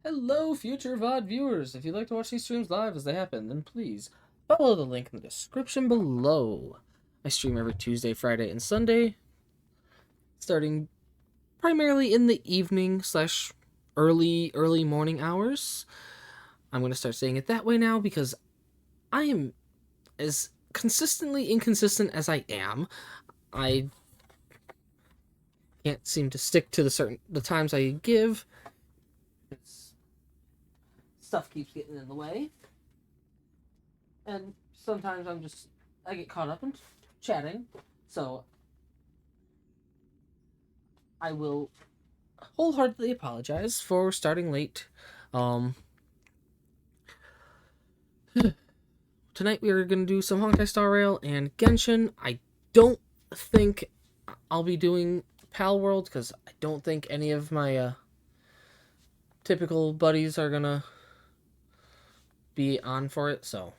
Hello, future VOD viewers! If you'd like to watch these streams live as they happen, then please follow the link in the description below. I stream every Tuesday, Friday, and Sunday, starting primarily in the evening slash early morning hours. I'm going to start saying it that way now because I am as consistently inconsistent as I am. I can't seem to stick to the times I give. Stuff keeps getting in the way. And sometimes I get caught up in chatting, so I will wholeheartedly apologize for starting late. Um, Tonight we are gonna do some Honkai Star Rail and Genshin. I don't think I'll be doing Pal World because I don't think any of my typical buddies are gonna be on for it. So,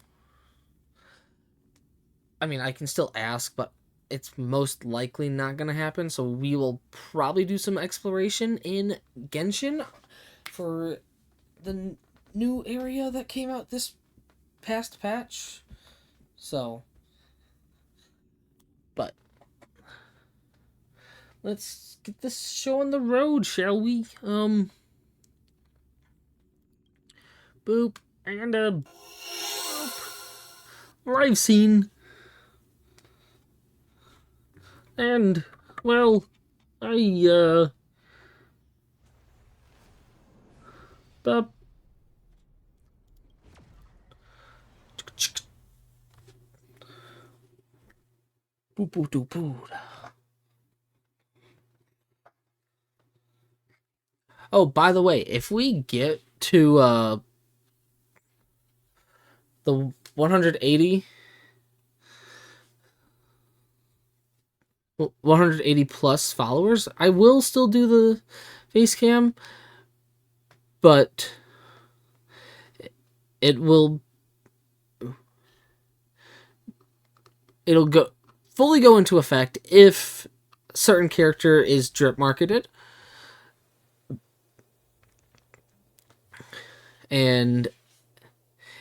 I mean, I can still ask, but it's most likely not gonna happen. So we will probably do some exploration in Genshin for the new area that came out this past patch. So, but let's get this show on the road, shall we? Boop and a live scene, and well, I boop. Boop boop boop boop. Oh, by the way, if we get to the 180 plus followers, I will still do the face cam, but it will it'll go fully go into effect if certain character is drip marketed, and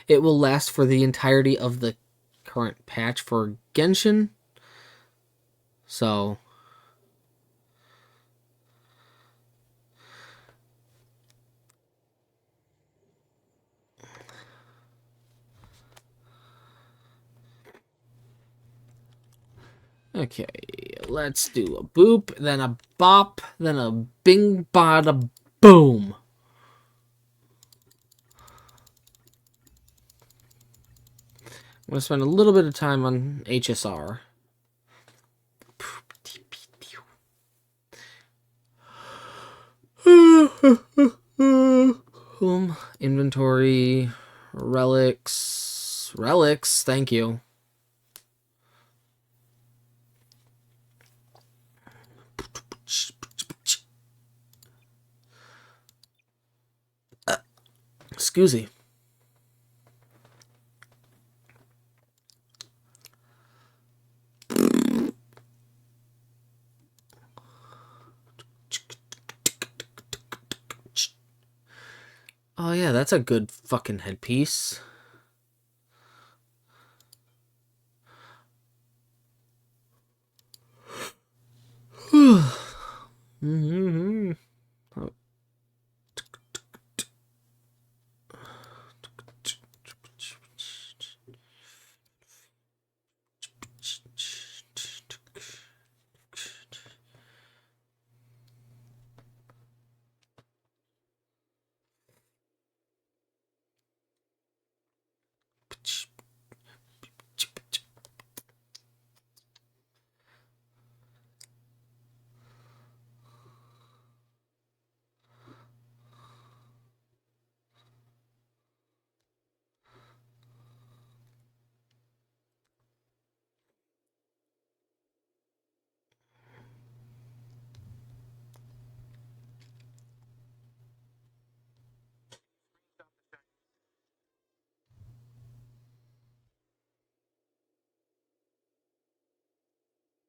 it will last for the entirety of the current patch for Genshin. So okay, let's do a boop, then a bop, then a bing bada boom. I'm gonna spend a little bit of time on HSR. Inventory, relics. Thank you. Excuse me. Oh yeah, that's a good fucking headpiece. Mm-hmm.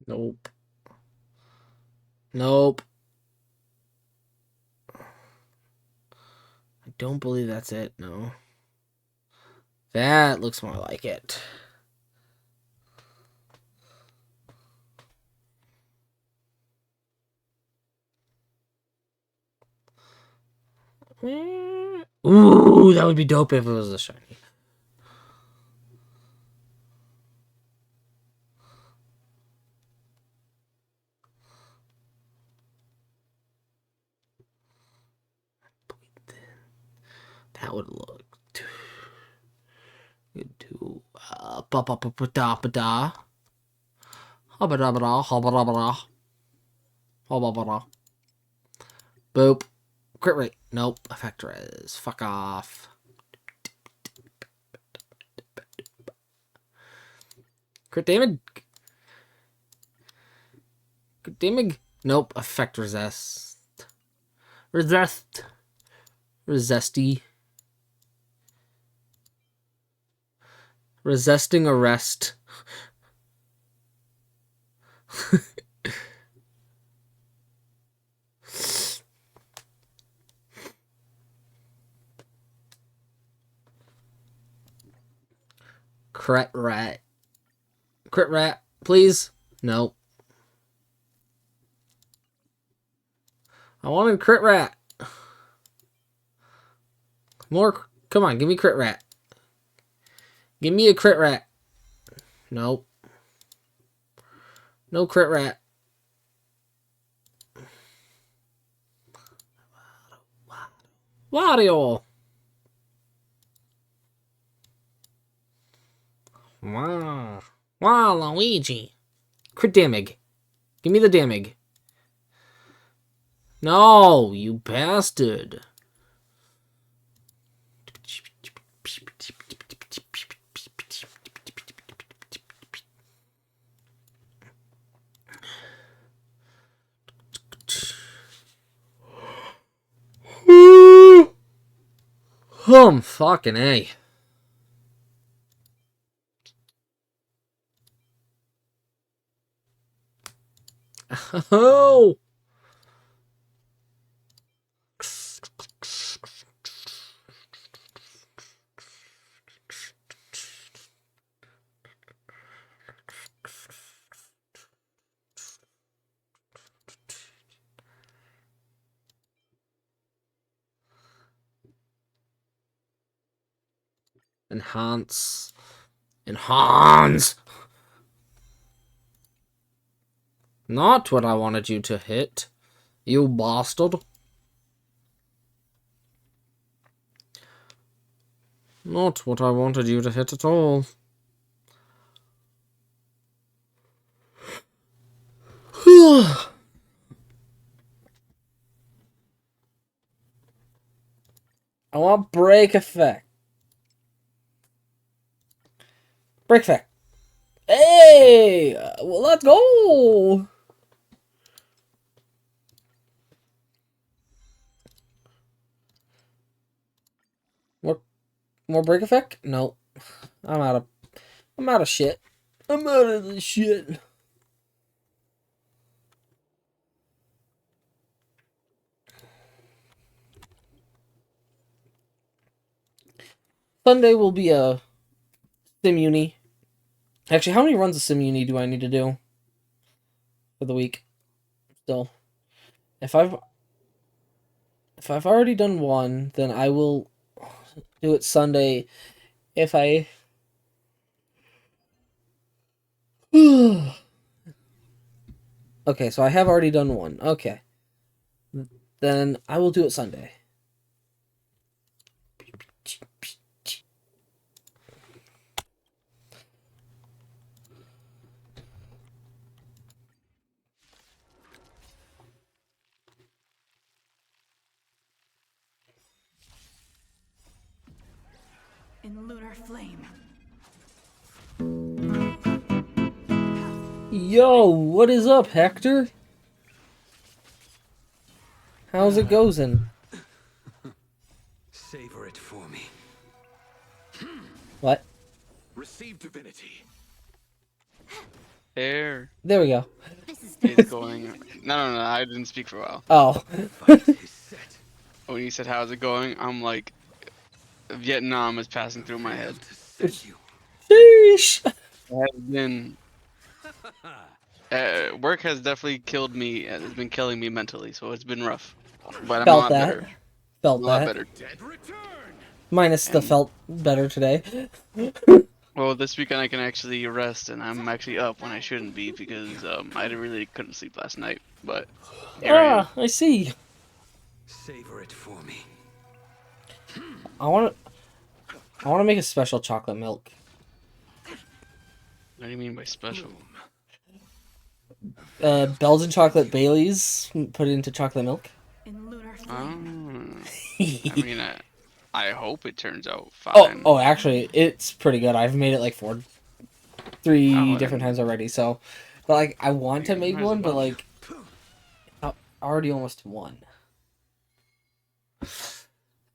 Nope. Nope. I don't believe that's it, no. That looks more like it. Ooh, that would be dope if it was a shiny. That would look good too. Ba-ba-ba-ba-da-ba-da. Hobba-dabba-da, hobba-dabba-da. Hobba-ba-da. Boop. Crit rate. Nope. Effect res. Fuck off. Crit damage. Crit damage. Nope. Effect resist. Resist. Resisty. Resisting arrest. Crit rat. Crit rat, please. Nope. I wanted crit rat. More. Come on, give me crit rat. Give me a crit rat. Nope. No crit rat. Wario. Wow. Wow, Luigi. Crit damage. Give me the damage. No, you bastard. Fucking A. Oh! Enhance. Enhance! Not what I wanted you to hit, you bastard. Not what I wanted you to hit at all. I want break effect. Break effect. Hey! Well, let's go! More break effect? No. I'm out of shit. I'm out of this shit. Sunday will be a Sim Uni. Actually, how many runs of Sim Uni do I need to do for the week? Still, if I've already done one, then I will do it Sunday. If I okay, so I have already done one. Okay, then I will do it Sunday. In lunar flame. Yo, what is up, Hector? How's it going? Savor it for me. What? Receive divinity. There. There we go. It's going. No, I didn't speak for a while. Oh. Fight is set. Oh, when you said how's it going, I'm like, Vietnam is passing through my head. To send you. Sheesh. It has been work has definitely killed me. It's been killing me mentally, so it's been rough. But I'm a Felt lot that. better. Felt A lot that. better. Dead return. Minus the And- felt better today. Well, this weekend I can actually rest, and I'm actually up when I shouldn't be because I really couldn't sleep last night. But here I am. I see. Savor it for me. I want to make a special chocolate milk. What do you mean by special? Belgian chocolate Baileys, put it into chocolate milk. In lunar Oh, flame. I mean, I hope it turns out Oh, fine. oh, actually, it's pretty good. I've made it like three Oh, different times already. So, but like, I want to Yeah, make might as one, but well. like, I already almost won.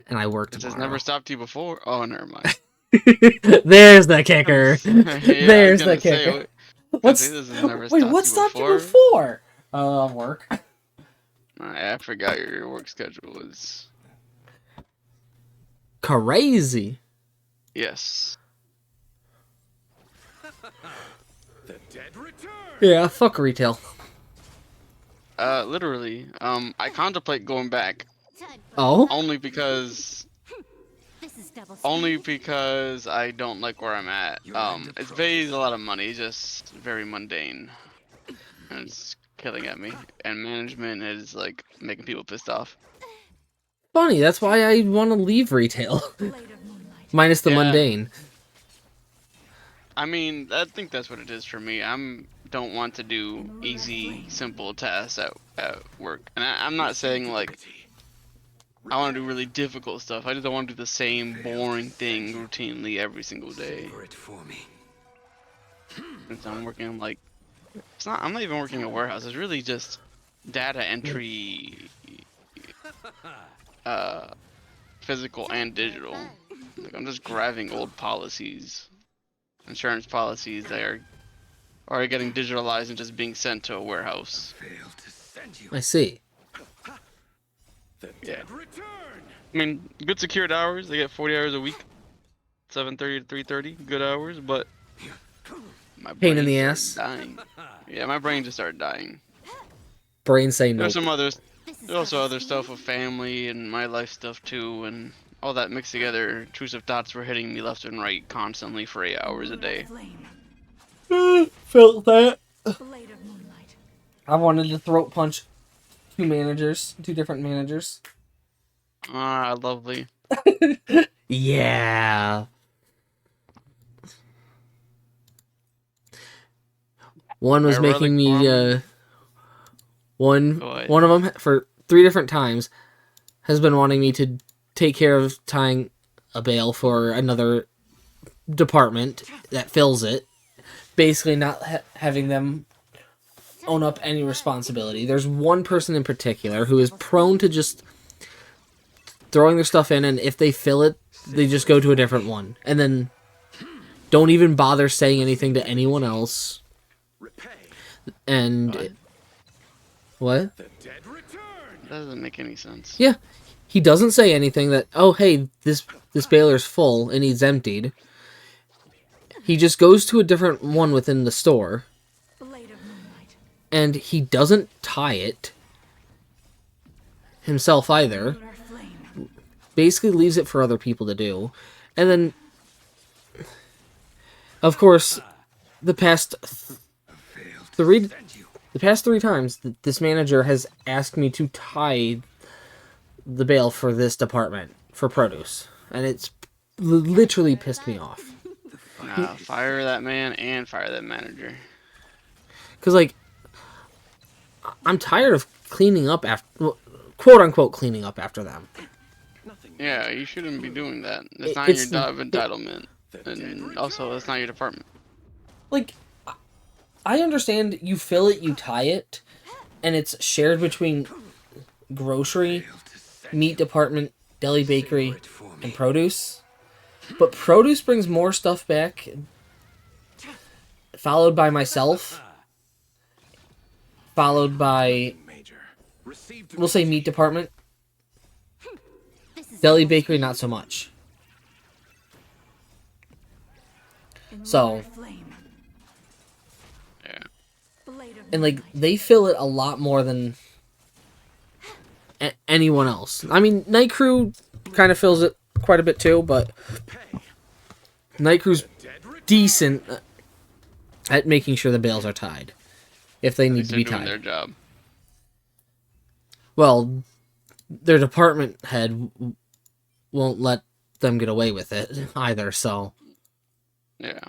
And I work It has tomorrow. never stopped you before. Oh, never mind. There's the kicker. Yeah, There's I the was gonna say, kicker. What's this has never Wait, stopped what you stopped you before? before? Work. I forgot your work schedule was. Crazy. Yes. The dead return. Yeah, fuck retail. Literally. I contemplate going back Oh? only because I don't like where I'm at. It pays a lot of money, it's just very mundane. And it's killing at me. And management is like making people pissed off. Funny, that's why I want to leave retail. Blade of moonlight. Minus the Yeah. mundane. I mean, I think that's what it is for me. Don't want to do easy, simple tasks at work. And I'm not saying like I want to do really difficult stuff. I just don't want to do the same boring thing routinely every single day. Savor it for me. Since I'm working like I'm not even working a warehouse. It's really just data entry, physical and digital. Like I'm just grabbing old policies, insurance policies that are getting digitalized and just being sent to a warehouse. Fail to send you. I see. The dead return. I mean, good secured hours. They get 40 hours a week, 7:30 to 3:30, good hours. But my Pain in brain the started ass. Dying. Yeah, my brain just started dying. Brain say no. There's some others. There's also other stuff with family and my life stuff too, and all that mixed together. Intrusive thoughts were hitting me left and right constantly for 8 hours a day. Flame. Felt that. Blade of moonlight. I wanted to throat punch two different managers. Ah, lovely. Yeah. One was My making me relic one What? one of them for 3 different times has been wanting me to take care of tying a bale for another department that fills it, basically not having them own up any responsibility. There's one person in particular who is prone to just throwing their stuff in, and if they fill it, they just go to a different one, and then don't even bother saying anything to anyone else. Repay. And what? The dead return. That doesn't make any sense. Yeah, he doesn't say anything that, oh hey, this baler's full and needs emptied. He just goes to a different one within the store, Blade of moonlight. and he doesn't tie it himself either. Lunar flame. Basically leaves it for other people to do. And then, of course, the past Fail to three send you. the past 3 times this manager has asked me to tie the bale for this department for produce, and it's literally pissed me off. Nah, fire that man and fire that manager. Because, like, I'm tired of cleaning up after, quote unquote, cleaning up after them. Yeah, you shouldn't be doing that. It's It- not it's- your job entitlement, and also it's not your department. Like, I understand you fill it, you tie it, and it's shared between grocery, Fail to send meat department, deli bakery, it for me. and produce. But produce brings more stuff back, followed by myself, followed by, Major. Received we'll say, meat department. Deli Bakery, not so much. In So- lurid flame. Yeah. Blade of And like moonlight. they fill it a lot more than anyone else. I mean, Night Crew kind of fills it quite a bit too, but Night Crew's Dead return. decent at making sure the bales are tied if they At need least to they're be doing tied. their job. Well, their department head won't let them get away with it either, so Yeah.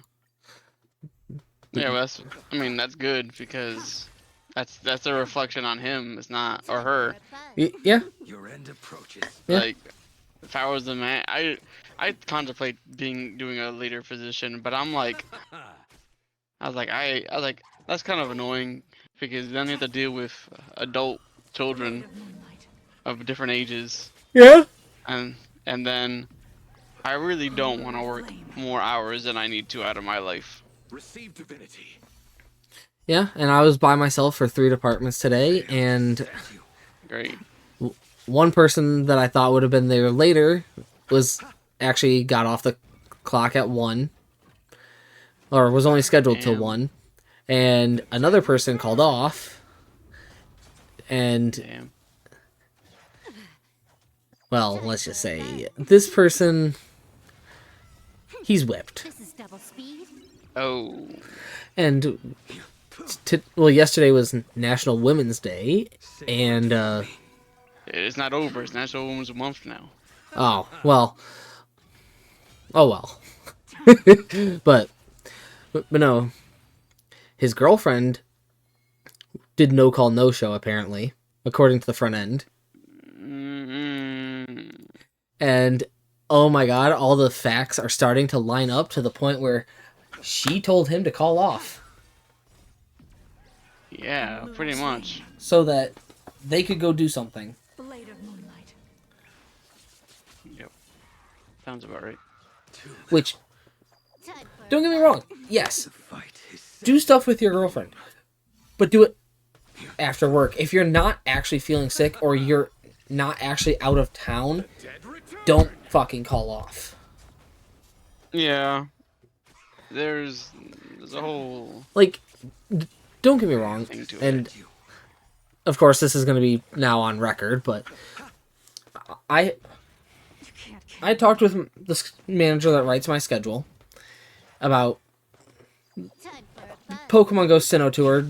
Yeah, well, that's good because that's a reflection on him. It's not or her. yeah. Your end approaches. Yeah. Like, if I was the man, I contemplate doing a leader position, but I'm like, I was like, that's kind of annoying because then you have to deal with adult children Blade of moonlight. of different ages, Yeah. and then I really don't want to work more hours than I need to out of my life. Receive divinity. Yeah, and I was by myself for 3 departments today, and Thank you. Great. one person that I thought would have been there later was actually got off the clock at 1, or was only scheduled till Damn. 1, and another person called off, and, Damn. well, let's just say, this person, he's whipped. This is double speed. Oh. And, well, yesterday was National Women's Day, and, It's not over. It's National Women's Month now. oh, well. Oh, well. but no. His girlfriend did no call, no show, apparently, according to the front end. Mm-hmm. And, oh my god, all the facts are starting to line up to the point where she told him to call off Yeah, pretty much. so that they could go do something. Blade of moonlight. Yep. Sounds about right. Which, Time for don't get me wrong, yes, Fight is do stuff with your girlfriend, but do it after work. If you're not actually feeling sick or you're not actually out of town, dead return. don't fucking call off. Yeah. There's a whole Like, don't get me wrong, thing to it. and of course this is going to be now on record, but I You can't kill. I talked with the manager that writes my schedule about time for a fun. Pokemon Go Sinnoh Tour,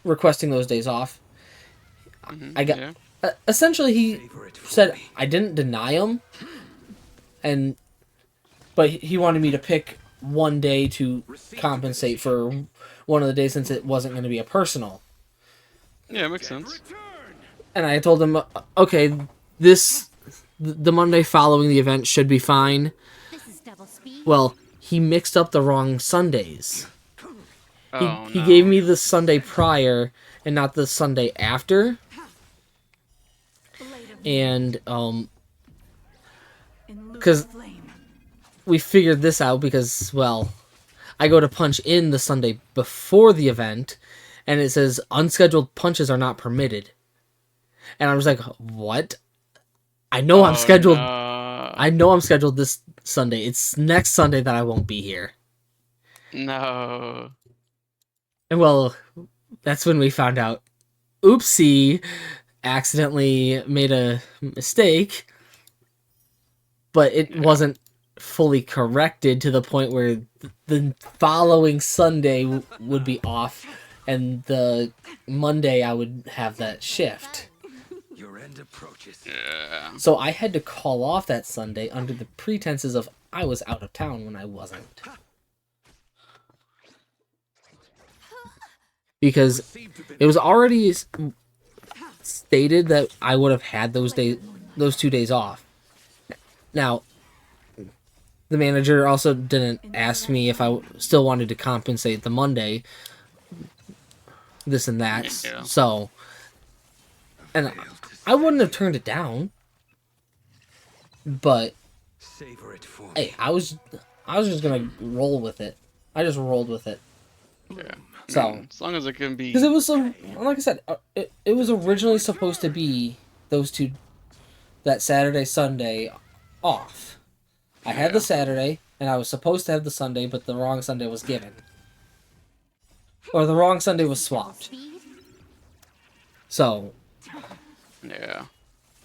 requesting those days off. I got Yeah. essentially he Savor it for said me. I didn't deny him, but he wanted me to pick one day to compensate for one of the days since it wasn't going to be a personal. Yeah, makes sense. Return. And I told him, okay, the Monday following the event should be fine. This is double speed. Well, he mixed up the wrong Sundays. Oh, He no. gave me the Sunday prior and not the Sunday after. Blade of And in lurid 'cause- flame. we figured this out because, well, I go to punch in the Sunday before the event, and it says unscheduled punches are not permitted. And I was like, what? I know I'm Oh, scheduled. No. I know I'm scheduled this Sunday. It's next Sunday that I won't be here. No. And well, that's when we found out, oopsie, accidentally made a mistake, but it wasn't fully corrected to the point where the following Sunday would be off, and the Monday I would have that shift. Your end approaches. Yeah. So I had to call off that Sunday under the pretenses of I was out of town when I wasn't. Because Receive divinity. it was already stated that I would have had those 2 days off. Now, the manager also didn't ask me if I still wanted to compensate the Monday, this and that. Yeah. So, and Failed to I wouldn't have turned it down. But savor it for me. hey, I was just gonna roll with it. I just rolled with it. Yeah. So- As long as it can be. Because it was so, like I said, it was originally supposed to be those two that Saturday, Sunday off. I had the Saturday, and I was supposed to have the Sunday, but the wrong Sunday was given. Or the wrong Sunday was swapped. Speed. So, Yeah.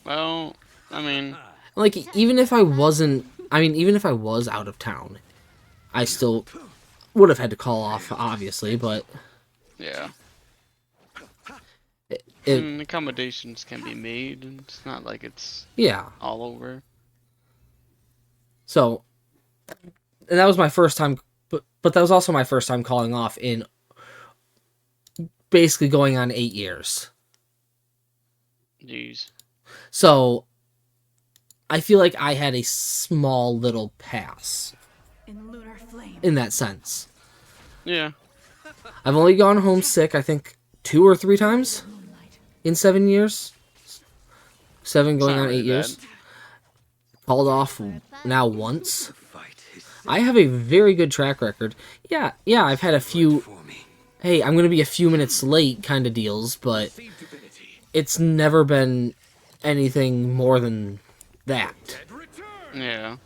Well, I mean, like, even if I wasn't... I mean, even if I was out of town, I still would have had to call off, obviously, but... yeah. It, Accommodations can be made, and it's not like it's yeah. all over. So, and that was my first time, but that was also my first time calling off in basically going on 8 years. Jeez. So, I feel like I had a small little pass In lunar flame. in that sense. Yeah. I've only gone home sick, I think, 2 or 3 times Moonlight. in 7 years. 7 going not on 8 really years. bad. Called off now once. Fight is I have a very good track record. Yeah, I've had a few, for me. hey, I'm going to be a few minutes late kind of deals, but Save divinity. it's never been anything more than that. Dead return. Yeah.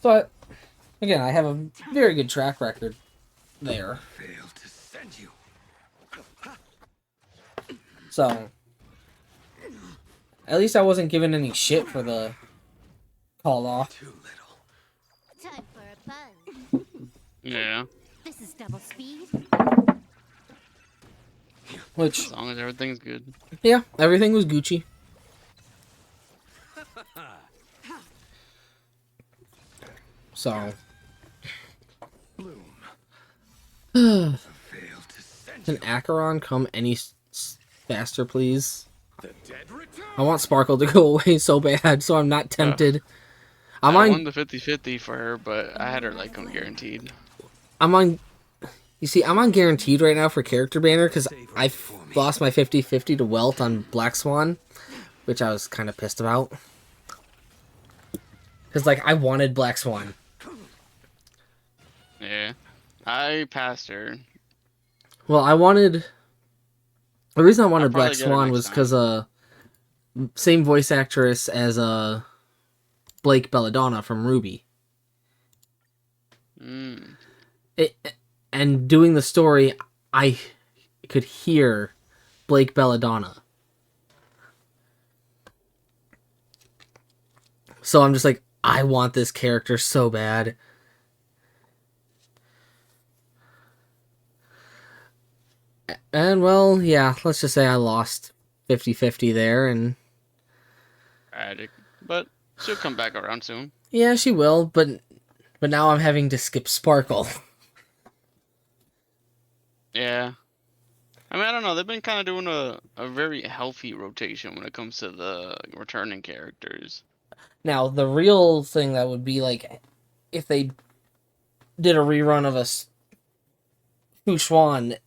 So, again, I have a very good track record there. Fail to send you. So, at least I wasn't given any shit for the call off. Too little. Time for a buzz. Yeah. This is double speed. Which, As long as everything's good. yeah, everything was Gucci. So, Bloom. can Fail to send you. Acheron come any faster, please? The dead return. I want Sparkle to go away so bad, so I'm not tempted. I'm I on. won the 50-50 for her, but I had her like on guaranteed. I'm on. You see, I'm on guaranteed right now for character banner because I lost my 50-50 to Welt on Black Swan, which I was kind of pissed about. Because, like, I wanted Black Swan. Yeah. I passed her. Well, I wanted. The reason I wanted I'll probably Black get her Swan next was time. because same voice actress as Blake Belladonna from Ruby. Mm. And doing the story, I could hear Blake Belladonna. So I'm just like, I want this character so bad. And, well, yeah, let's just say I lost 50-50 there, and... Tragic. But she'll come back around soon. Yeah, she will, but now I'm having to skip Sparkle. Yeah. I mean, I don't know. They've been kind of doing a very healthy rotation when it comes to the returning characters. Now, the real thing that would be, like, if they did a rerun of a Fuxuan,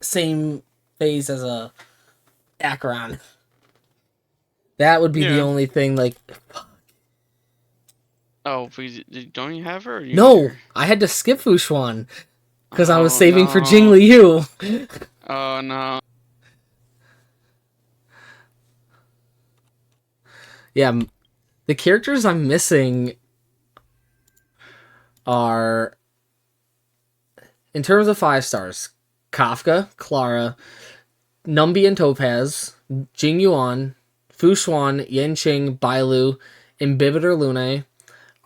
same phase as a Acheron. That would be the Yeah. only thing, like... Oh, please, don't you have her? Or you No! need her? I had to skip Fuxuan, because I was Oh, saving for no. Jing Liu. Oh, no. Yeah, the characters I'm missing are, in terms of 5 stars, Kafka, Clara, Numbi and Topaz, Jing Yuan, Fuxuan, Yanqing, Bailu, Imbibitor Lune,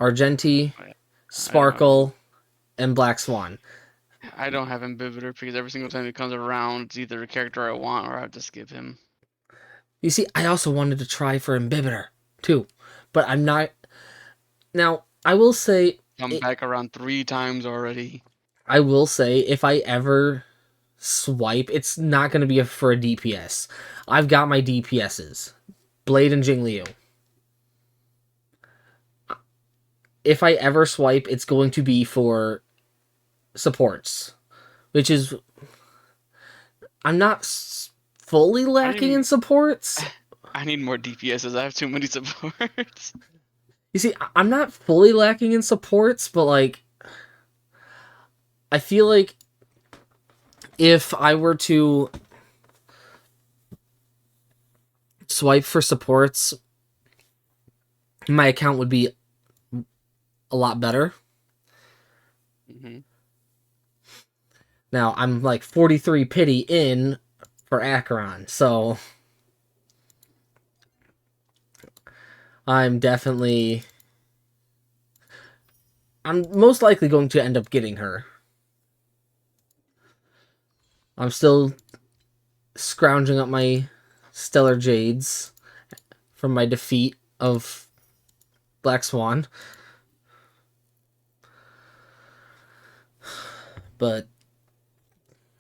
Argenti, Sparkle, and Black Swan. I don't have Imbibitor because every single time he comes around, it's either a character I want or I have to skip him. You see, I also wanted to try for Imbibitor, too, but I'm not... Now, I will say, Come back around 3 times already. if I ever swipe, it's not going to be for a DPS. I've got my DPSs. Blade and Jing Liu. If I ever swipe, it's going to be for supports. Which is... I'm not fully lacking in supports. I need more DPSs. I have too many supports. You see, I'm not fully lacking in supports, but, like... I feel like if I were to swipe for supports, my account would be a lot better. Hmm. Now, I'm like 43 pity in for Acheron, so I'm most likely going to end up getting her. I'm still scrounging up my Stellar Jades from my defeat of Black Swan. But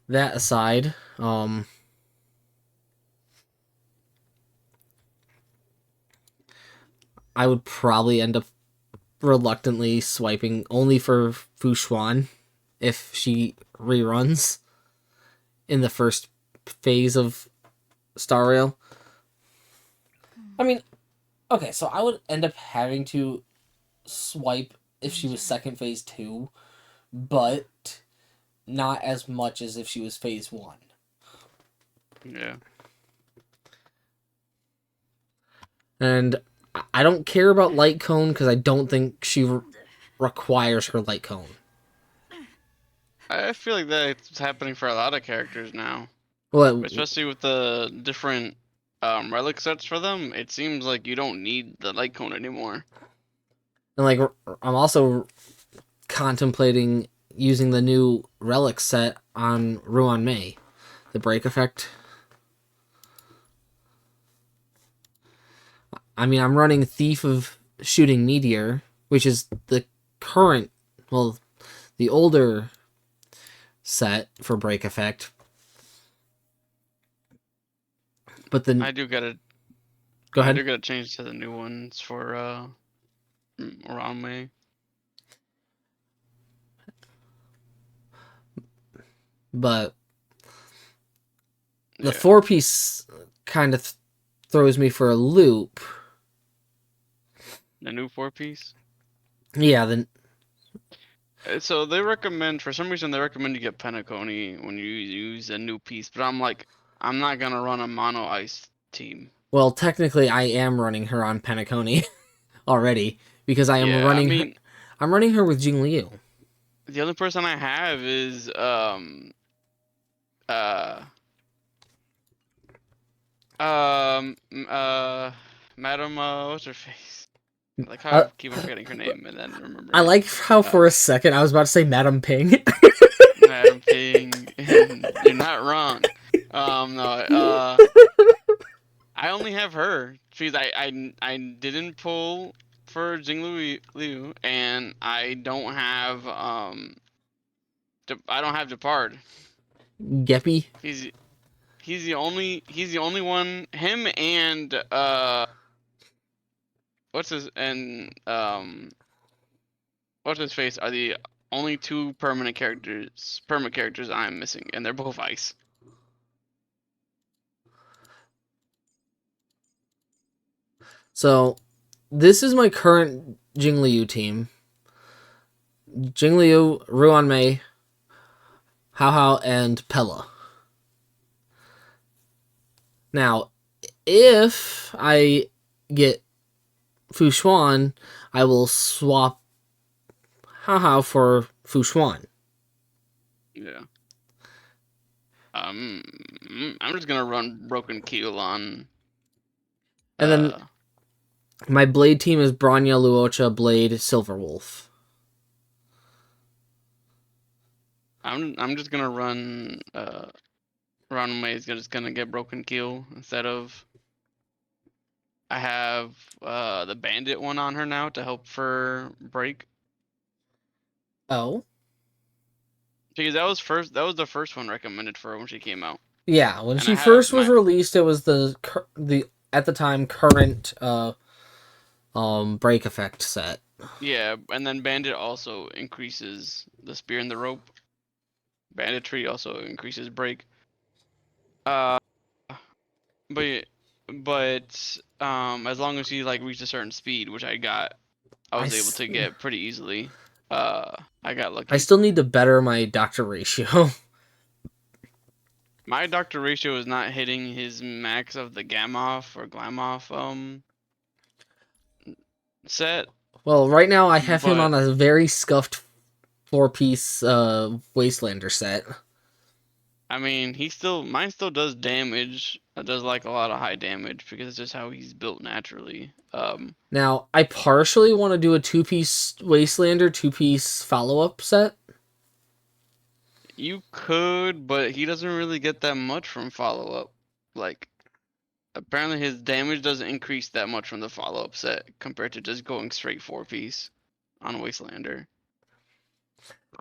that aside, I would probably end up reluctantly swiping only for Fu Xuan if she reruns in the first phase of Star Rail. I mean, okay, so I would end up having to swipe if she was second phase 2, but not as much as if she was phase 1. Yeah. And I don't care about Light Cone because I don't think she requires her Light Cone. I feel like that's happening for a lot of characters now, Well, especially with the different relic sets for them. It seems like you don't need the light cone anymore. and like I'm also contemplating using the new relic set on Ruan Mei, the break effect. I mean, I'm running Thief of Shooting Meteor, which is the current, well, the older set for break effect. But then I do gotta go I ahead. do gotta change to the new ones for around May. But the Yeah. 4-piece kind of throws me for a loop. The new 4-piece. Yeah, then So they recommend, for some reason, they recommend you get Penacony when you use a new piece. But I'm like, I'm not gonna run a mono ice team. well, technically I am running her on Penacony already because I am Yeah, I running her. mean, I'm running her with Jing Liu. the only person I have is uh Madam what's her face? Like how I Uh, keep on forgetting her name and then remembering I it. like how for a second I was about to say Madam Ping. Madam Ping. You're not wrong. No, I only have her. She's I didn't pull for Jinglu Liu, and I don't have I don't have Depart. Geppy. He's he's the only one. Him and what's his and what's his face are the only two permanent characters I'm missing, and they're both ice. So, this is my current Jing Liu team. Jing Liu, Ruan Mei, Hao Hao, and Pella. Now, if I get Fu Xuan, I will swap Hao Hao for Fu Xuan. Yeah. I'm just gonna run Broken Keel on. And then my Blade team is Bronya, Luocha, Blade, Silverwolf. I'm just gonna run Ron May is just gonna get Broken Keel instead of. I have the Bandit one on her now to help for break. Oh? Because that was the first one recommended for her when she came out. Yeah, when And she I have first was released, it was the at the time current break effect set. Yeah, and then Bandit also increases the spear and the rope. Banditry also increases break. Uh, but as long as you like reach a certain speed, which I got, I was able to get pretty easily. I got lucky. I still need to better my doctor ratio. My doctor ratio is not hitting his max of the Gamoff or Glamoff set. Well, right now I have him But- on a very scuffed 4-piece Wastelander set. I mean, mine still does damage. It does like a lot of high damage because it's just how he's built naturally. Now, I partially want to do a 2-piece Wastelander, 2-piece follow-up set. You could, but he doesn't really get that much from follow up. Like, apparently his damage doesn't increase that much from the follow up set compared to just going straight 4-piece on Wastelander.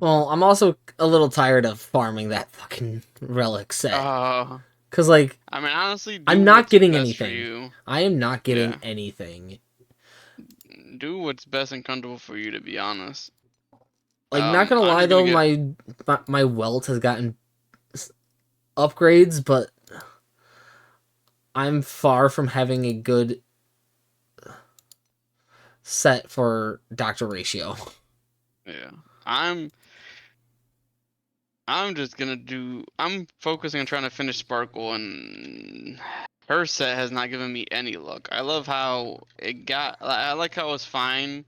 Well, I'm also a little tired of farming that fucking relic set. Because, like, I mean, honestly, do I'm not what's getting best for anything. you. I am not getting Yeah. anything. Do what's best and comfortable for you, to be honest. Like, not gonna I'm lie just though, gonna my welt has gotten upgrades, but I'm far from having a good set for Doctor Ratio. Yeah, I'm just gonna do. I'm focusing on trying to finish Sparkle, and her set has not given me any luck. I love how it got. I like how it was fine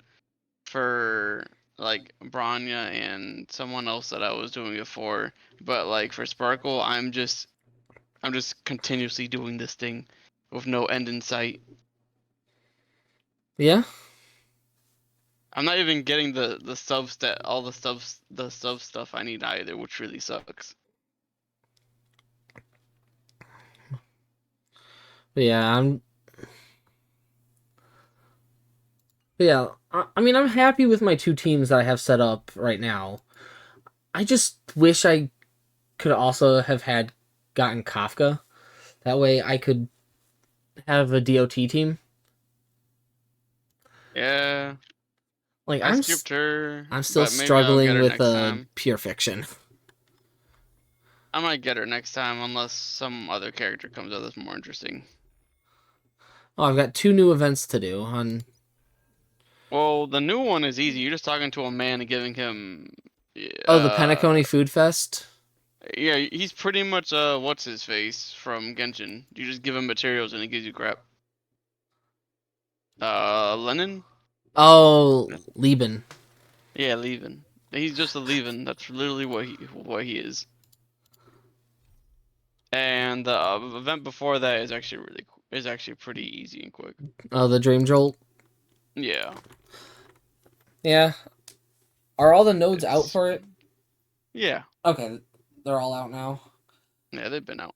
for like Branya and someone else that I was doing it for, but like for Sparkle, I'm just continuously doing this thing with no end in sight. Yeah, I'm not even getting the sub stat, all the sub stuff I need either, which really sucks. but yeah, I mean, I'm happy with my 2 teams that I have set up right now. I just wish I could also have gotten Kafka. That way I could have a DOT team. Yeah, Like, I skipped her. I'm still but maybe I'll struggling get her with next time. Pure Fiction. I might get her next time unless some other character comes out that's more interesting. Oh, I've got 2 new events to do on. Well, the new one is easy. You're just talking to a man and giving him. Oh, the Penacony Food Fest. Yeah, he's pretty much what's his face from Genshin. You just give him materials and he gives you crap. Lennon? Oh, Lieben. Yeah, Levin. He's just a Levin. That's literally what he is. And the event before that is actually pretty easy and quick. Oh, the Dream Jolt. Yeah. Yeah. Are all the nodes out for it? Yeah. Okay, they're all out now. Yeah, they've been out.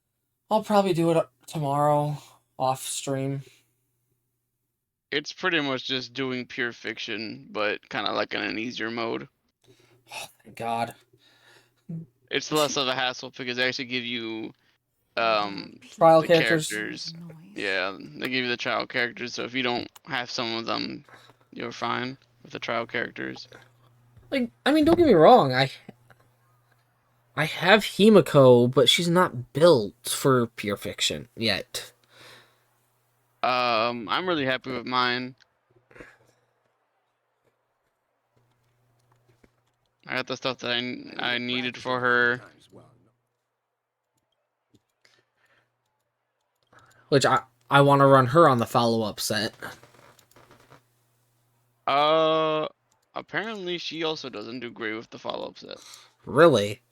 I'll probably do it tomorrow off stream. It's pretty much just doing pure fiction, but kind of like in an easier mode. Oh, thank God. It's less of a hassle because they actually give you Trial the characters. Yeah, they give you the trial characters, so if you don't have some of them, you're fine with the trial characters. Like, I mean, don't get me wrong. I have Himiko, but she's not built for Pure Fiction yet. I'm really happy with mine. I got the stuff that I needed for her. Which I want to run her on the follow-up set. Apparently she also doesn't do great with the follow-up set. Really?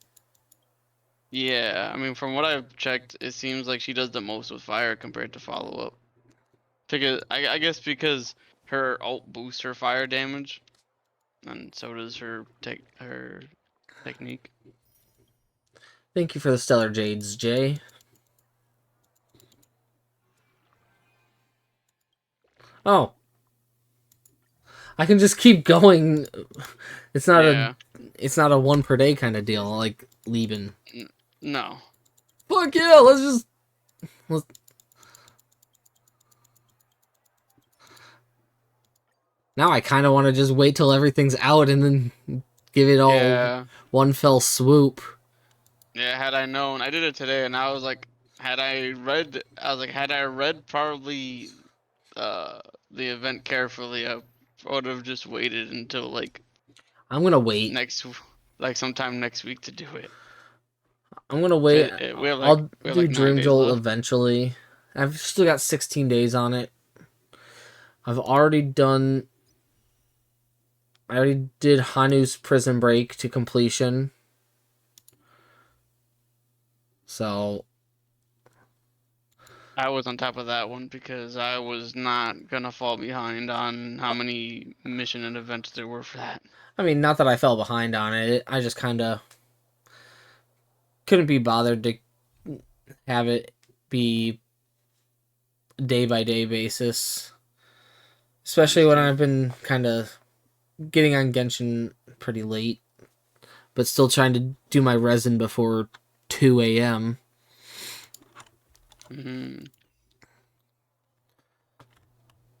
Yeah, I mean, from what I've checked, it seems like she does the most with fire compared to follow-up. Because I guess because her ult boosts her fire damage, and so does her technique. Thank you for the Stellar Jades, Jay. Oh. I can just keep going. It's not a 1 per day kind of deal like Lieben. No. Fuck yeah, let's Now I kind of want to just wait till everything's out and then give it all Yeah. one fell swoop. Yeah, had I known, I did it today, and I was like, had I read probably the event carefully, I would have just waited until like I'm gonna wait. sometime next week to do it. I'm gonna wait. We have I'll we have do 9 Dream days Jolt left. eventually. I've still got 16 days on it. I've already done I already did Hanu's Prison Break to completion. So I was on top of that one because I was not gonna fall behind on how many mission and events there were for that. I mean, not that I fell behind on it. I just kind of couldn't be bothered to have it be day by day basis. Especially when I've been kind of getting on Genshin pretty late, but still trying to do my resin before 2 a.m. Mm-hmm.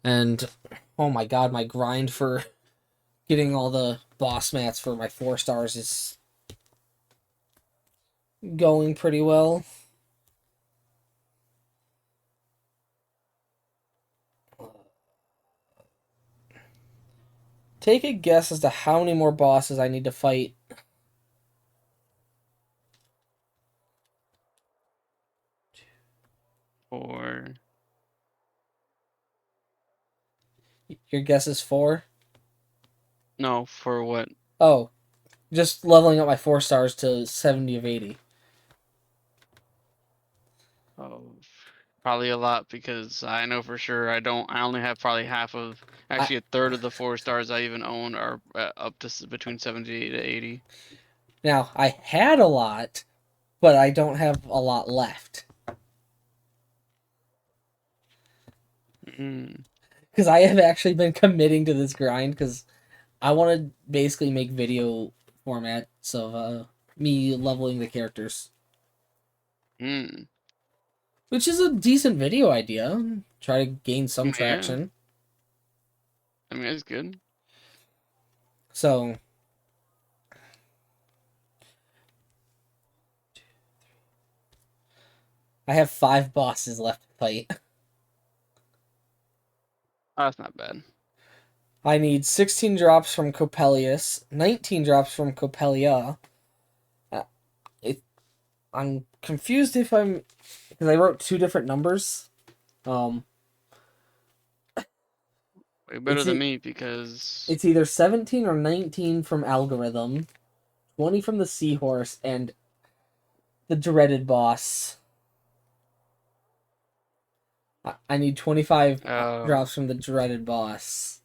And oh my god, my grind for getting all the boss mats for my 4 stars is going pretty well. Take a guess as to how many more bosses I need to fight. Or Your guess is 4? no, for what? Oh, just leveling up my 4 stars to 70 of 80. Oh, probably a lot because I know for sure I don't. I only have probably half of, actually a third of the 4 stars I even own are up to between 70 to 80. Now, I had a lot, but I don't have a lot left. Mm. Because I have actually been committing to this grind because I want to basically make video formats of me leveling the characters. Mm. Which is a decent video idea. Try to gain some Yeah. traction. I mean, it's good. So, I have 5 bosses left to fight. Oh, that's not bad. I need 16 drops from Coppelius, 19 drops from Coppelia. I'm confused if I'm... Because I wrote 2 different numbers. Way better It's than me because It's either 17 or 19 from Algorithm, 20 from the Seahorse, and the dreaded boss. I need 25 drops from the dreaded boss.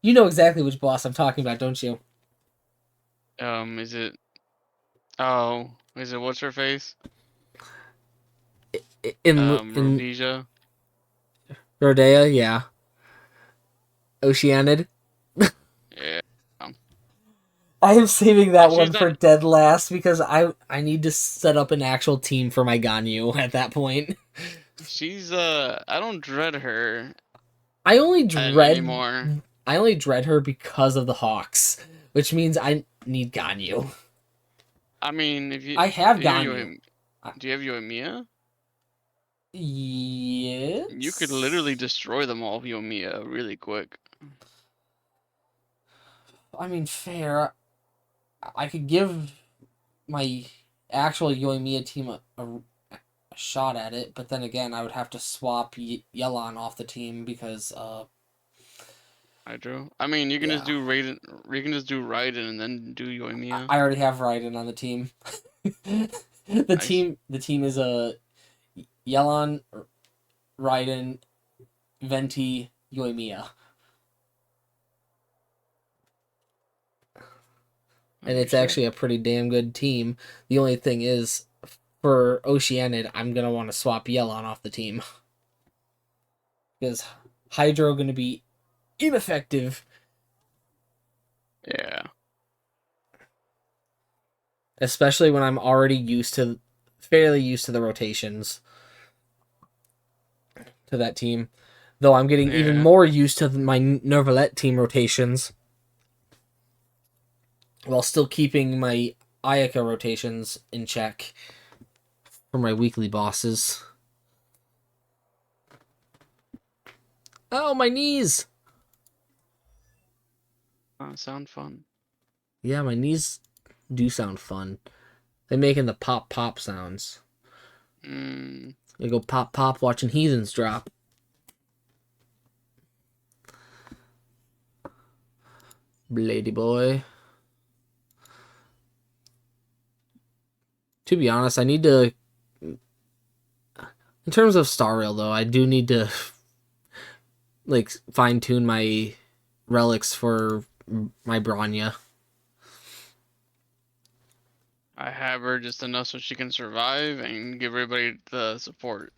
You know exactly which boss I'm talking about, don't you? is it? Oh, is it what's her face? In Rhodesia. Rodea, yeah. Oceanid. Yeah. I am saving that She's one for not- dead last because I need to set up an actual team for my Ganyu at that point. She's I don't dread her I only dread anymore. I only dread her because of the Hawks, which means I need Ganyu. I mean, if you I have do you Ganyu. do you have Yoimiya? Yes. You could literally destroy them all with Yoimiya really quick. I mean, fair. I could give my actual Yoimiya team a shot at it, but then again, I would have to swap Yelan off the team because Hydro. I mean, you can just Yeah. do Raiden. You can just do Raiden and then do Yoimiya. I already have Raiden on the team. the Nice. team is a Yelan, Raiden, Venti, Yoimiya. And it's Sure. actually a pretty damn good team. The only thing is, for Oceanid, I'm going to want to swap Yelan off the team. Because Hydro going to be ineffective. Yeah. Especially when I'm already fairly used to the rotations to that team. Though I'm getting even Yeah. more used to my Nervalette team rotations. While still keeping my Ayaka rotations in check for my weekly bosses. Oh, my knees! Sound fun. Yeah, my knees do sound fun. They're making the pop sounds. Mm. They go pop watching heathens drop. Lady boy. To be honest, I need to. In terms of Star Rail, though, I do need to like fine tune my relics for my Bronya. I have her just enough so she can survive and give everybody the support.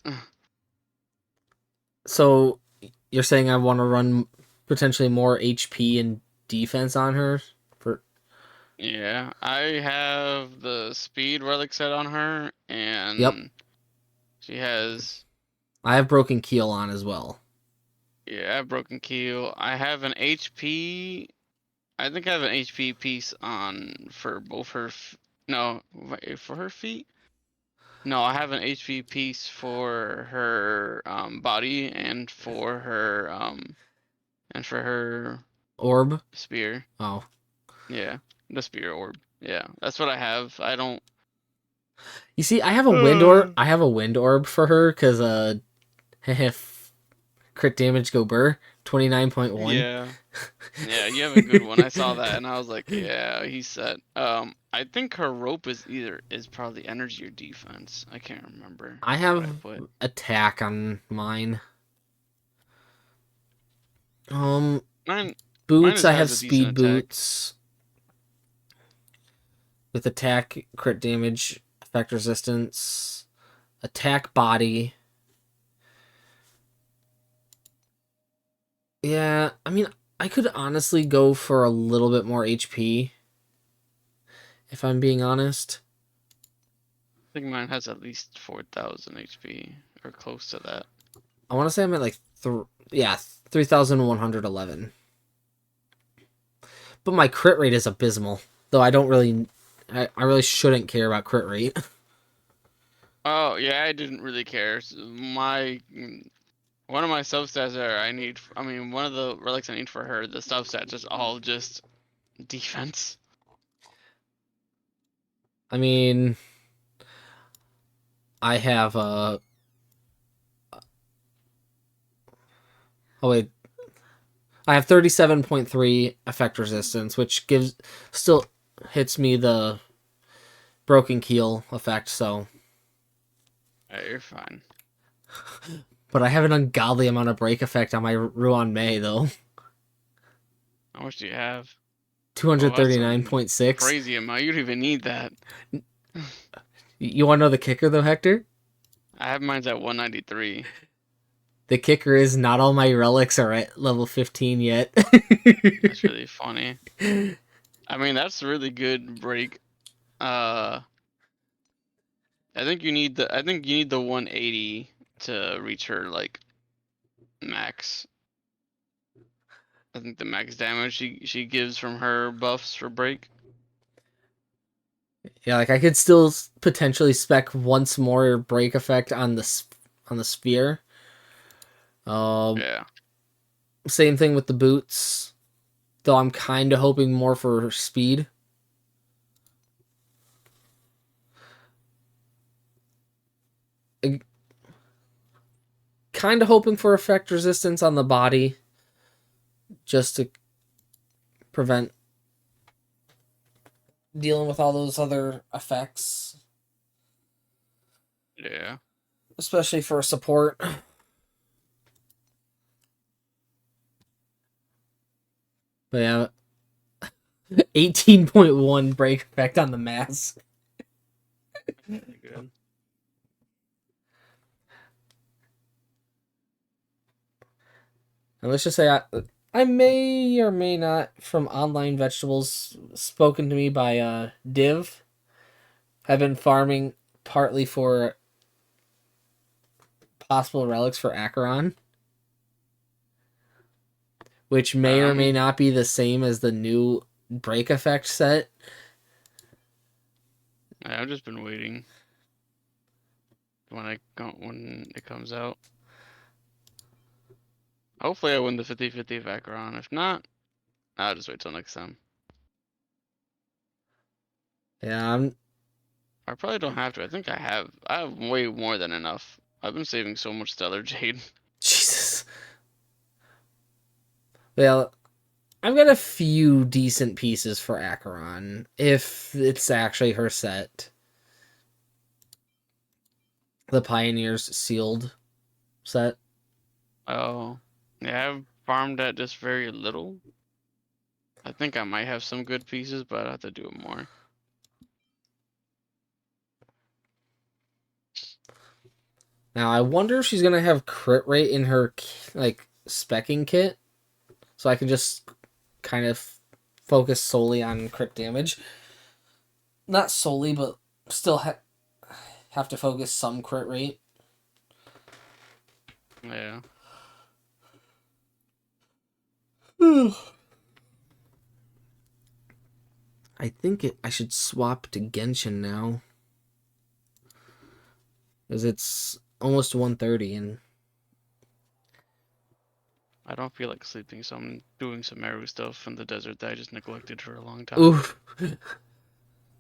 So you're saying I want to run potentially more HP and defense on her for Yeah, I have the speed relic set on her, and Yep. she has, I have Broken Keel on as well. yeah, I have broken keel. I have an HP. I think I have an HP piece on for both her. No, wait, for her feet. No, I have an HP piece for her body and for her Orb. spear. Oh. Yeah, the spear orb. Yeah, that's what I have. I don't. You see, I have a wind orb. I have a wind orb for her because crit damage go burr 29.1. Yeah. Yeah, you have a good one. I saw that and I was like, yeah, he's set. I think her rope is probably energy or defense. I can't remember. I what have put. attack on mine. Mine Boots. is- I has have a speed decent attack. boots with attack, crit damage, effect resistance, attack body. Yeah, I mean, I could honestly go for a little bit more HP, if I'm being honest. I think mine has at least 4,000 HP or close to that. I want to say I'm at like 3,111. But my crit rate is abysmal, though I really shouldn't care about crit rate. Oh yeah, I didn't really care. One of my substats one of the relics I need for her, the substats is all just defense. I mean, I have oh wait, I have 37.3 effect resistance, which still hits me the broken keel effect. So, Yeah, you're fine. but I have an ungodly amount of break effect on my Ruan Mei though. How much do you have? 239.6. Crazy amount. You don't even need that. You want to know the kicker though, Hector? I have mine's at 193. The kicker is not all my relics are at level 15 yet. That's really funny. I mean, that's a really good break. I think you need the 180 to reach her like max. I think the max damage she gives from her buffs for break. Yeah, like I could still potentially spec once more break effect on the sphere. Yeah. Same thing with the boots, though I'm kind of hoping more for speed. Kind of hoping for effect resistance on the body, just to prevent dealing with all those other effects, Yeah. especially for support. But yeah, 18.1 break effect on the mask. Really good. And let's just say I may or may not, from Online Vegetables, spoken to me by Div, have been farming partly for possible relics for Acheron, which may or may not be the same as the new break effect set. I've just been waiting when it comes out. Hopefully I win the 50-50 Acheron. If not, I'll just wait till next time. Yeah, I probably don't have to. I think I have way more than enough. I've been saving so much Stellar Jade. Jesus. Well, I've got a few decent pieces for Acheron, if it's actually her set. The Pioneers sealed set. Oh, yeah, I've farmed that just very little. I think I might have some good pieces, but I have to do it more. Now, I wonder if she's going to have crit rate in her, like, specking kit. So I can just kind of focus solely on crit damage. Not solely, but still have to focus some crit rate. Yeah. I think I should swap to Genshin now. Because it's almost 1:30 and... I don't feel like sleeping, so I'm doing some Meru stuff in the desert that I just neglected for a long time. Oof.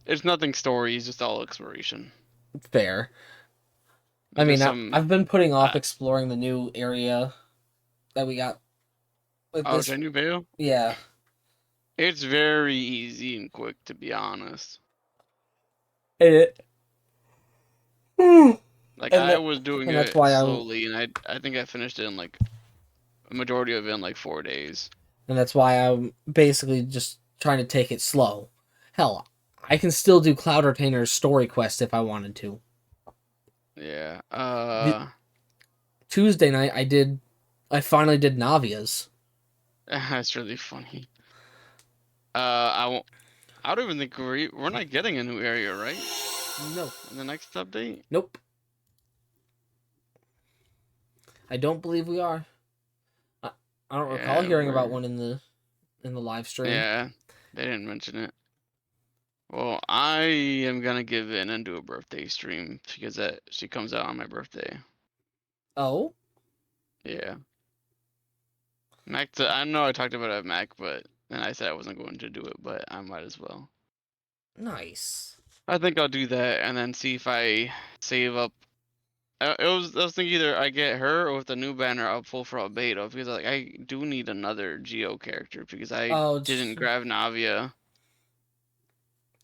It's nothing story, it's just all exploration. Fair. I mean, Some... I've been putting off exploring the new area that we got. With Oh, this... Genu Vale? Yeah. It's very easy and quick, to be honest. It... Like, And I was doing and that's it why slowly, and I think I finished it in, like, a majority of it in, like, 4 days. And that's why I'm basically just trying to take it slow. Hell, I can still do Cloud Retainer's story quest if I wanted to. Yeah, Tuesday night, I finally did Navia's. that's really funny. I don't even think we're not getting a new area, right? No. In the next update? Nope. I don't believe we are. I don't recall hearing about one in the live stream. Yeah, they didn't mention it. Well, I am gonna give in and do a birthday stream because she comes out on my birthday. Oh? Yeah. I know I talked about it at Mac, but then I said I wasn't going to do it, but I might as well. Nice. I think I'll do that and then see if I save up. I was thinking either I get her or with the new banner I'll pull for Albedo because I do need another Geo character because I didn't grab Navia.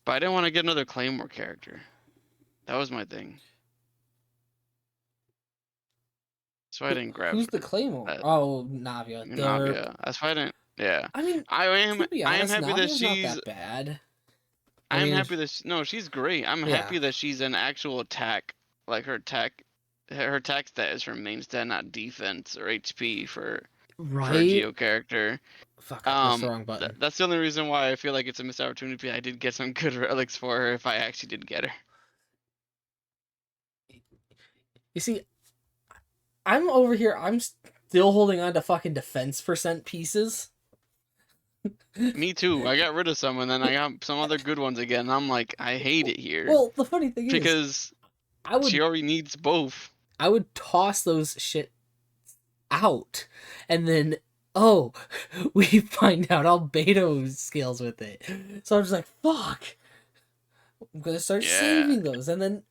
But I didn't want to get another Claymore character. That was my thing. That's why I didn't grab. Who's the Claymore? Oh, Navia. Navia. That's why I didn't. Yeah. I mean, I am. to be honest, I am happy that Navia's she's. not that bad. I am happy that no, she's great. I'm Yeah. happy that she's an actual attack. Like her attack stat is her main stat, not defense or HP for a Geo character. Fuck, I pressed the wrong button. That's the only reason why I feel like it's a missed opportunity. I did get some good relics for her if I actually did get her. You see, I'm over here. I'm still holding on to fucking defense percent pieces. Me too. I got rid of some, and then I got some other good ones again. And I'm like, I hate it here. Well, the funny thing is, she already needs both. I would toss those shit out, and then we find out Albedo scales with it. So I'm just like, fuck. I'm gonna start saving those, and then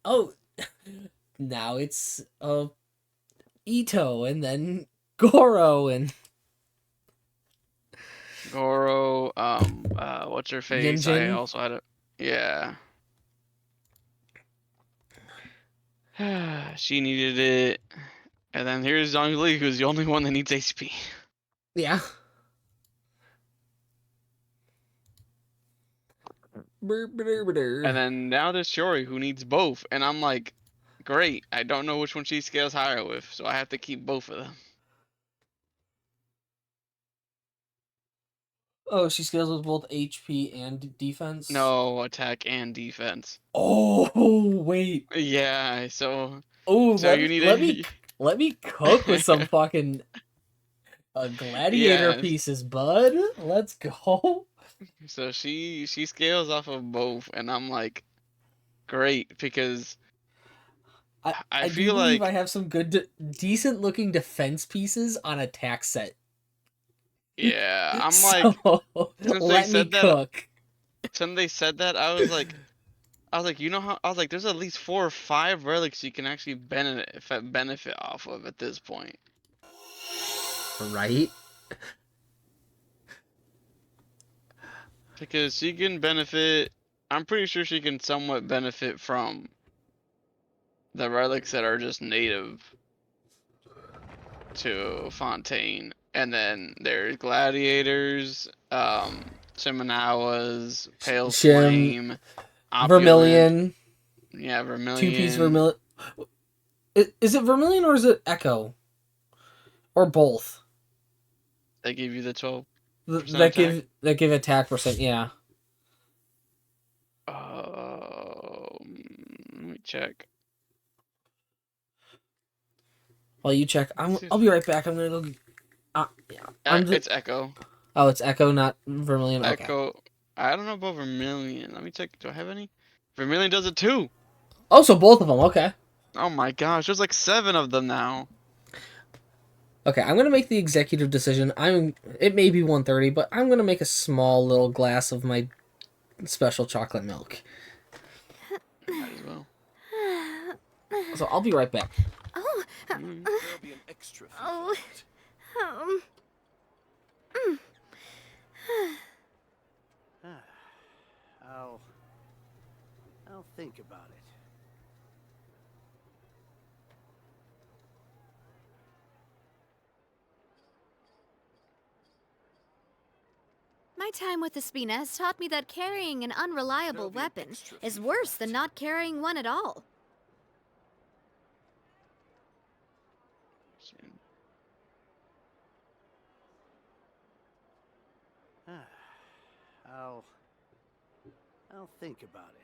now it's Ito, and then Goro, and what's her face? Yinjin? I also had she needed it. And then here's Zhongli, who's the only one that needs HP. Yeah. And then now there's Shiori, who needs both. And I'm like, great. I don't know which one she scales higher with, so I have to keep both of them. Oh, she scales with both HP and defense? No, attack and defense. Oh, wait. Yeah, so... Oh, so let me cook with some fucking gladiator pieces, bud. Let's go. So she scales off of both, and I'm like, great, because I feel like I have some good, decent looking defense pieces on attack set. Yeah, I'm like, since they said that, I was like, you know how, I was like, there's at least 4 or 5 relics you can actually benefit off of at this point. Right? Because she can benefit. I'm pretty sure she can somewhat benefit from the relics that are just native to Fontaine. And then there's gladiators, Shimenawas, Pale Shim, Flame, Opulent. Vermilion, Yeah, 2-piece Vermilion. Vermilion. Is it Vermilion or is it Echo? Or both? They give you the 12. That give attack percent, yeah. Let me check. While you check, I'll be right back. I'm gonna go. Yeah, It's Echo. Oh, it's Echo, not Vermilion. Okay. Echo. I don't know about Vermilion. Let me check. Do I have any? Vermilion does it too. Oh, so both of them. Okay. Oh my gosh, there's like 7 of them now. Okay, I'm gonna make the executive decision. It may be 1:30, but I'm gonna make a small little glass of my special chocolate milk. Might as well. So I'll be right back. Oh, Mm. There'll be an extra fee oh, for that. I'll think about it. My time with the Spina has taught me that carrying an unreliable There'll be an weapon extra is fee worse for than that. not carrying one at all. I'll think about it.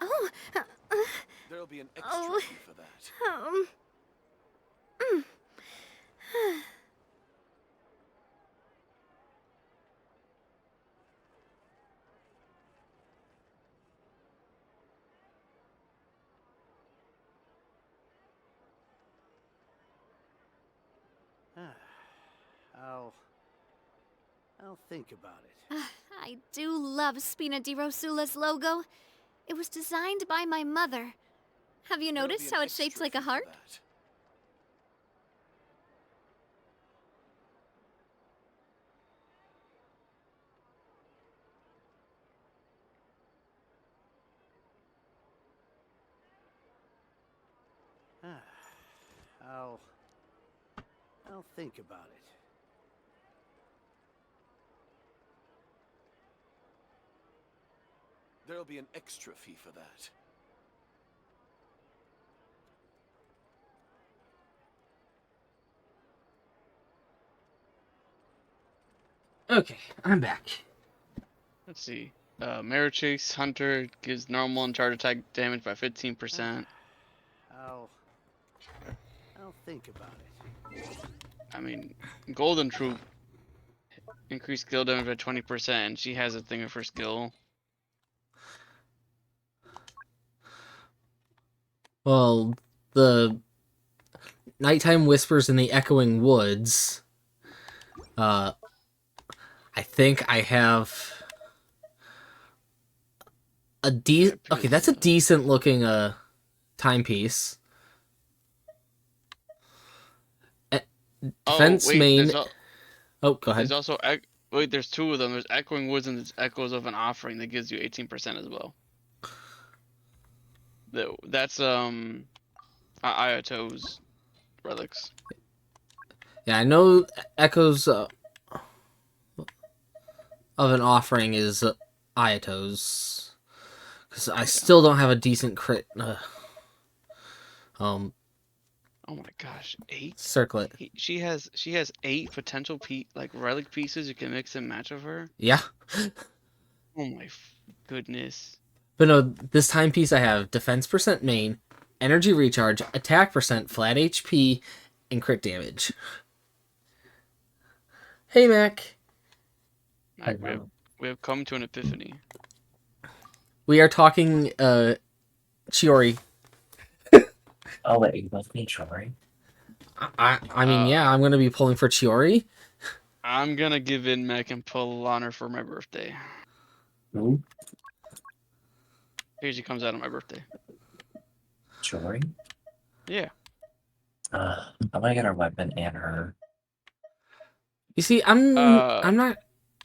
Oh, There'll be an extra Oh. fee for that. I'll think about it. I do love Spina di Rosula's logo. It was designed by my mother. Have you There'll be noticed an how it's shaped extra like a fee for heart? that. I'll think about it. There'll be an extra fee for that. Okay, I'm back. Let's see. Mirror Chase Hunter gives normal and charge attack damage by 15%. I'll think about it. I mean, Golden Troop increased skill damage by 20%, and she has a thing of her skill. Well, the Nighttime Whispers in the Echoing Woods. I think I have okay, that's a decent looking timepiece. Defense main. Oh, go ahead. There's also wait. There's 2 of them. There's Echoing Woods and there's Echoes of an Offering that gives you 18% as well. That's Ayato's relics. Yeah, I know Echoes of an Offering is Ayato's. Because I still don't have a decent crit. Oh my gosh, 8. Circlet. She has 8 potential relic pieces you can mix and match of her. Yeah. Oh my goodness. But no, this timepiece I have defense percent main, energy recharge, attack percent, flat HP, and crit damage. Hey, Mac. We have come to an epiphany. We are talking Chiori. Oh wait, you both need Chiori? I mean, yeah, I'm gonna be pulling for Chiori. I'm gonna give in Mac and pull on her for my birthday. Who? Here she comes out on my birthday. Chiori? Yeah. I'm gonna get her weapon and her You see, I'm not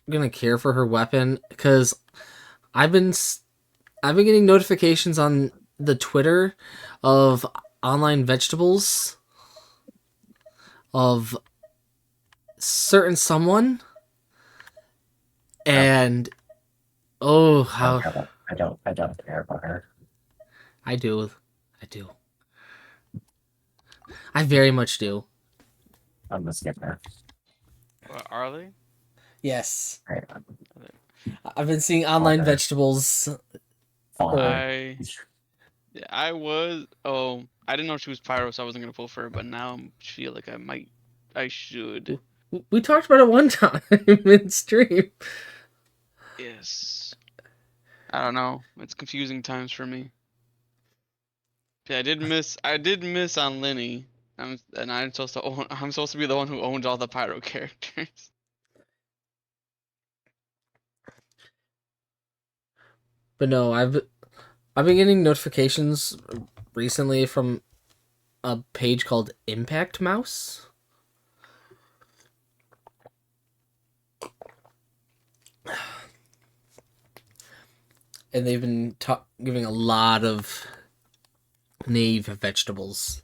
gonna care for her weapon because I've been getting notifications on the Twitter of online vegetables of certain someone, and oh how I don't care about her. I do. I very much do. I'm gonna skip her. What are they? Yes. Right. I've been seeing online Father. vegetables. Father. I was. Oh, I didn't know she was pyro, so I wasn't gonna pull for her. But now I feel like I should. We talked about it one time in stream. Yes. I don't know. It's confusing times for me. Yeah, I did miss on Lenny. I'm supposed to be the one who owns all the pyro characters. But no, I've been getting notifications recently from a page called Impact Mouse. And they've been giving a lot of Knave vegetables.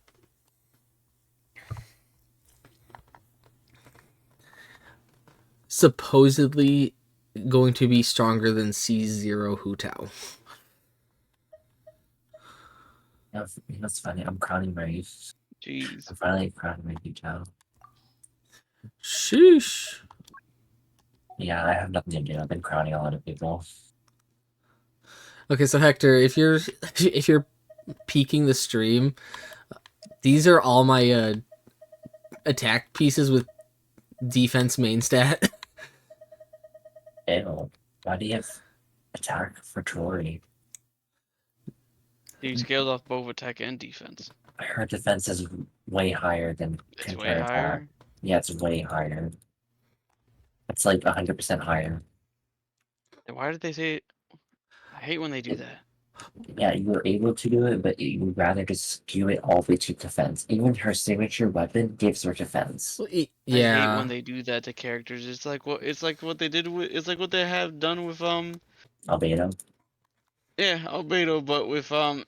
Supposedly going to be stronger than C0 Hu Tao. That's funny. I'm crowning my. Jeez. I'm finally crowning my Utah. Sheesh. Yeah, I have nothing to do. I've been crowning a lot of people. Okay, so Hector, if you're peeking the stream, these are all my attack pieces with defense main stat. Ew. Why do you have attack for Tori? He scaled off both attack and defense. Her defense is way higher than It's her way attack. higher. Yeah, it's way higher. It's like 100% higher. Why did they say? I hate when they do that. Yeah, you were able to do it, but you would rather just skew it all the way to defense. Even her signature weapon gives her defense. I hate Yeah. when they do that to characters. It's like what they did with. It's like what they have done with Albedo. Yeah, Albedo, but with Xinyan.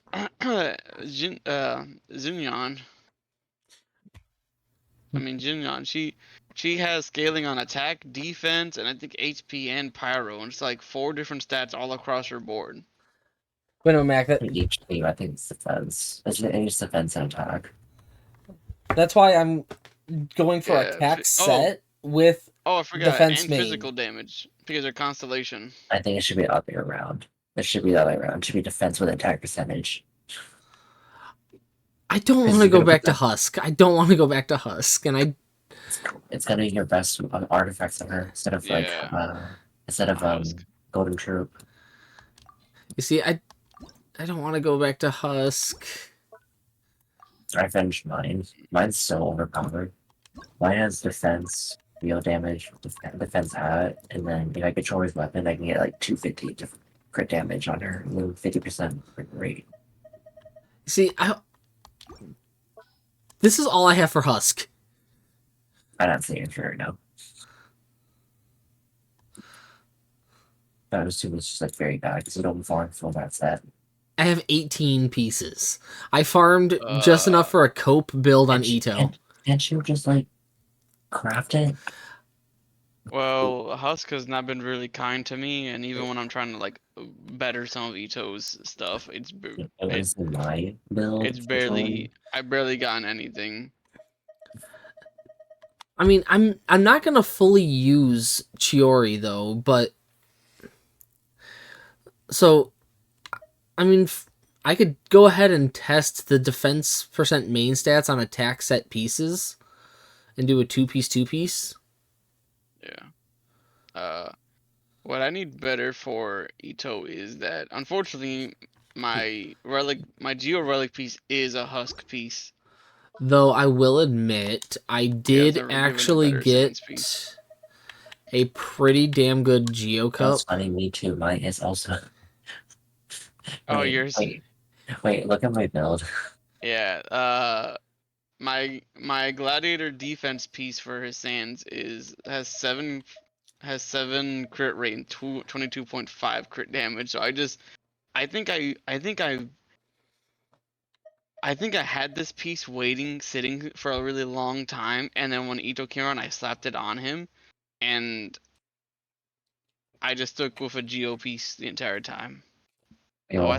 I mean Xinyan. She has scaling on attack, defense, and I think HP and pyro, and it's like 4 different stats all across her board. But no, Mac, Each team, I think it's defense. It's defense and attack. that's why I'm going for Yeah, attack oh. set with Oh, I forgot. defense And main. physical damage because of constellation. I think it should be the other way around. It should be the other way around. It should be defense with attack percentage. I don't Is want to he go gonna back put to that- Husk. I don't want to go back to Husk, and It's gonna be your best artifacts on her instead of Husk. Golden Troop. you see, I don't want to go back to Husk. I avenged mine. Mine's so overpowered. Mine has defense, real damage, defense hat, and then if I control his weapon, I can get like 250 to crit damage on her, and then 50% crit rate. You see, this is all I have for Husk. I'm not saying for right now. But I was assuming it's just like very bad because you don't farm full that set. I have 18 pieces. I farmed just enough for a cope build on Can't you- Ito. Can't you just like craft it? Well, Husk has not been really kind to me, and even when I'm trying to like better some of Ito's stuff, it's It was in my build. I barely gotten anything. I mean, I'm not gonna fully use Chiori though, but so I mean, I could go ahead and test the defense percent main stats on attack set pieces, and do a 2-piece. Yeah. What I need better for Ito is that unfortunately my Geo relic piece is a Husk piece. Though I will admit, I did never given a actually better get Sans piece. a pretty damn good Geo Cup. That's funny, me too. Mine is also. Oh, Wait, yours. Wait, look at my build. Yeah. My my gladiator defense piece for his sands has 7 crit rate and 22.5 crit damage. So I think I had this piece sitting for a really long time, and then when Ito came around, I slapped it on him, and I just stuck with a Geo piece the entire time. You know, Oh,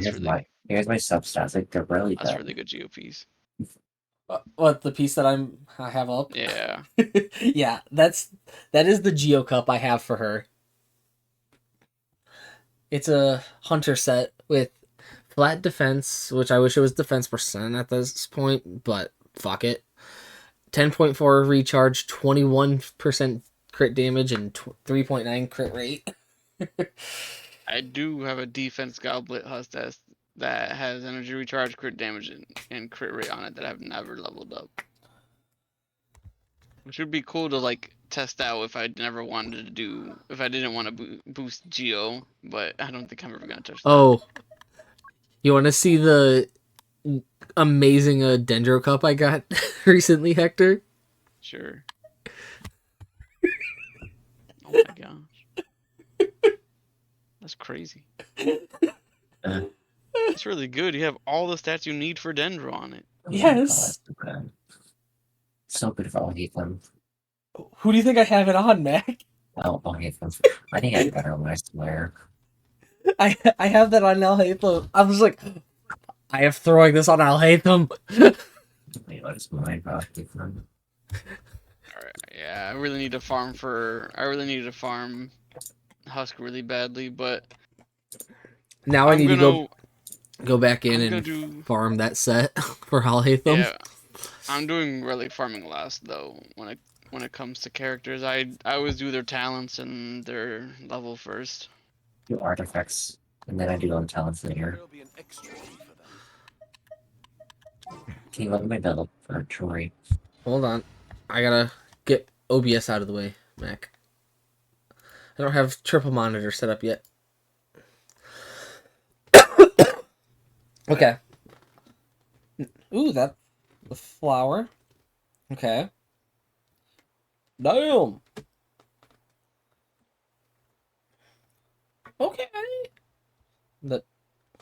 here's my substats. Like they're really that's good. really good Geo piece. What, the piece that I have up? Yeah. Yeah, that is the Geo Cup I have for her. It's a hunter set with flat defense, which I wish it was defense percent at this point, but fuck it. 10.4 recharge, 21% crit damage, and 3.9 crit rate. I do have a defense goblet husk that has energy recharge, crit damage, and crit rate on it that I've never leveled up. Which would be cool to like test out if I didn't want to boost Geo, but I don't think I'm ever gonna touch that. Oh, you want to see the amazing Dendro Cup I got recently, Hector? Sure. Oh my gosh. That's crazy. Uh. It's really good. You have all the stats you need for Dendro on it. Oh my Yes. God, so good for all hate them. Who do you think I have it on, Mac? I'll hate them. I think I better when I swear. I have that on Alhaitham. I was like, I am throwing this on Alhaitham. Wait, what is mine? Hate them. Alright, yeah, I really need to farm Husk really badly, but Now I need to go back in I'm gonna and do- farm that set for Alhaitham. Yeah, I'm doing really farming last though. When it comes to characters, I always do their talents and their level first. Do artifacts, and then I do on talents later. There'll be an extra fee for that. Can you look at my build for Troy? Hold on. I gotta get OBS out of the way, Mac. I don't have triple monitor set up yet. Okay. Ooh, the flower. Okay. Damn. Okay. The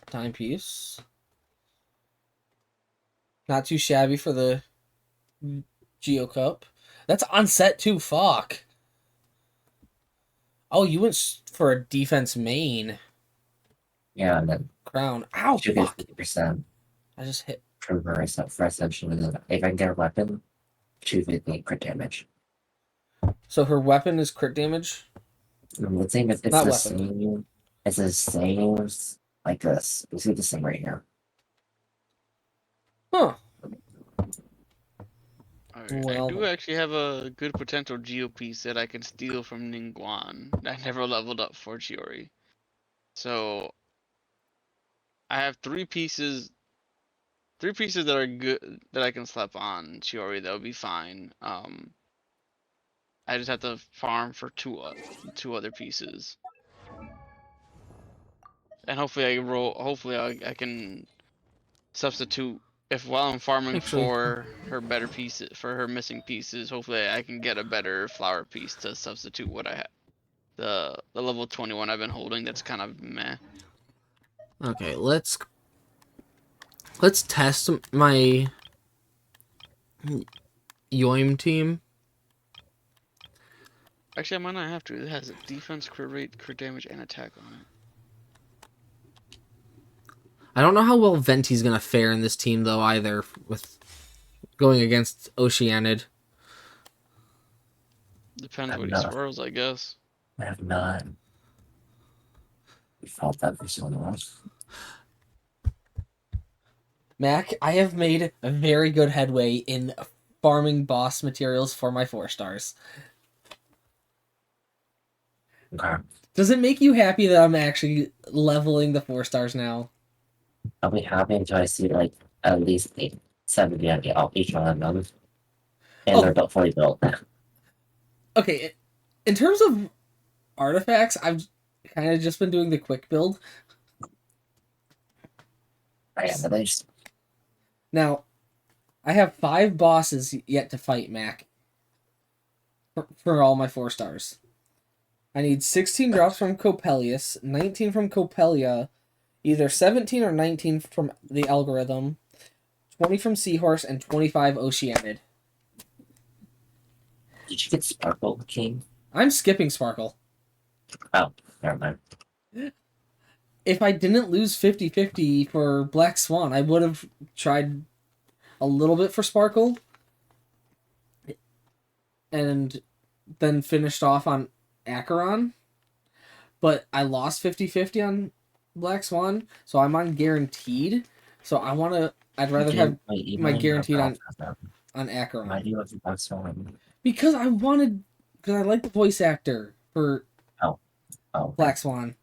timepiece. Not too shabby for the Geo Cup. That's on set too. Fuck. Oh, you went for a defense main Yeah, and then crown. Ow, should get fuck. 50% I just hit. from her ascension. And then if I can get a weapon, 250 crit damage. So her weapon is crit damage? The thing is, it's Not the weapon. same. It's the same like this. You see the same right here. Huh. Alright, Well I do then. actually have a good potential Geo piece that I can steal from Ningguang. I never leveled up for Chiori. So I have 3 pieces that are good that I can slap on Chiori. That'll be fine. I just have to farm for two other pieces, and hopefully I can substitute if while I'm farming Actually, for her better pieces for her missing pieces. Hopefully I can get a better flower piece to substitute what I have. The level 21 I've been holding that's kind of meh. okay, let's test my Yoim team. Actually, I might not have to. It has a defense, crit rate, crit damage, and attack on it. I don't know how well Venti's gonna fare in this team though either, with going against Oceanid. Depends I'm what he not- swirls, I guess. I have not felt that for so long. Mac, I have made a very good headway in farming boss materials for my 4 stars. Okay. Does it make you happy that I'm actually leveling the 4 stars now? I'll be happy until I see like at least 70 on each one of them. And Oh. they're built fully built. Okay, in terms of artifacts, I've kind of just been doing the quick build. I am, but I just Now, I have 5 bosses yet to fight, Mac. For all my 4 stars. I need 16 drops from Coppelius, 19 from Coppelia, either 17 or 19 from the algorithm, 20 from Seahorse, and 25 Oceanid. Did you get Sparkle King? I'm skipping Sparkle. Oh, never mind. If I didn't lose 50-50 for Black Swan, I would have tried a little bit for Sparkle. And then finished off on Acheron. But I lost 50-50 on Black Swan, so I'm on Guaranteed. So I'd rather have my Guaranteed on Acheron. Why do you have the Black Swan? Because I like the voice actor for Oh, Black Swan.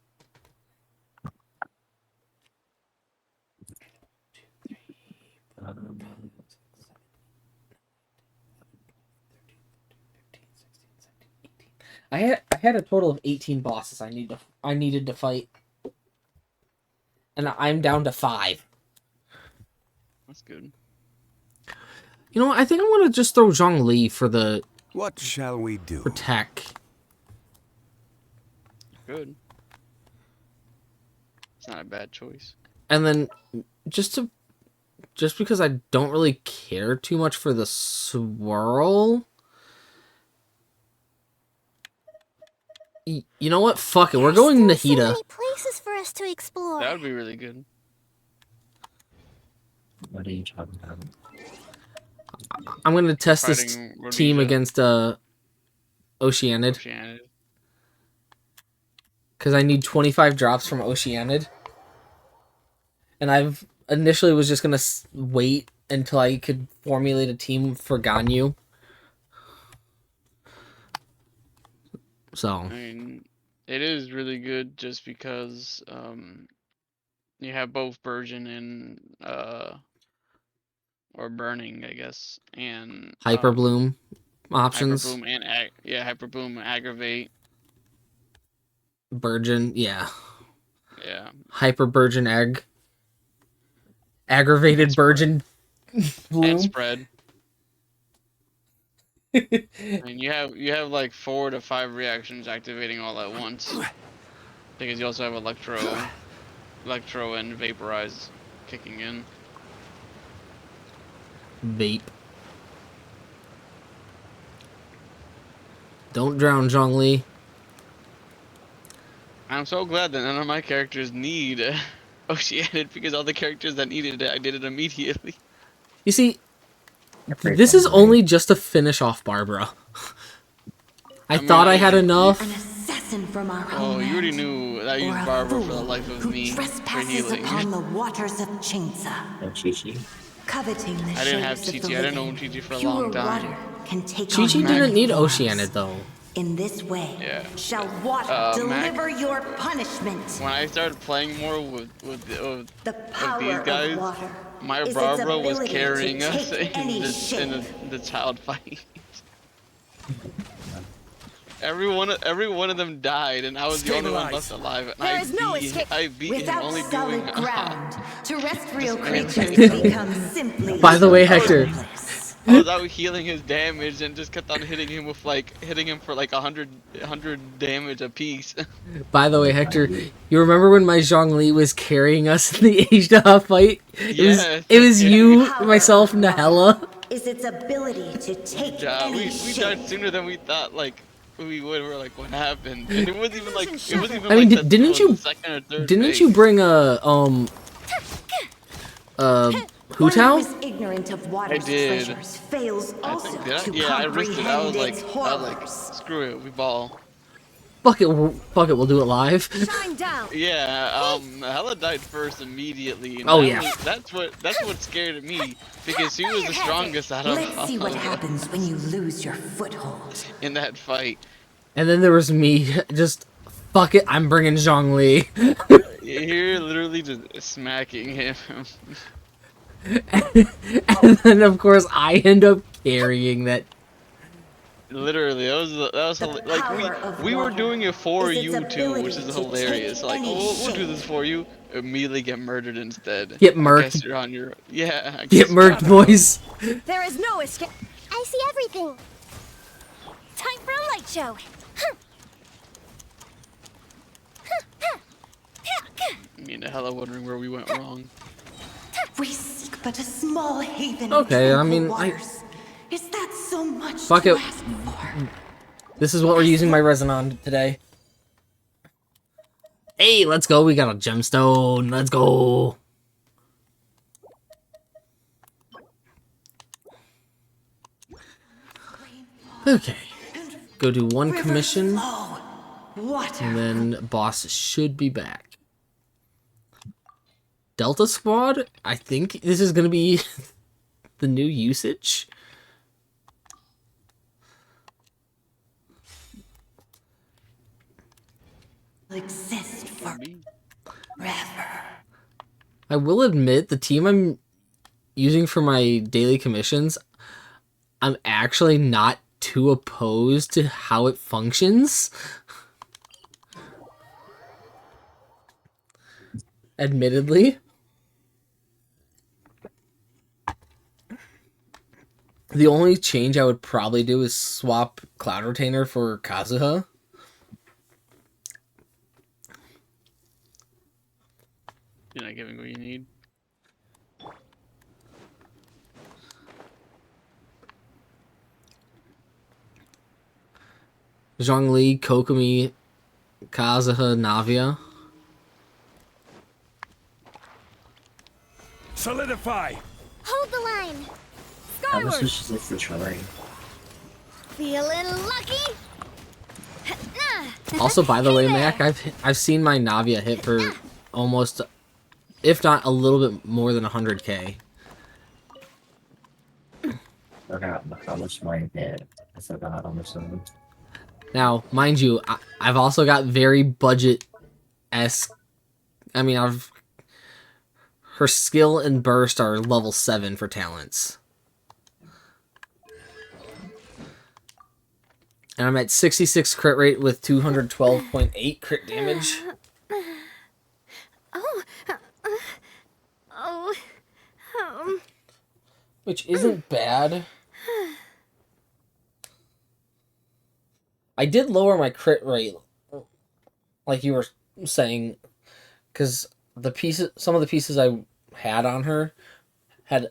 I had a total of 18 bosses I needed to fight. And I'm down to 5. That's good. You know what? I think I'm gonna just throw Zhongli for the What shall we do? tech. Good. It's not a bad choice. And then just because I don't really care too much for the swirl. You know what? Fuck it. We're going Nahida. So many places for us to explore. That would be really good. What are you talking about? I'm gonna test this Fighting team Rhodesia. against Oceanid. Oceanid. Because I need 25 drops from Oceanid. And I've initially was just going to wait until I could formulate a team for Ganyu. So. I mean, it is really good just because you have both Burgeon and or Burning, I guess, and Hyper Bloom options. Hyper Bloom and Hyper Bloom, Aggravate. Burgeon, yeah. Yeah. Hyper Burgeon Egg. Aggravated Burgeon Bloom. And Spread. And you have like 4 to 5 reactions activating all at once. Because you also have Electro and Vaporize kicking in. Vape. Don't drown, Zhongli. I'm so glad that none of my characters need Oceanid because all the characters that needed it, I did it immediately. You see, this is only just to finish off Barbara. I thought I had enough. An assassin from our Oh, you already homeland, knew that I or used a Barbara for fool the life of who me for trespasses healing. upon the waters of Chinsa, No Chi-Chi. coveting the I didn't have shapes of Chi-Chi. the I didn't know living. Chi-Chi for a Pure long time. water can take Chi-Chi on didn't many need forms. Oceanid, though. In this way, Yeah. shall water Mac- deliver your punishment. When I started playing more with The power these guys, of water my is its Barbara was ability to carrying us take any in shape. the child fight. Every one of them died, and I was the only one left alive. And There is no escape. I beat him Without only solid doing ground, terrestrial Just creatures become simply By the way, Hector. shapeless. I was out healing his damage and just kept on hitting him for like 100 damage a piece. By the way, Hector, you remember when my Zhongli was carrying us in the Asia fight? Yes. It was The you, power myself, of Nahella. Is its ability to take Yeah, any we shape. died sooner than we thought. Like we would. We're like, what happened? And it wasn't even like it wasn't even I mean, like the, didn't you- the second or third Didn't phase. you bring a One who Hutao? is ignorant of water's did. treasures fails I also think, did I? to Yeah, I risked it. I was comprehend like, its horrors. screw it, we ball. Fuck it, we'll do it live. Shine down. Yeah, Hella died first immediately. And Oh, that yeah. that's what scared me because he was the strongest out of Let's see all what of us happens when you lose your foothold. in that fight. And then there was me, just, fuck it, I'm bringing Zhongli. You're literally just smacking him. And then, of course, I end up carrying that. Literally, that was The like power of we were water doing it for is its you too, which ability is to hilarious. take Like, any oh, we'll do shape. this for you. immediately get murdered instead. Get I murked. guess you're on your yeah. I Get guess- murked, boys. There is no escape. I see everything. Time for a light show. Me and the hella wondering where we went wrong. We seek but a small haven. Okay, in I tranquil mean, waters. Is that so much Fuck to it. ask for? This is what we're using my resin on today. Hey, let's go. We got a gemstone. Let's go. Okay. Go do one River commission, flow. Water. and then boss should be back. Delta Squad? I think this is going to be the new usage. Exist forever. I will admit, the team I'm using for my daily commissions, I'm actually not too opposed to how it functions. Admittedly. The only change I would probably do is swap Cloud Retainer for Kazuha. You're not giving what you need. Zhongli, Kokomi, Kazuha, Navia. Solidify! Hold the line. How much Skyward. is this for Troy? Feeling lucky? Also, by the way, Hey Mac, there. I've seen my Navia hit for almost, if not a little bit more than 100k. I forgot how much mine did. I forgot how much of them. Now, mind you, I've also got very budget-esque. I mean, her skill and burst are level 7 for talents. And I'm at 66 crit rate with 212.8 crit damage. Which isn't bad. I did lower my crit rate, like you were saying, because some of the pieces I had on her had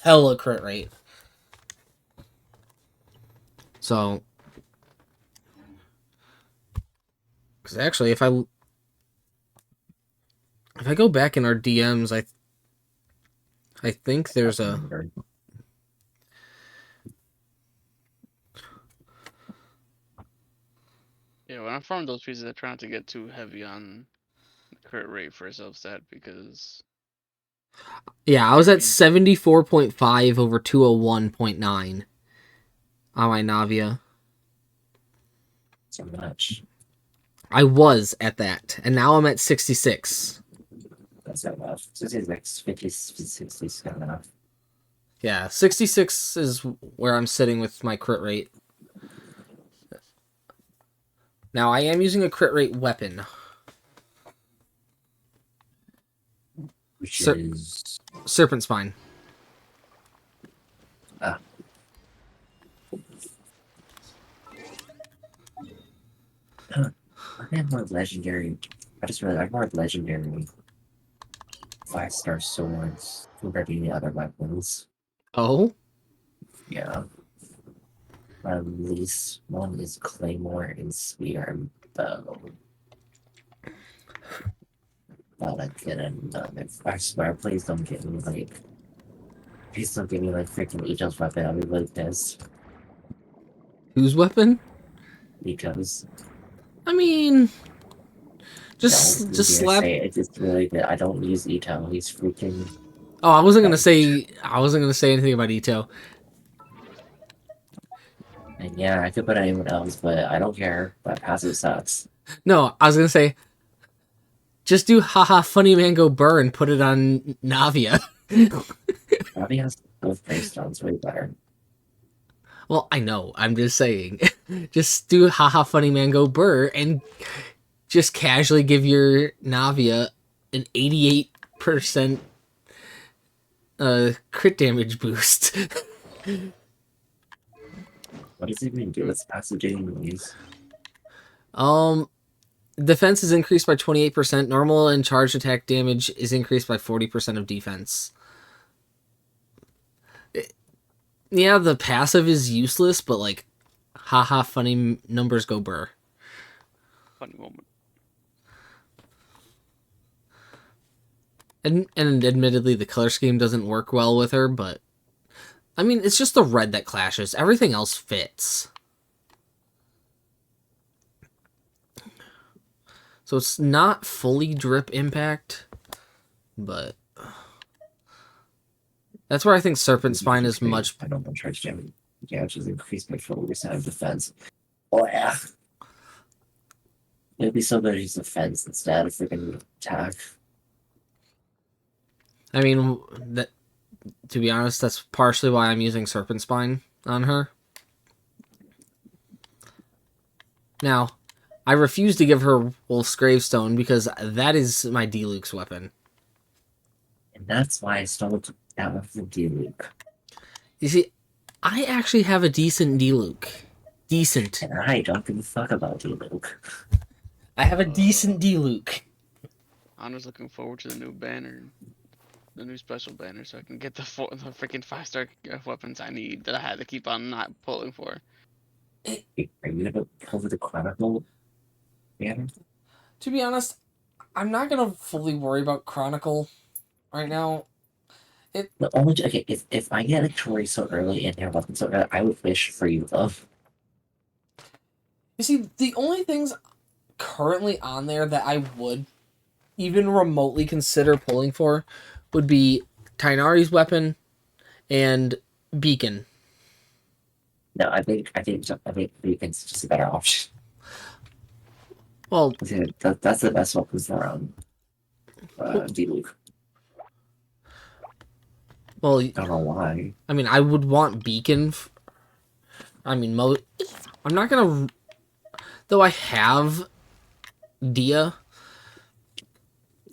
hella crit rate. So, because actually, if I go back in our DMs, I think there's a. Yeah, when I farm those pieces, I try not to get too heavy on the crit rate for a self stat because Yeah, I was at 74.5 over 201.9 on my Navia. So much. I was at that, and now I'm at 66. That's not enough. 66, 50, 60 is not enough. Yeah, 66 is where I'm sitting with my crit rate. Now, I am using a crit rate weapon. Which Sir- is... Serpent Spine. Ah. I have more legendary... I just realized I have more legendary 5-star swords compared to the other weapons. Oh? Yeah. My least one is Claymore and Speararm Bow. But I didn't. I swear, please don't give me like. Please don't give me like freaking Ito's weapon. I'll be really pissed. Whose weapon? Ito's. I mean... Don't Just you dare slap... say it. It's really good. I don't use Ito. He's freaking. Oh, I wasn't gonna say anything about Ito. And yeah, I could put anyone else, but I don't care. But passive sucks. No, I was gonna say... Just do haha funny man go burr and put it on Navia. Probably has both Greystones way better. Well, I know. I'm just saying. Just do haha funny man go burr and just casually give your Navia an 88% crit damage boost. What does it even do? It's passive dating noise. Defense is increased by 28%. Normal and charged attack damage is increased by 40% of defense. Yeah, the passive is useless, but like, haha, funny numbers go burr. Funny moment. And admittedly, the color scheme doesn't work well with her, but I mean, it's just the red that clashes. Everything else fits. So it's not fully drip impact, but that's where I think Serpent Spine is much. I don't know, charge damage. Yeah, which is increased by 40% of defense. Oh, yeah. It'd be so better to use defense instead of freaking attack. I mean, that, to be honest, that's partially why I'm using Serpent Spine on her. Now, I refuse to give her Wolf's Gravestone because that is my D-Luke's weapon. And that's why I stole that one from D-Luke. You see, I actually have a decent D-Luke. Decent. And I don't give a fuck about D-Luke. I have a decent D-Luke. I'm just looking forward to the new banner. The new special banner, so I can get the freaking 5-star weapons I need that I had to keep on not pulling for. Are you gonna pull for the Chronicle banner? To be honest, I'm not gonna fully worry about Chronicle right now. The only okay, if I get a Tori so early and their weapons so early, I would wish for you though. You see, the only things currently on there that I would even remotely consider pulling for would be Tighnari's weapon and Beacon. No, I think Beacon's just a better option. Well, That's the best weapons around D-Luke. well, I don't know why. I mean, I would want Beacon. I mean, I'm not gonna. Though I have Dia,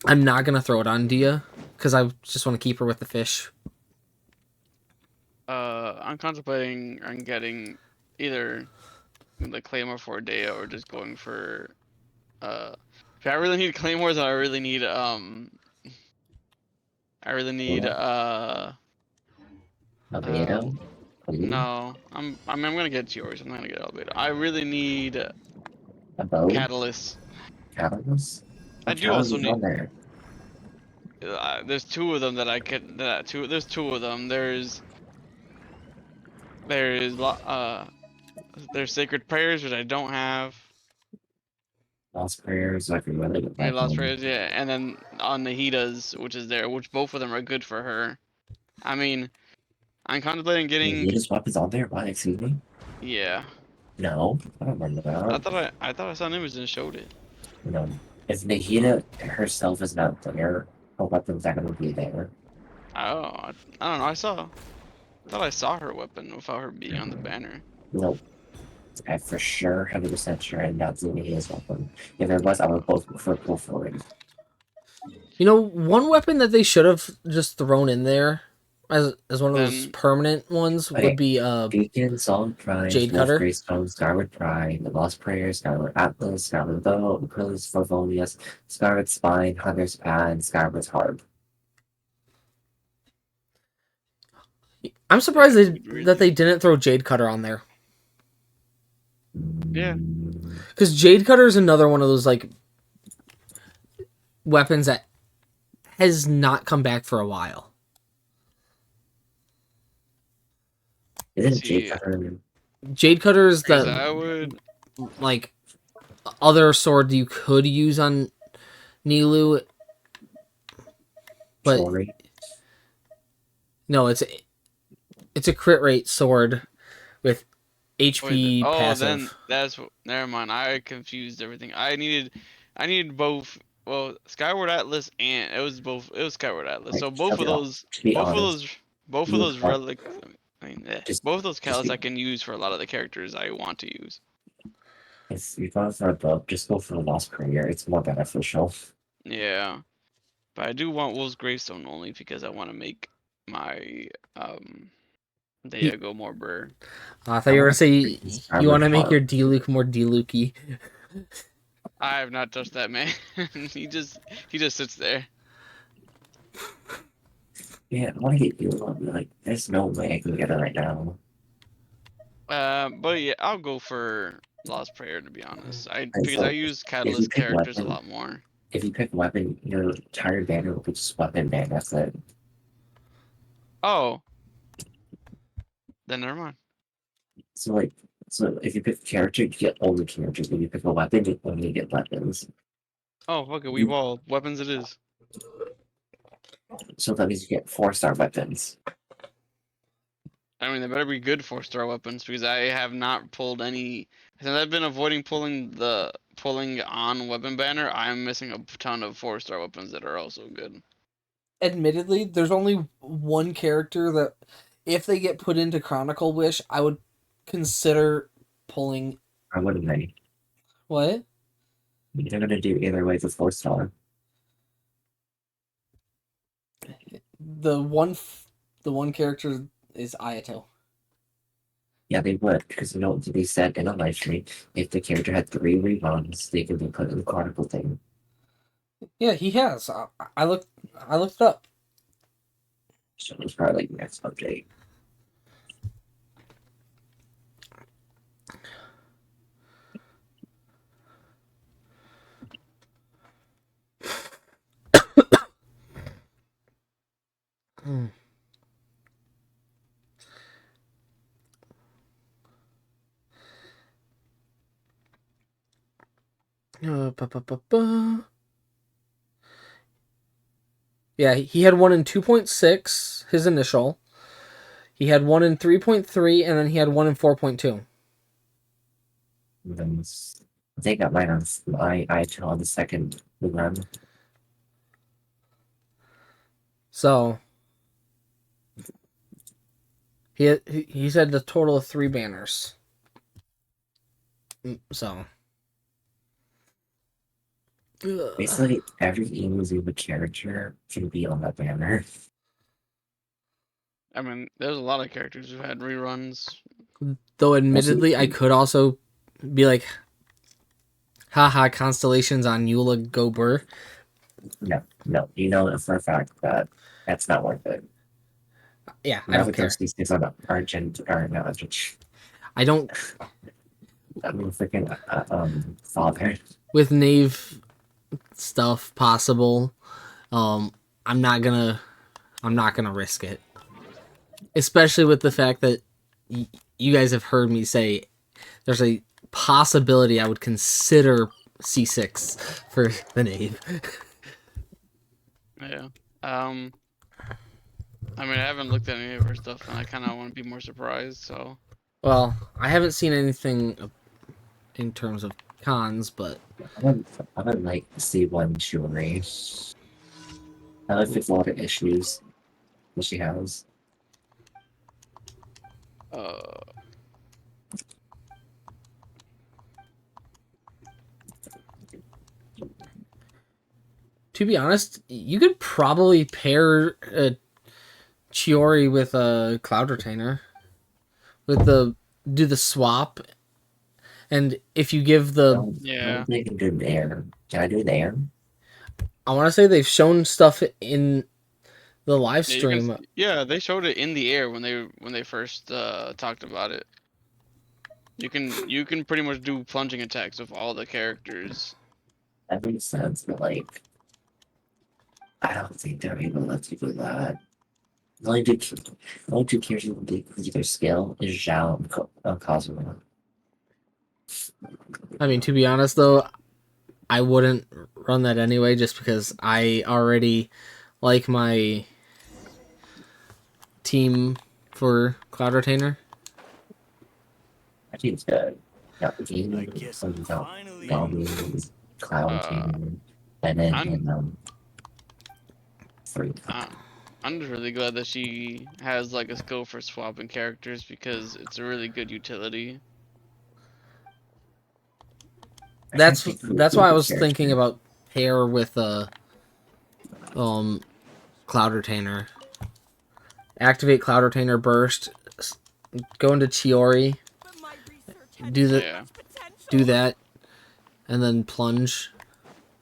I'm not gonna throw it on Dia because I just want to keep her with the fish. I'm contemplating on getting either the Claymore for Dea or just going for if I really need Claymores, I really need Albedo? no, I'm gonna get yours. I'm not gonna get Albedo. I really need A bow? Catalyst. Catalyst? I do also need. There. There's two of them that I could. There's two of them. There's Sacred Prayers, which I don't have. Lost Prayers, I can really get Yeah, back Lost on. Prayers, yeah, and then on Nahida's, which is there, which both of them are good for her. I mean, I'm contemplating getting. Nahita's weapons on there? What? Excuse me? Yeah. No, I don't remember that. I thought I saw an image and showed it. No. If Nahida herself is not there, her weapon's not gonna be there. Oh, I don't know. I thought I saw her weapon without her being on the banner. Nope. I for sure 100% sure I'm not seeing Nahida's weapon. If there was, I would both prefer pull forward. You know, one weapon that they should have just thrown in there as one of those Then- permanent ones Okay. would be Beacon, Solid Pride, Jade Wolf Cutter? Greystone, Skyward Pride, The Lost Prayer, Skyward Atlas, Skyward Bow, Aquilus Favonius, Skyward Spine, Hunter's Pad, Skyward's Harp. I'm surprised that they didn't throw Jade Cutter on there. Yeah. Because Jade Cutter is another one of those like weapons that has not come back for a while. Isn't See, Jade Cutter? Jade Cutter is Because the I would. like other sword you could use on Nilou, but Sorry. no, it's a crit rate sword with HP Oh, passive. then never mind. I confused everything. I needed both. Well, Skyward Atlas and it was Skyward Atlas. So Like, both to of be those, to be both of honest, those, both of you those have- relic. I mean, both of those just callus be- I can use for a lot of the characters I want to use. If you're going for a book, just go for the Lost Prayer. It's more beneficial. Yeah. But I do want Wolf's Gravestone only because I want to make my Diego more burr. I thought you were gonna say you Armored want to make Heart. your D-Luke more D-Luke-y. I have not touched that man. he just sits there. Yeah, I want to get you one. Like, there's no way I can get it right now. But yeah, I'll go for Lost Prayer to be honest. And Because so, I use if you Catalyst pick characters a weapon, lot more. if you pick weapon, your entire banner will be just weapon ban. That's it. Oh, then never mind. So like, so if you pick a character, you get only characters. When you pick a weapon, you only get weapons. Oh, fuck it, we ball weapons it is. So that means you get 4-star weapons. I mean, they better be good 4-star weapons because I have not pulled any. Since I've been avoiding pulling on weapon banner, I'm missing a ton of 4-star weapons that are also good. Admittedly, there's only one character that, if they get put into Chronicle Wish, I would consider pulling. Or wouldn't they? What? They're gonna do either way with 4-star. The one character is Ayato. Yeah, they would, because you know what they said in a live stream, if the character had 3 reruns, they could be put in the Chronicle thing. Yeah, he has. I looked it up. So it's probably like next update. Yeah, he had one in 2.6, his initial. He had one in 3.3, and then he had one in 4.2. Then I think I got mine on my iTunes on the second run. So he said the total of 3 banners. So Basically, every Inazuma character can be on that banner. I mean, there's a lot of characters who had reruns. though admittedly, I could also be like, haha, constellations on Eula Gober. No, you know for a fact that that's not worth it. Yeah, I don't care. It's on Argent or no, I don't. I mean, freaking father. With Knave stuff possible, I'm not gonna risk it. Especially with the fact that you guys have heard me say there's a possibility I would consider C6 for the Knave. Yeah. I mean, I haven't looked at any of her stuff, and I kind of want to be more surprised. So. Well, I haven't seen anything in terms of cons, but I would like to see one Shuri. I like fix a lot of issues that she has. To be honest, you could probably pair Chiori with a Cloud Retainer. Do the swap, and if you give the Yeah. They can do there. Can I do there? I want to say they've shown stuff in the live Yeah, stream. yeah, they showed it in the air when they first talked about it. You can pretty much do plunging attacks with all the characters. That makes sense, but like, I don't think they're able to let you do that. The only two characters who can do their skill is Zhao and Cosmo. I mean, to be honest though, I wouldn't run that anyway, just because I already like my team for Cloud Retainer. That team's good. Yeah, the I team guess I'm finally Goblins, Cloud Team, and then three. I'm just really glad that she has like a skill for swapping characters because it's a really good utility. That's why I was thinking about pair with Cloud Retainer. Activate Cloud Retainer burst. Go into Chiori. Yeah. Do that, and then plunge.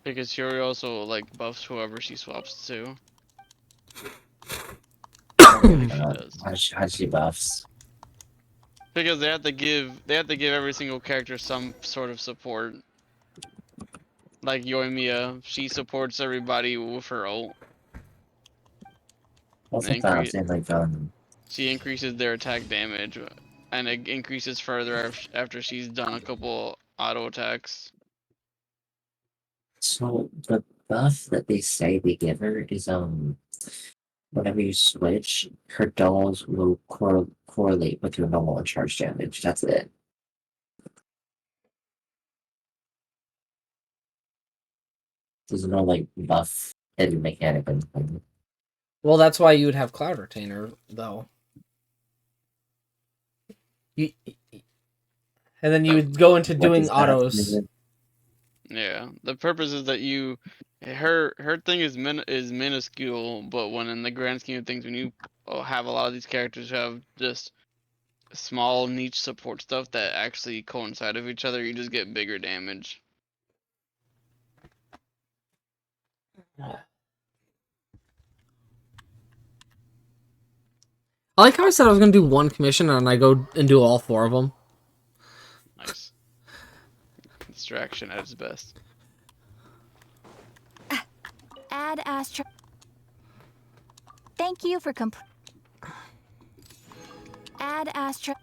Because Yuri also like buffs whoever she swaps to. If she does. How she buffs? Because they have to give every single character some sort of support. Like Yoimiya, she supports everybody with her ult. Also, I'm saying like She increases their attack damage, and it increases further after she's done a couple auto attacks. So the buff that they say they give her is whenever you switch, her dolls will correlate with your normal and charge damage. That's it. There's no like buff hidden mechanic or anything. Well, that's why you would have Cloud Retainer, though. And then you would go into doing autos. Yeah, the purpose is that her thing is minuscule, but when in the grand scheme of things, when you have a lot of these characters who have just small niche support stuff that actually coincide with each other, you just get bigger damage. I like how I said I was going to do one commission, and I go and do all 4 of them. Nice. Distraction at its best. Add Astra. Thank you for Add Astra.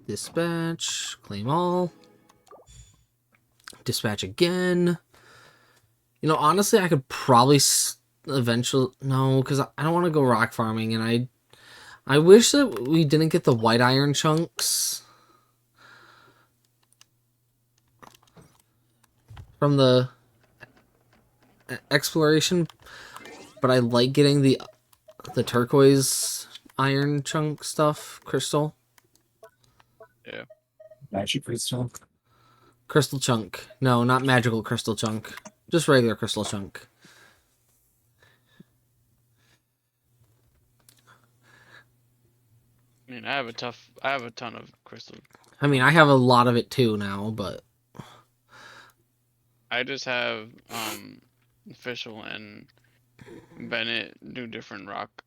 Dispatch. Claim all. Dispatch again. You know, honestly, I could probably eventually... No, because I don't want to go rock farming, and I wish that we didn't get the white iron chunks from the exploration, but I like getting the turquoise iron chunk stuff, crystal. Yeah. Magic crystal? Crystal chunk. No, not magical crystal chunk. Just regular crystal chunk. I mean, I have a ton of crystal. I mean, I have a lot of it too now, but I just have Official and Bennett do different rock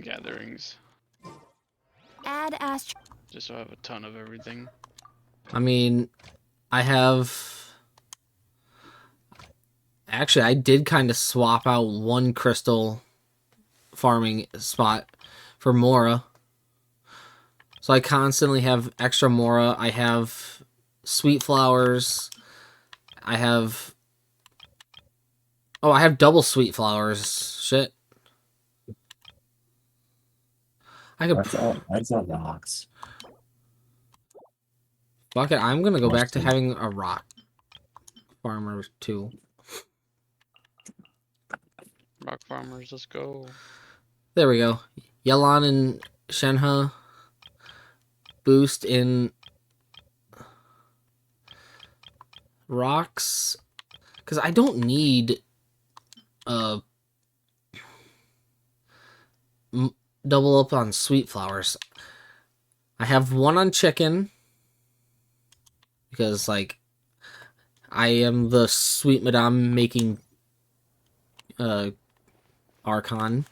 gatherings. Add Astra. Just so I have a ton of everything. I mean, I have... Actually, I did kind of swap out one crystal farming spot for Mora. So I constantly have extra Mora. I have sweet flowers. I have... Oh, I have double sweet flowers. Shit. I could... That's all rocks. Fuck it, I'm gonna go back to having a rock farmer too. Rock farmers, let's go. There we go. Yelan and Shenhe boost in rocks, because I don't need double up on sweet flowers. I have one on chicken because like I am the sweet madame making Archon.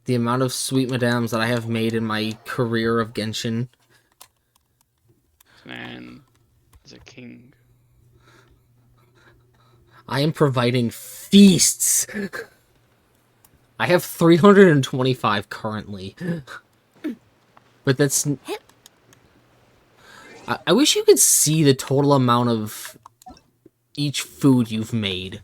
The amount of sweet madames that I have made in my career of Genshin. Man is a king. I am providing feasts. I have 325 currently. But that's... I wish you could see the total amount of each food you've made.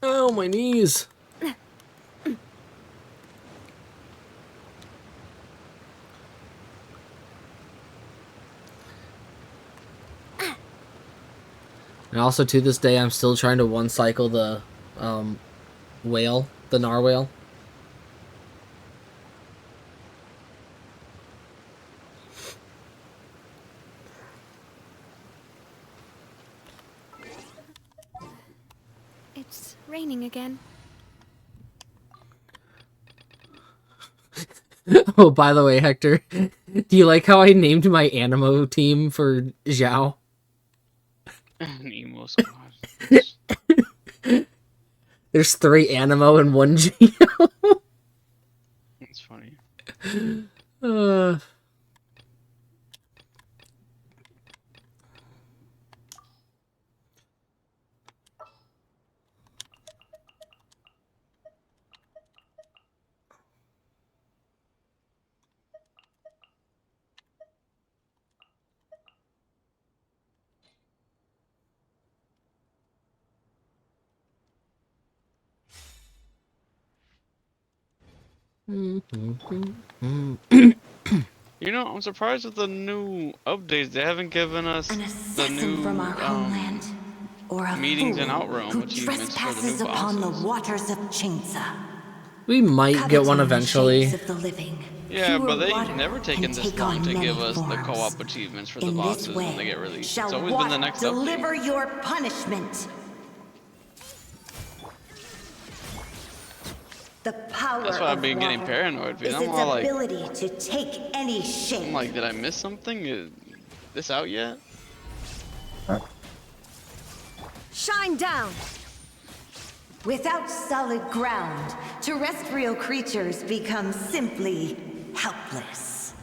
Oh, my knees. And also to this day, I'm still trying to one cycle the whale, the narwhale. It's raining again. Oh, by the way, Hector, do you like how I named my Animo team for Zhao? Nemo squad. There's 3 Animo and 1 Geo. That's funny. uh, You know, I'm surprised with the new updates. They haven't given us An the assassin new from our homeland, or a meetings fool and Outrealm who achievements for the new trespasses upon the bosses. waters of Chinsa. we might get one Coveting the eventually. shades of the living, Yeah, pure but they've water never taken can this take long on to many give us the forms. co-op achievements for the In bosses this when way, they get released. shall It's always been the water next deliver update. your punishment. The power That's why of I've been getting water paranoid, because is I'm its all like, ability to take any shape. I'm like, did I miss something? Is this out yet? Shine down! Without solid ground, terrestrial creatures become simply helpless.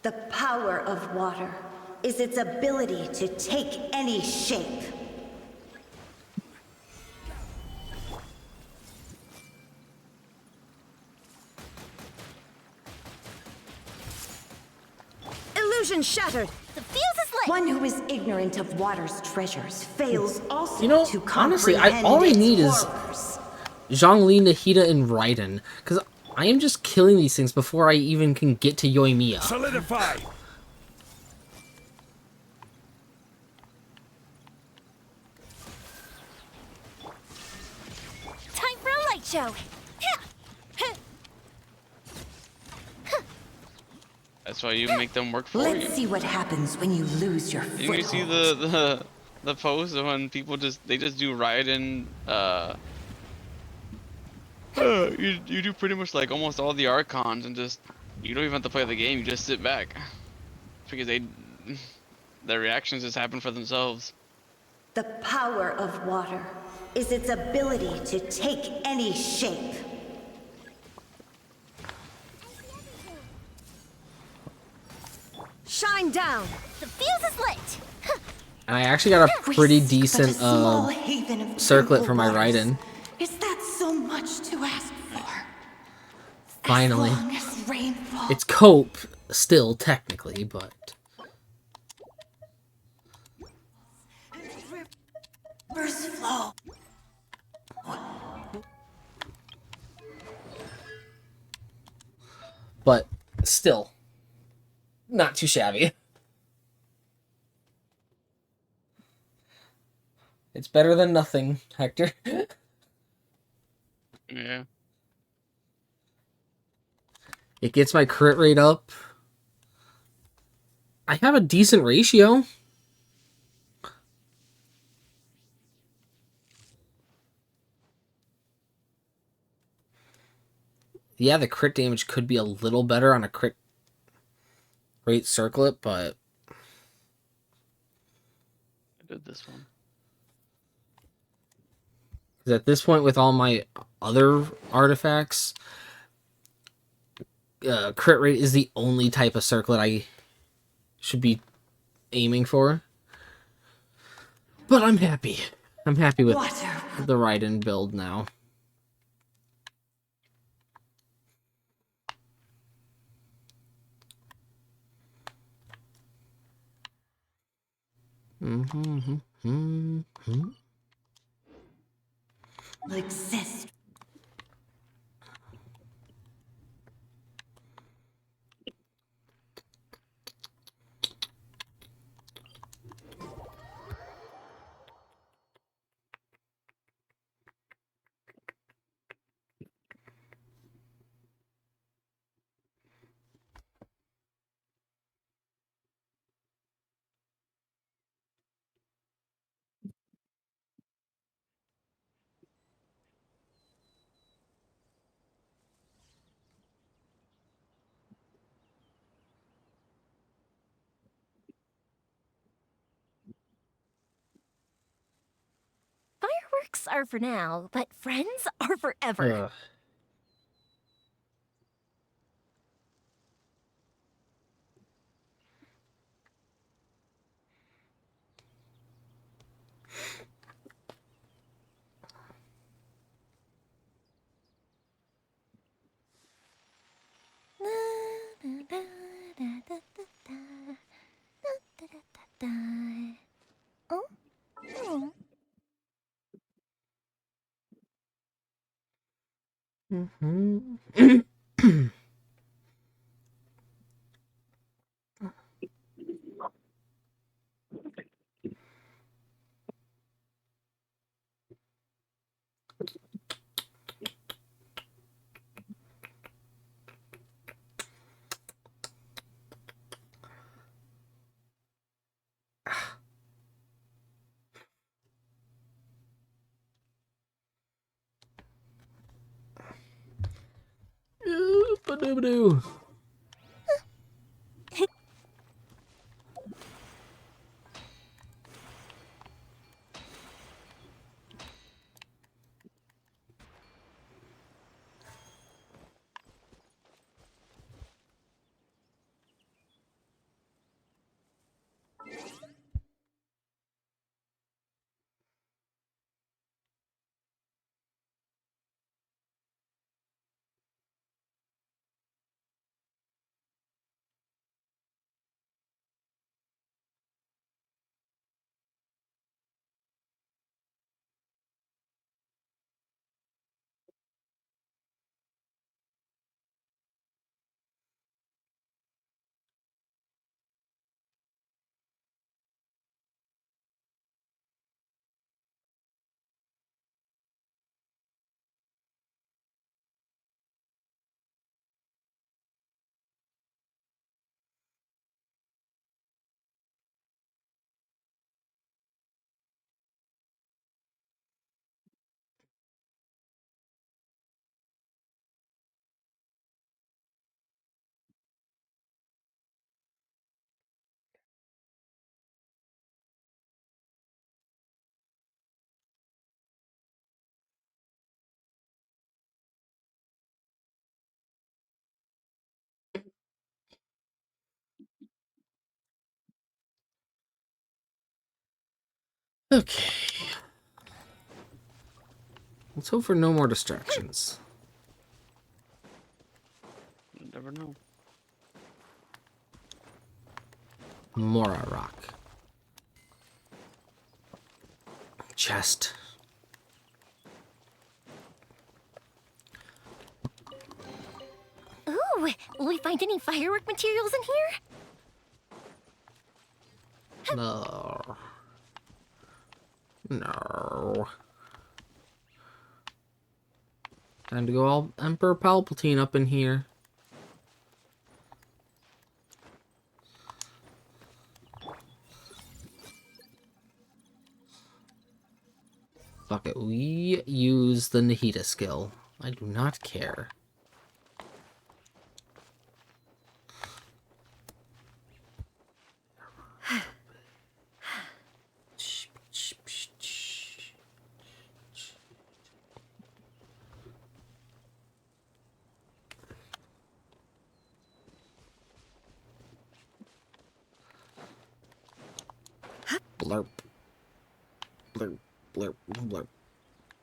The power of water is its ability to take any shape. Illusion shattered! The fuse is lit! One who is ignorant of water's treasures fails also You know, to honestly, comprehend all I its need is horrors. Zhongli, Nahida, and Raiden. Because I am just killing these things before I even can get to Yoimiya. Solidify! Time for a light show! That's why you make them work for Let's you. see what happens when you lose your Didn't you see foothold. the post of when people just do Raiden, you do pretty much like almost all the Archons and just you don't even have to play the game, you just sit back. Because their reactions just happen for themselves. The power of water is its ability to take any shape. Shine down! The fuse is lit! And I actually got a We pretty seek but a decent small haven of circlet tranquil for my waters. Raiden. Is that so much to ask for? Finally. As long as rain falls. It's cope still, technically, but... Rivers flow. But still, not too shabby. It's better than nothing, Hector. Yeah. It gets my crit rate up. I have a decent ratio. Yeah, the crit damage could be a little better on a crit rate circlet, but... I did this one. Because at this point, with all my other artifacts, crit rate is the only type of circlet I should be aiming for. But I'm happy. I'm happy with Water. the Raiden build now. exist. Fireworks are for now, but friends are forever. Ugh. Oh? Oh. Mhm. Ba-doo-ba-doo. Okay. Let's hope for no more distractions. You never know. Mora Rock. Chest. Ooh, will we find any firework materials in here? No. No. Time to go all Emperor Palpatine up in here. Fuck it. We use the Nahida skill. I do not care. Blurp. Blurp. Blurp. Blurp.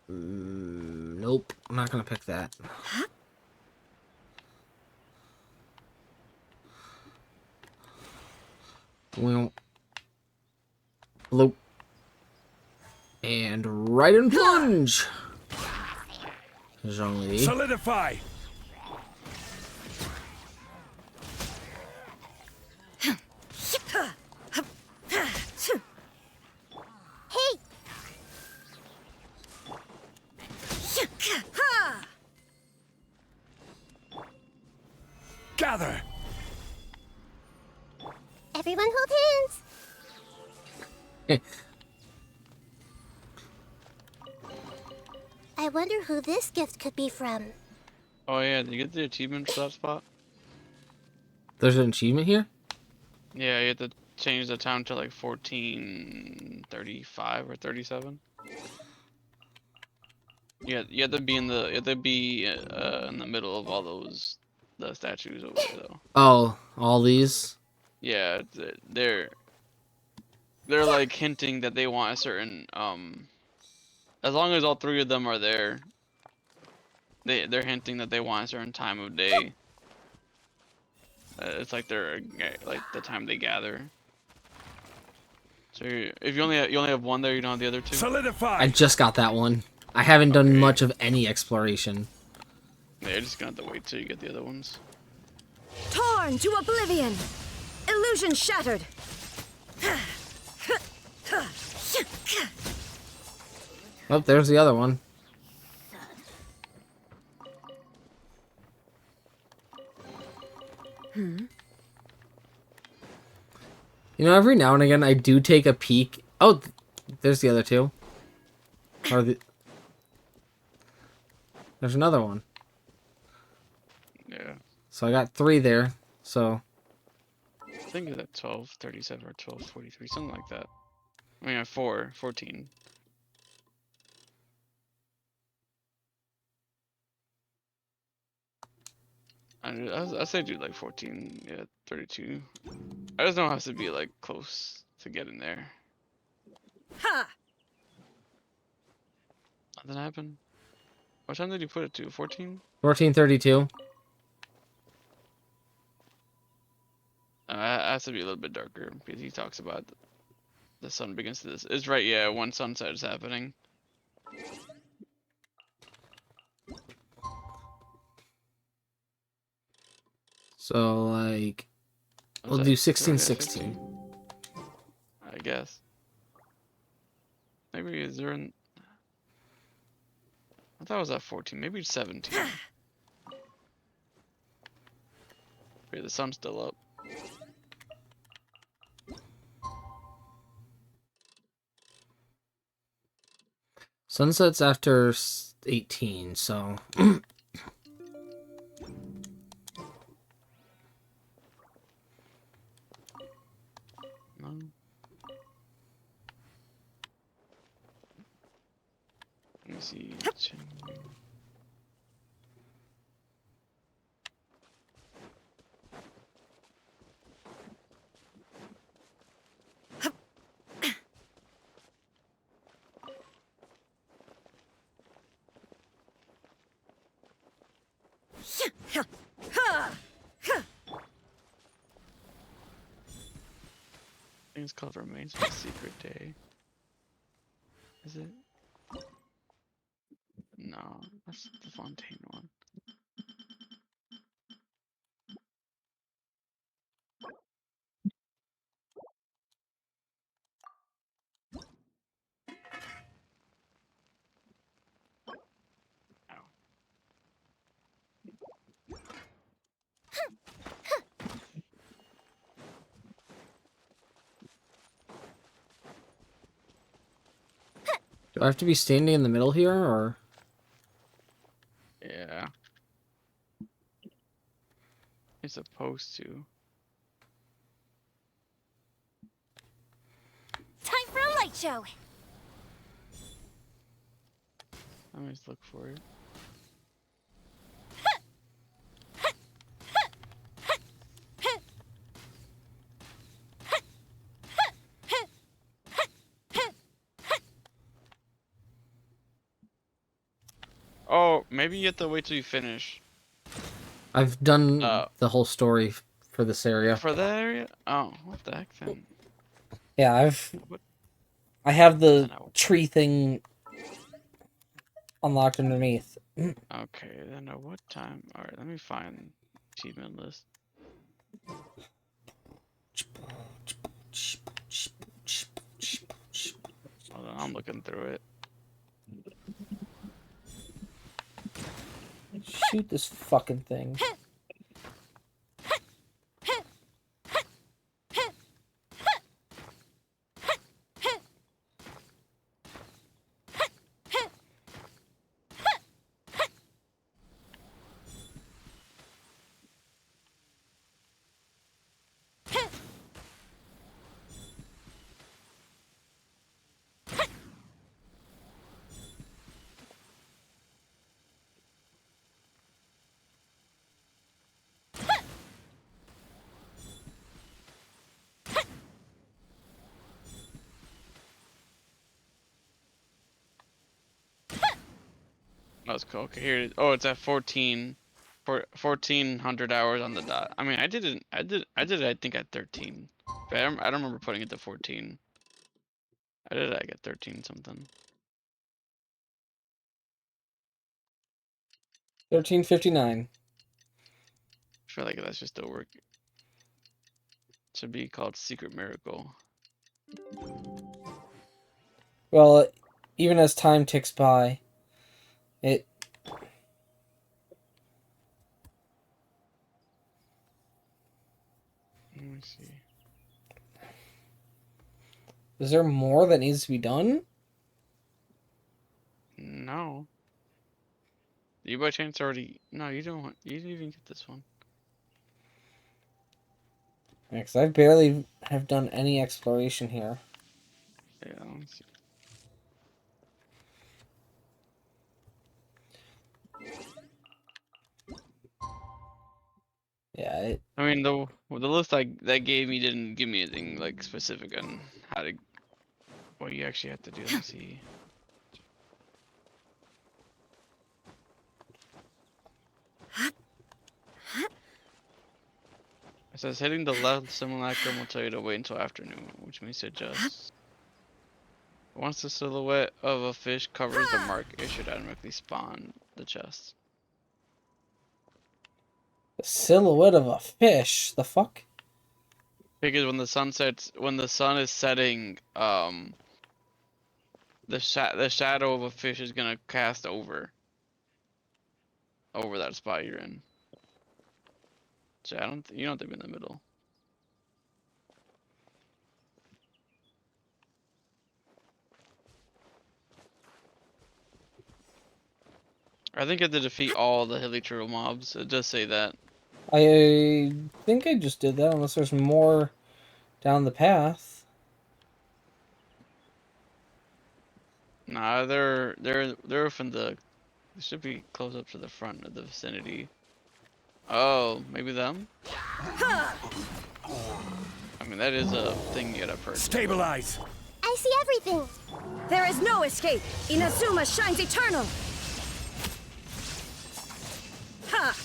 Nope. I'm not gonna pick that. Well. Bloop. And right in plunge! Zhongli. Solidify! Hey! Gather! Everyone hold hands! I wonder who this gift could be from. Oh yeah, did you get the achievement for that spot? There's an achievement here? Yeah, you have to change the time to like 1435 or 37. Yeah, you have to be in the in the middle of all the statues over there though. Oh, all these? Yeah, they're like hinting that they want a certain as long as all three of them are there, they're hinting that they want a certain time of day. It's like they're like the time they gather. So if you only have one there, you don't have the other two. Solidify! I just got that one. I haven't done much of any exploration. Yeah, you're just gonna have to wait till you get the other ones. Torn to oblivion! Illusion shattered! Oh, there's the other one. You know, every now and again I do take a peek. Oh, there's the other two. Or there's another one. Yeah. So I got 3 there. So I think it's at 1237 or 1243, something like that. I mean, 14. I say do like 14, yeah, 32. I just know it has to be like close to getting there. Ha! Nothing happened. What time did you put it to? 14? 1432. It has to be a little bit darker because he talks about the sun begins to this. It's right, yeah, when sunset is happening. So like What's we'll that? do 16, 1616. I guess. Maybe is there an... I thought it was at 14. Maybe it's 17. Wait, the sun's still up. Sunset's after 18, so No. Let me see. I think it's called Remains of a Secret Day. Is it? No, that's the Fontaine one. Ow. do I have to be standing in the middle here or Yeah. It's supposed to. Time for a light show! Let me just look for it. Oh, maybe you have to wait till you finish. I've done the whole story for this area. For that area? Oh, what the heck then? Yeah, I have the tree thing unlocked underneath. Okay, then at what time? Alright, let me find achievement list. Hold on, I'm looking through it. Shoot this fucking thing. That's cool. Okay, here it is. Oh, it's at 1400 hours on the dot. I mean, I did it, I think at 13. But I don't remember putting it to 14. I did it like at 13 something. 1359. I feel like that's just still work. Should be called Secret Miracle. Well, even as time ticks by, it... Let me see. Is there more that needs to be done? No. You by chance already? No, you don't. You didn't even get this one. Yeah, 'cause I barely have done any exploration here. Yeah, let me see. Yeah, I mean, the list that gave me didn't give me anything like specific on how to what you actually have to do. Let me see. It says hitting the left simulacrum will tell you to wait until afternoon, which means to adjust. Once the silhouette of a fish covers the mark, it should automatically spawn the chest. the silhouette of a fish. The fuck? Because when the sun sets, when the sun is setting, the shadow of a fish is gonna cast over that spot you're in. So you don't have to be in the middle. I think you have to defeat all the Hilichurl mobs. It does say that. I think I just did that, unless there's more down the path. Nah, they're from the. They should be close up to the front of the vicinity. Oh, maybe them? I mean, that is a thing you gotta purchase. Stabilize! I see everything. There is no escape. Inazuma shines eternal. Ha!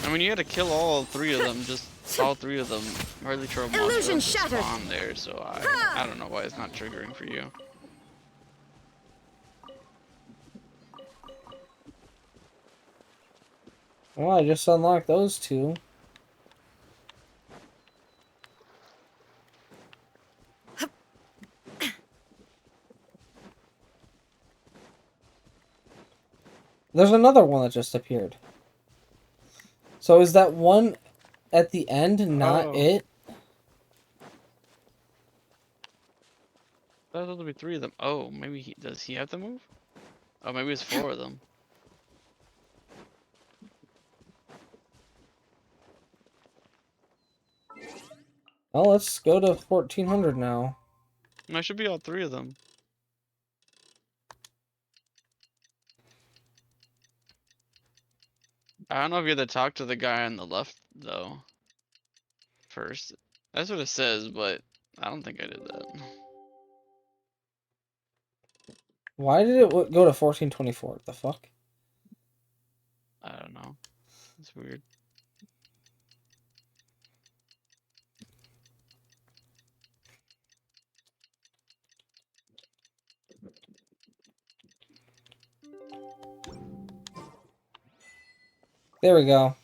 I mean, you had to kill all three of them. Just all three of them. Hilichurl mobs Illusion just shattered. spawn there, so I don't know why it's not triggering for you. Well, I just unlocked those two. There's another one that just appeared. So is that one at the end not it? There's supposed to be three of them. Oh, maybe does he have to move? Oh, maybe it's four of them. Well, let's go to 1400 now. No, it should be all three of them. I don't know if you had to talk to the guy on the left, though. First. That's what it says, but I don't think I did that. Why did it go to 1424? What the fuck? I don't know. It's weird. There we go.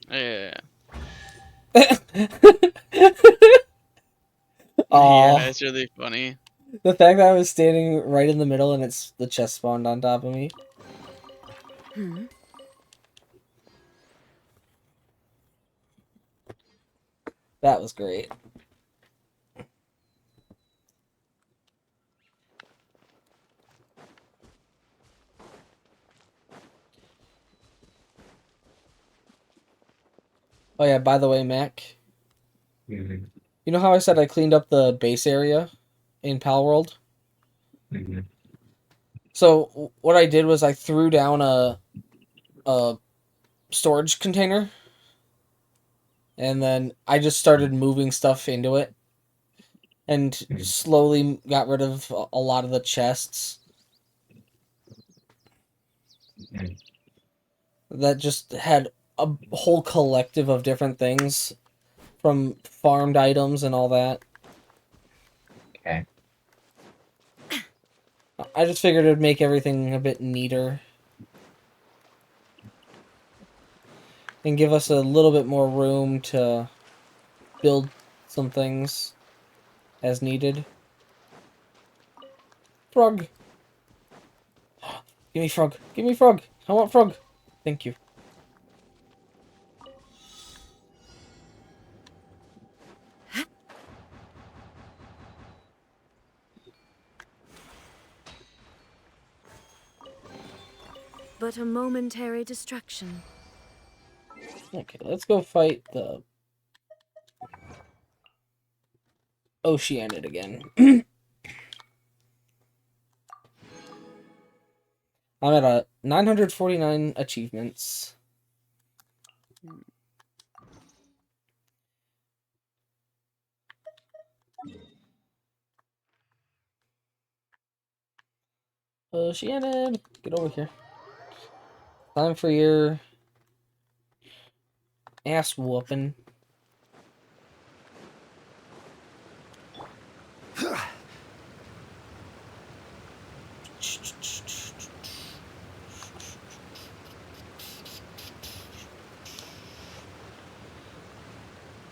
Yeah. Aw. Yeah, it's really funny. The fact that I was standing right in the middle and the chest spawned on top of me. That was great. Oh yeah, by the way, Mac, Mm-hmm. you know how I said I cleaned up the base area in Palworld? Mm-hmm. So what I did was I threw down a storage container, and then I just started moving stuff into it, and slowly got rid of a lot of the chests that just had a whole collective of different things from farmed items and all that. Okay. I just figured it'd make everything a bit neater. And give us a little bit more room to build some things as needed. Frog! Give me frog! Give me frog! I want frog! Thank you. But a momentary distraction. Okay, let's go fight the Oceanid again. I'm at a 949 achievements. Oceanid, get over here. Time for your ass whooping.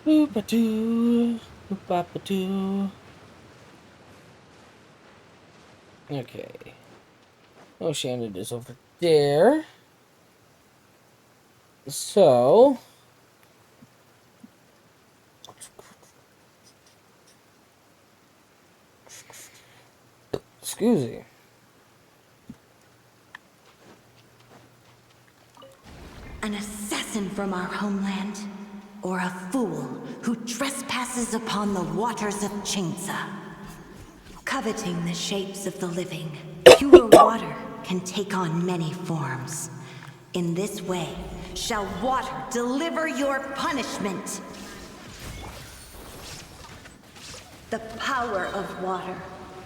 Boop-a-doo, boop-a-doo. Okay. Oceanid is over there. So... Excuse me. An assassin from our homeland, or a fool who trespasses upon the waters of Chainsa. Coveting the shapes of the living, pure water can take on many forms. In this way, shall water deliver your punishment. The power of water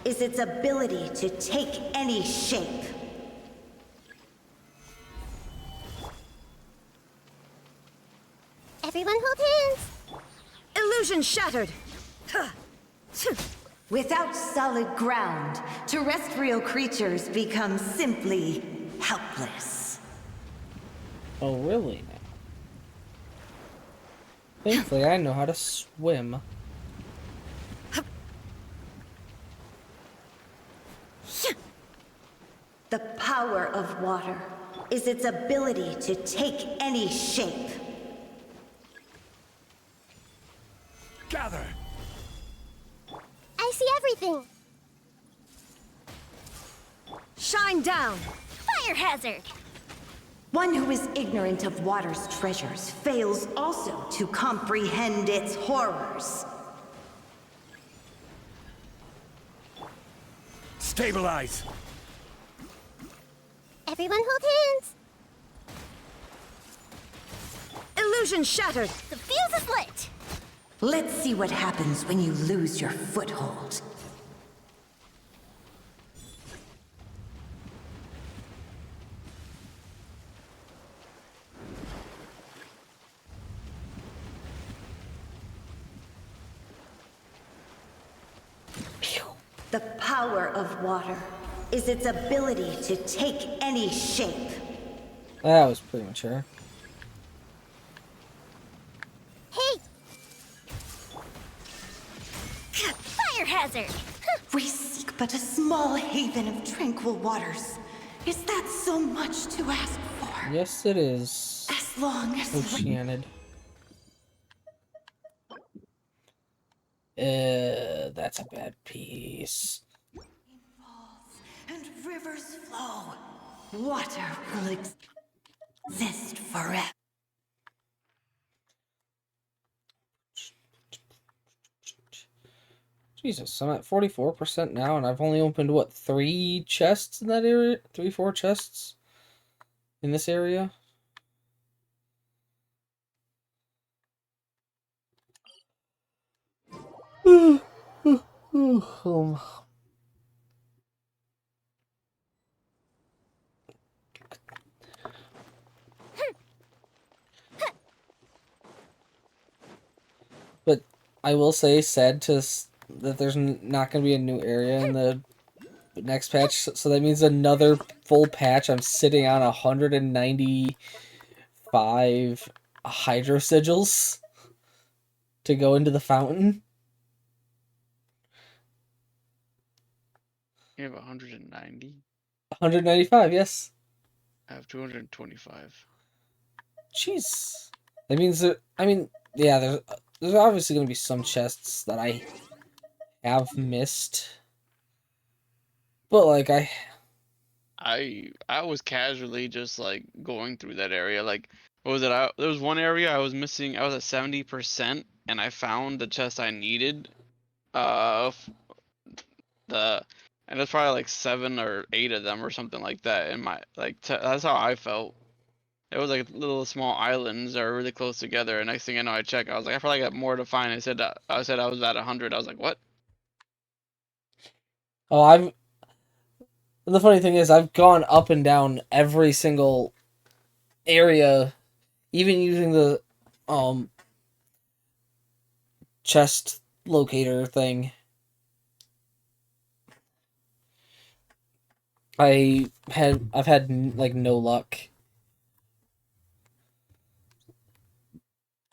is its ability to take any shape. Everyone hold hands. Illusion shattered. Without solid ground, terrestrial creatures become simply helpless. Oh, really? Thankfully, I know how to swim. The power of water is its ability to take any shape. Gather! I see everything. Shine down. Fire hazard. One who is ignorant of water's treasures fails also to comprehend its horrors. Stabilize! Everyone hold hands. Illusion shattered. The fuse is lit. Let's see what happens when you lose your foothold. The power of water is its ability to take any shape. That was premature. Hey! Fire hazard! We seek but a small haven of tranquil waters. Is that so much to ask for? Yes, it is. As long as Oceanid. That's a bad piece. rain falls and rivers flow, water will exist forever. Jesus, I'm at 44% now, and I've only opened, what, 3 chests in that area? 4 chests in this area? But I will say, that there's not going to be a new area in the next patch, so that means another full patch. I'm sitting on 195 hydro sigils to go into the fountain. You have 190? 195, yes. I have 225. Jeez. That means that, I mean, yeah, there's obviously going to be some chests that I have missed. But, like, I was casually just like going through that area. Like, what was it? There was one area I was missing. I was at 70%, and I found the chest I needed. And there's probably like 7 or 8 of them or something like that. In my that's how I felt. It was like little small islands that are really close together. And next thing I know, I check. I was like, I probably got more to find. I said I was at 100. I was like, what? oh, the funny thing is, I've gone up and down every single area, even using the, chest locator thing. I've had like no luck.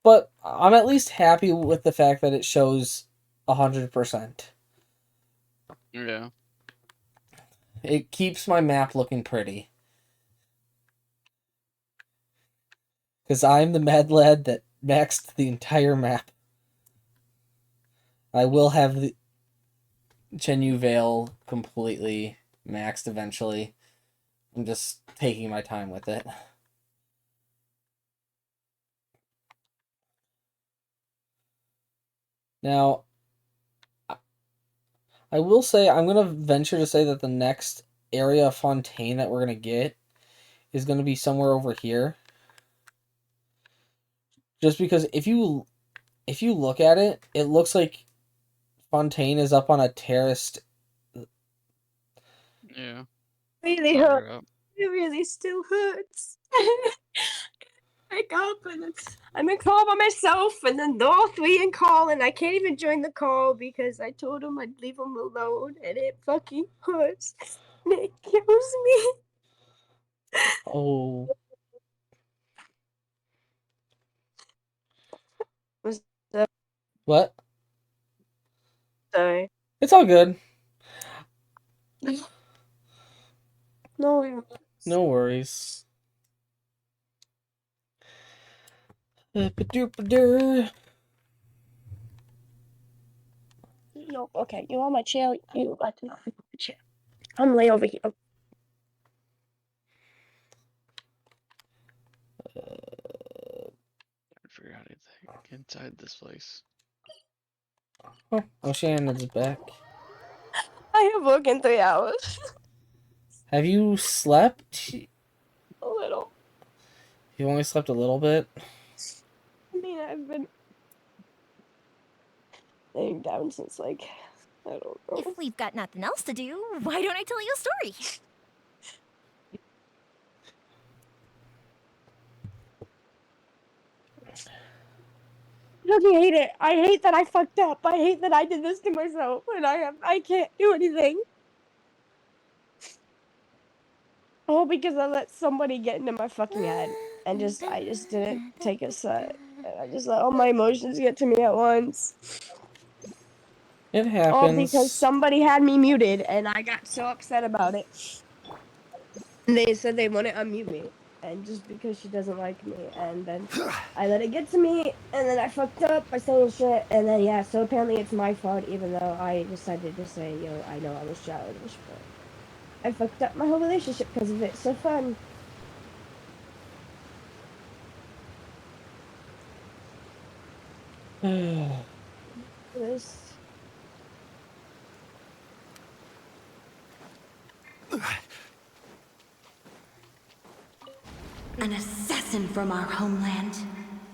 But I'm at least happy with the fact that it shows 100%. Yeah. It keeps my map looking pretty. Because I'm the mad lad that maxed the entire map. I will have the Chenyu Vale completely maxed eventually. I'm just taking my time with it. Now, I will say, I'm going to venture to say that the next area of Fontaine that we're going to get is going to be somewhere over here. Just because if you look at it, it looks like Fontaine is up on a terraced. Yeah. Really hurt. It really still hurts. Wake up and I'm in call by myself, and then they're all 3 in call, and I can't even join the call because I told them I'd leave them alone, and it fucking hurts. And it kills me. Oh. What's up? What? Sorry. It's all good. No. No worries. No, okay, you on my chair. You got to the chair. I'm lay over here. I figure out how to get inside this place. Oh, Oceanid's back. I have work in 3 hours. Have you slept? A little. You only slept a little bit? I mean, I've been laying down since, like, I don't know. If we've got nothing else to do, why don't I tell you a story? I don't hate it. I hate that I fucked up. I hate that I did this to myself, and I can't do anything. All because I let somebody get into my fucking head. And I just didn't take a set. And I just let all my emotions get to me at once. It All because happens. somebody had me muted and I got so upset about it. And they said they want to unmute me. And just because she doesn't like me. And then I let it get to me. And then I fucked up by saying shit. And then, yeah, so apparently it's my fault, even though I decided to say, yo, I know I was childish, but I fucked up my whole relationship because of it. So fun. This. An assassin from our homeland,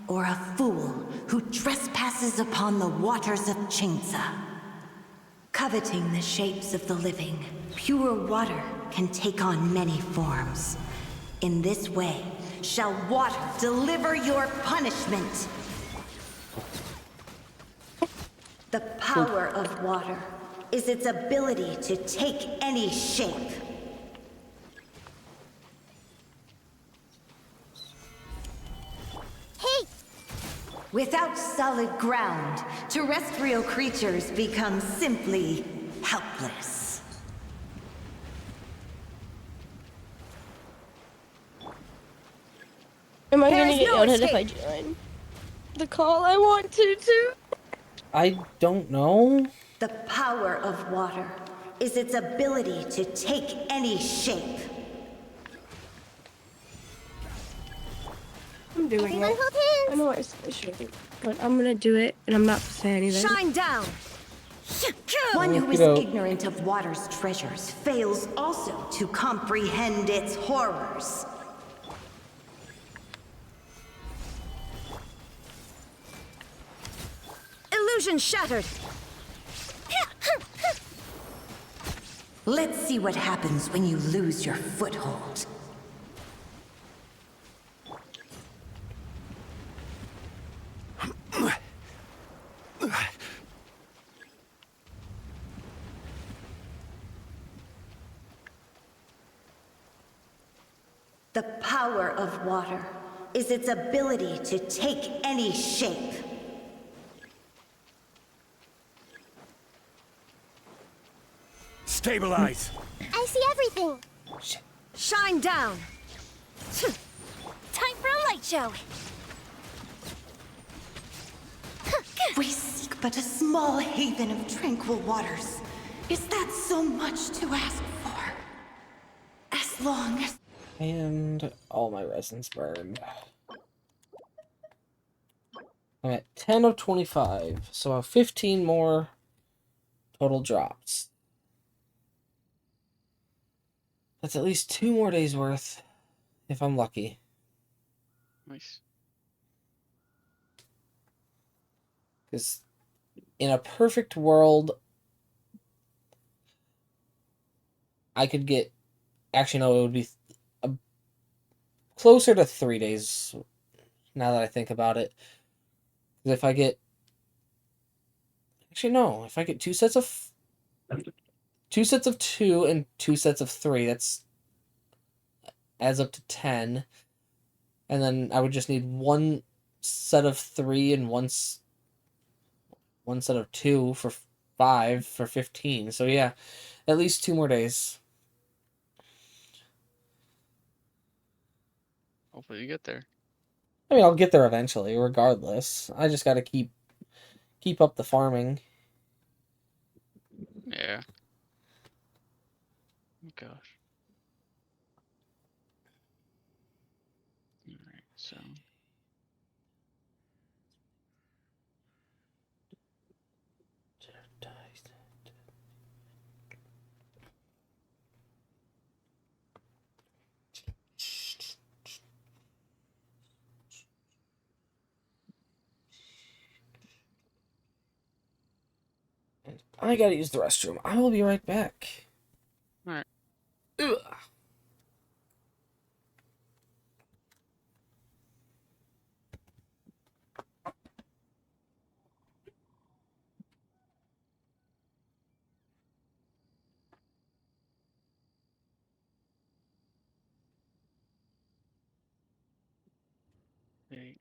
or a fool who trespasses upon the waters of Chingsa. Coveting the shapes of the living, pure water can take on many forms. In this way, shall water deliver your punishment. The power of water is its ability to take any shape. Hey! Without solid ground, terrestrial creatures become simply helpless. Am I There gonna is get no yelled at if I escape. join the call? I want to too. I don't know. The power of water is its ability to take any shape. I'm doing Everyone it. hold I hands! know I should, but I'm gonna do it, and I'm not saying anything. Shine down! One who is Okey-doke. ignorant of water's treasures fails also to comprehend its horrors. Illusion shattered! Let's see what happens when you lose your foothold. The power of water is its ability to take any shape. Stabilize! I see everything! Shine down! Time for a light show! We seek but a small haven of tranquil waters. Is that so much to ask for? As long as... And all my resins burned. I'm at 10 of 25, so I have 15 more total drops. That's at least 2 more days worth, if I'm lucky. Nice. Because in a perfect world, I could get... Actually, no, it would be closer to 3 days, now that I think about it. Because if I get... Actually, no. If I get 2 sets of 2 and 2 sets of 3, that's adds up to 10. And then I would just need 1 set of 3 and 1 set of 2 for 5 for 15. So yeah, at least 2 more days. Hopefully you get there. I mean, I'll get there eventually, regardless. I just got to keep up the farming. Yeah. Oh gosh. Alright, so. I gotta use the restroom. I will be right back. Alright. Ugh. Hey,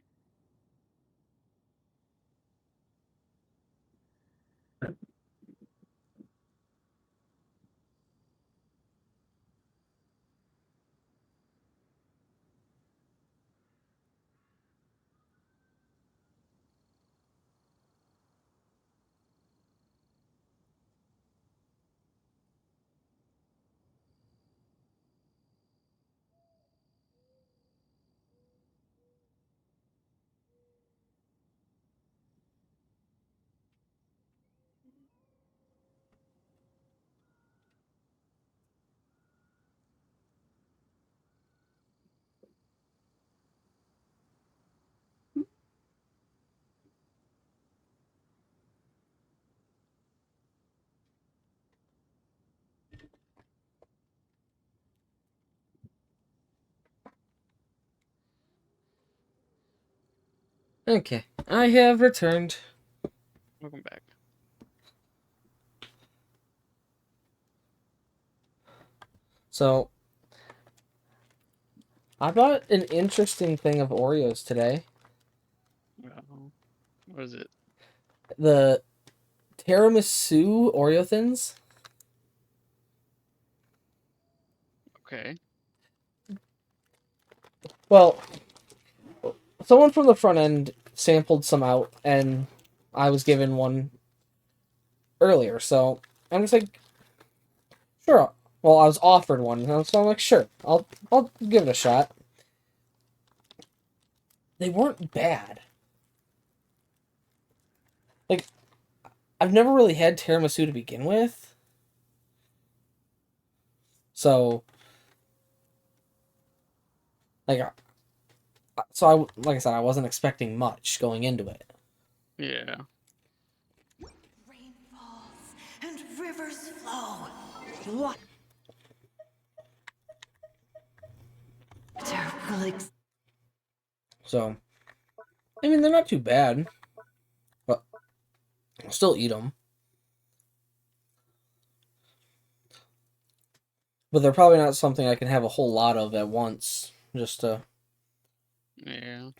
Okay, I have returned. welcome back. So, I bought an interesting thing of Oreos today. What is it? The tiramisu Oreo thins. Okay. Well, someone from the front end sampled some out, and I was given one earlier. So I'm just like, sure. Well, I was offered one, so I'm like, sure, I'll give it a shot. They weren't bad. Like, I've never really had tiramisu to begin with, so like, like I said, I wasn't expecting much going into it. Yeah. Rain falls and rivers flow. Water will So, I mean, they're not too bad, but I'll still eat them. But they're probably not something I can have a whole lot of at once, just to... Yeah.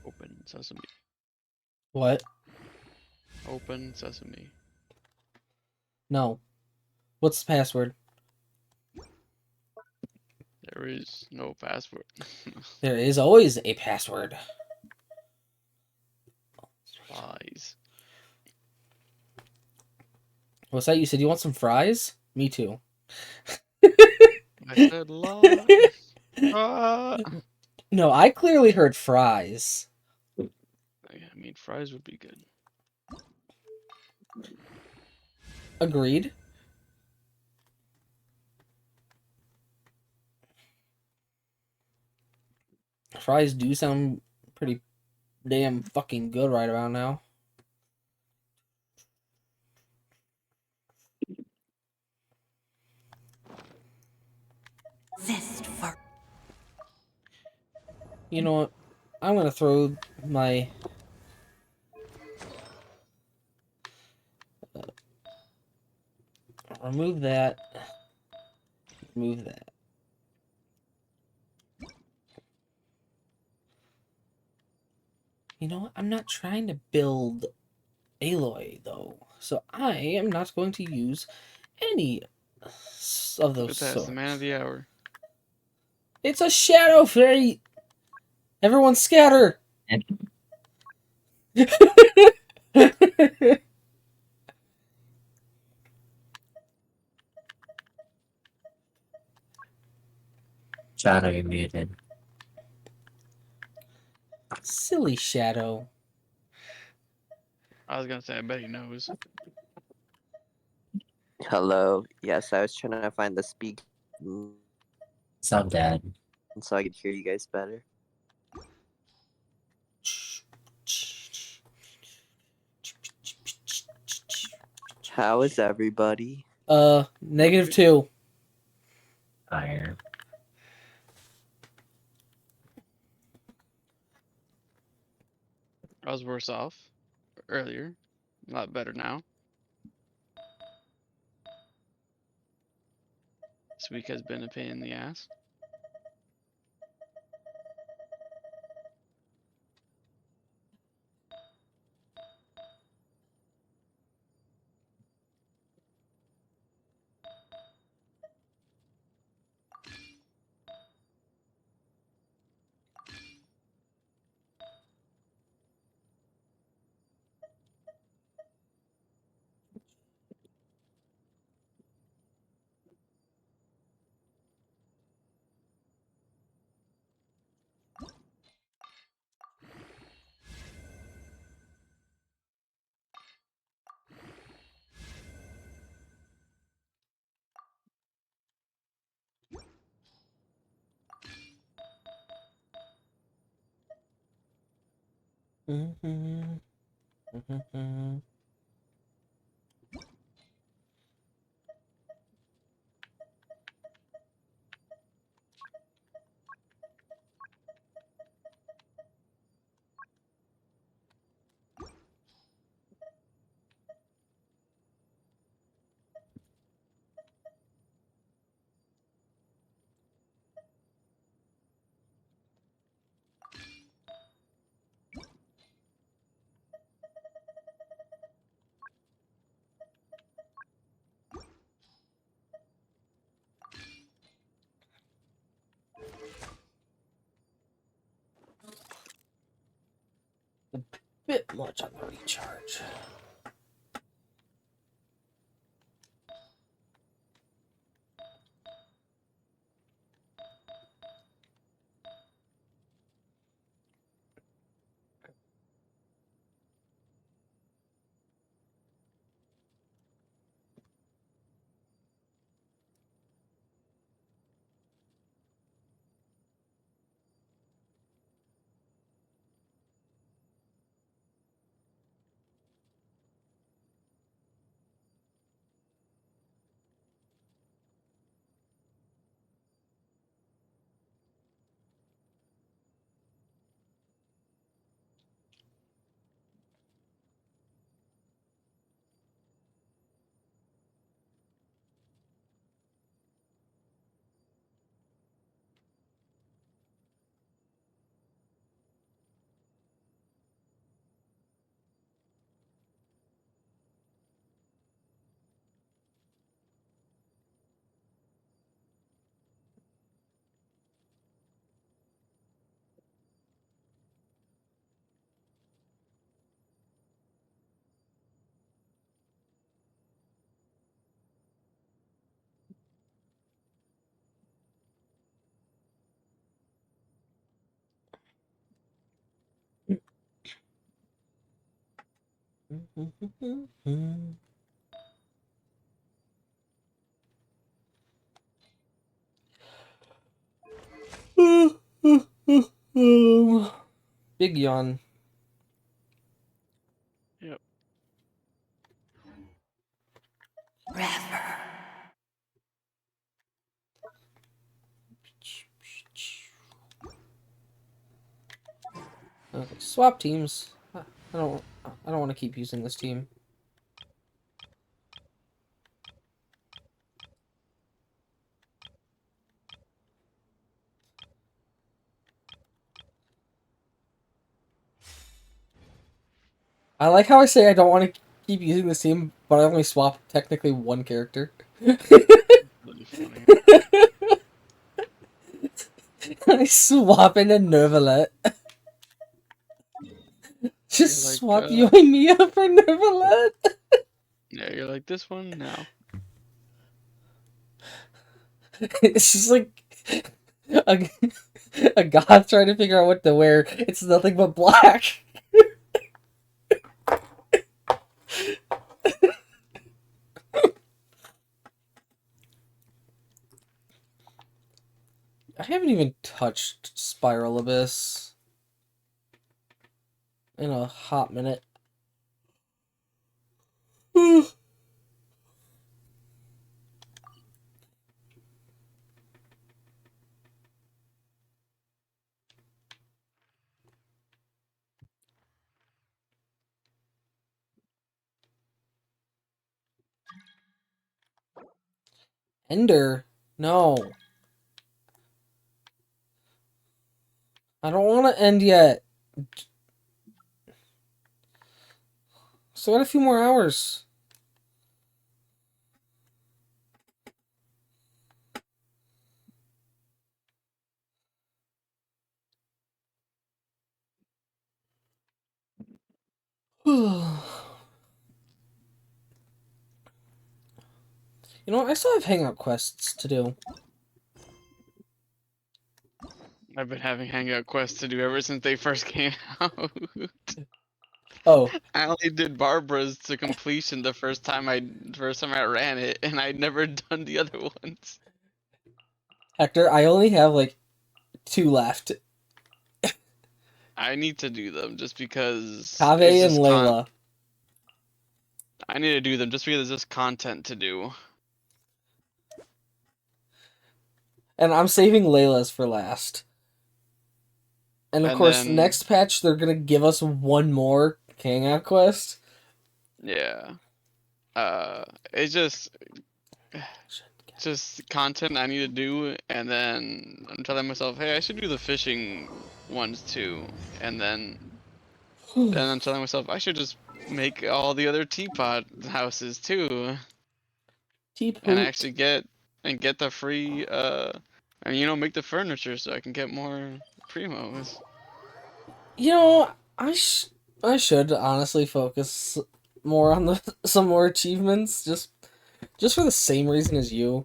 Open sesame. What? Open sesame. No. What's the password? There is no password. There is always a password. Lies. What's that? You said you want some fries? Me too. I said lies. Ah. No, I clearly heard fries. I mean, fries would be good. Agreed. Fries do sound pretty damn fucking good right about now. You know what? I'm gonna throw my remove that. Remove that. You know what? I'm not trying to build Aloy though, so I am not going to use any of Look those at that, it's the man of swords. the hour. It's a shadow fairy. Everyone scatter. Shadow, you're muted. Silly shadow. I was gonna say, I bet he knows. Hello. Yes, I was trying to find the speak So I'm dead. so I could hear you guys better. How is everybody? -2. Fire. I was worse off earlier. A lot better now. This week has been a pain in the ass. A bit much on the recharge. Big yawn. Yep. Forever. Swap teams. I don't want to keep using this team. I like how I say I don't want to keep using this team, but I only swap technically one character. Really funny. I swap into Nervalet. Just You're like, swap you and Mia for Nervalet. Yeah, you're like this one now. It's just like a goth trying to figure out what to wear. It's nothing but black. I haven't even touched Spiral Abyss in a hot minute. Ender, no. I don't want to end yet. Still got a few more hours. You know, I still have hangout quests to do. I've been having hangout quests to do ever since they first came out. Oh, I only did Barbara's to completion the first time I ran it, and I'd never done the other ones. Hector, I only have like 2 left. I need to do them just because. Kaveh it's and just Layla. I need to do them just because there's just content to do. And I'm saving Layla's for last. And of course, then- next patch, they're going to give us one more hangout quest. Yeah. It's just content I need to do, and then I'm telling myself, hey, I should do the fishing ones too, and then I'm telling myself I should just make all the other teapot houses too, and actually get the free and make the furniture so I can get more primos. You know, I should honestly focus more on some more achievements, just for the same reason as you.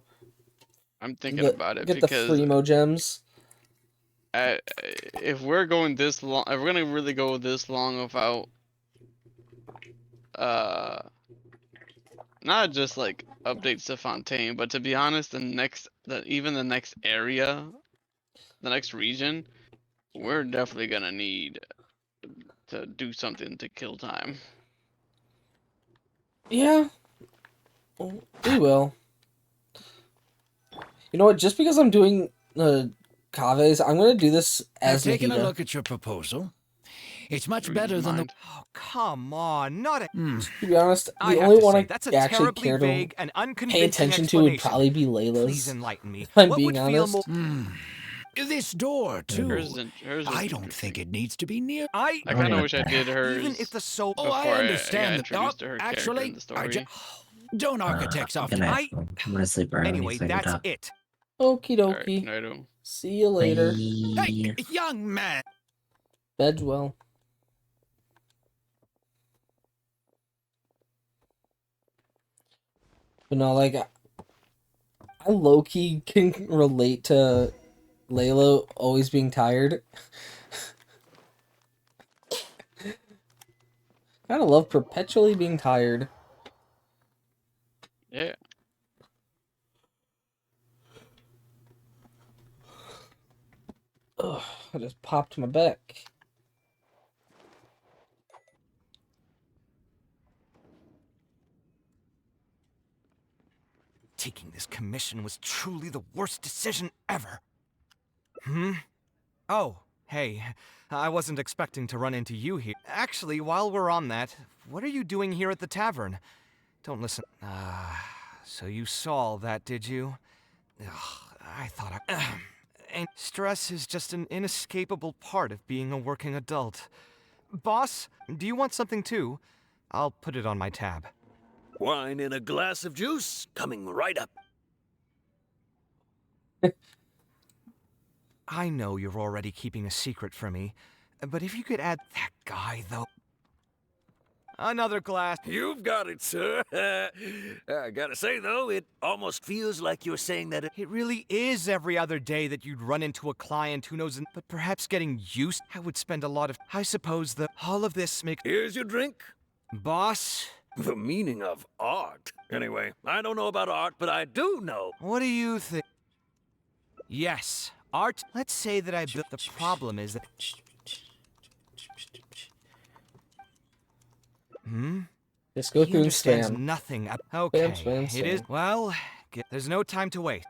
I'm thinking about it Get the because Primo gems. if we're going this long, if we're gonna really go this long without not just like updates to Fontaine, but to be honest, even the next area, the next region, we're definitely gonna need to do something to kill time. Yeah, we will. You know what? Just because I'm doing Kaveh's, I'm gonna do this I've as taken a Nahida. look at your proposal. It's much better than the. Oh, come on, not a... To be honest, I the have only to one say, I that's a actually terribly care to vague and pay unconvincing attention to would explanation. probably be Layla's. Please enlighten me. If I'm What being would feel honest. This door too. Hers I don't think it needs to be near. I kind of wish I did hers. Even if the soul... Oh, before I understand. introduced to her character Actually, in the story. don't architects I'm often. gonna sleep early. Anyway, so that's good it. Okie Alright, dokie. Naito. See you later. Hey, young man. Bed's well. But no, like, I low-key can relate to Layla always being tired. Kinda love perpetually being tired. Yeah. Ugh, I just popped my back. Taking this commission was truly the worst decision ever. Oh, Hey, I wasn't expecting to run into you here. Actually, while we're on that, what are you doing here at the tavern? Don't listen. So you saw all that, did you? Ugh, I thought I... And stress is just an inescapable part of being a working adult. Boss, do you want something too? I'll put it on my tab. Wine and a glass of juice coming right up. I know you're already keeping a secret from me, but if you could add that guy, though. Another glass. You've got it, sir. I gotta say, though, it almost feels like you're saying that It really is every other day that you'd run into a client who knows, but perhaps getting used. I would spend a lot of. I suppose that all of this makes. Here's your drink. Boss? The meaning of art. Anyway, I don't know about art, but I do know. What do you think? Yes, art. Let's say that I built. The problem is that. Just go He through and understands spam. nothing. Okay, spam, it is. spam. Well, there's no time to wait.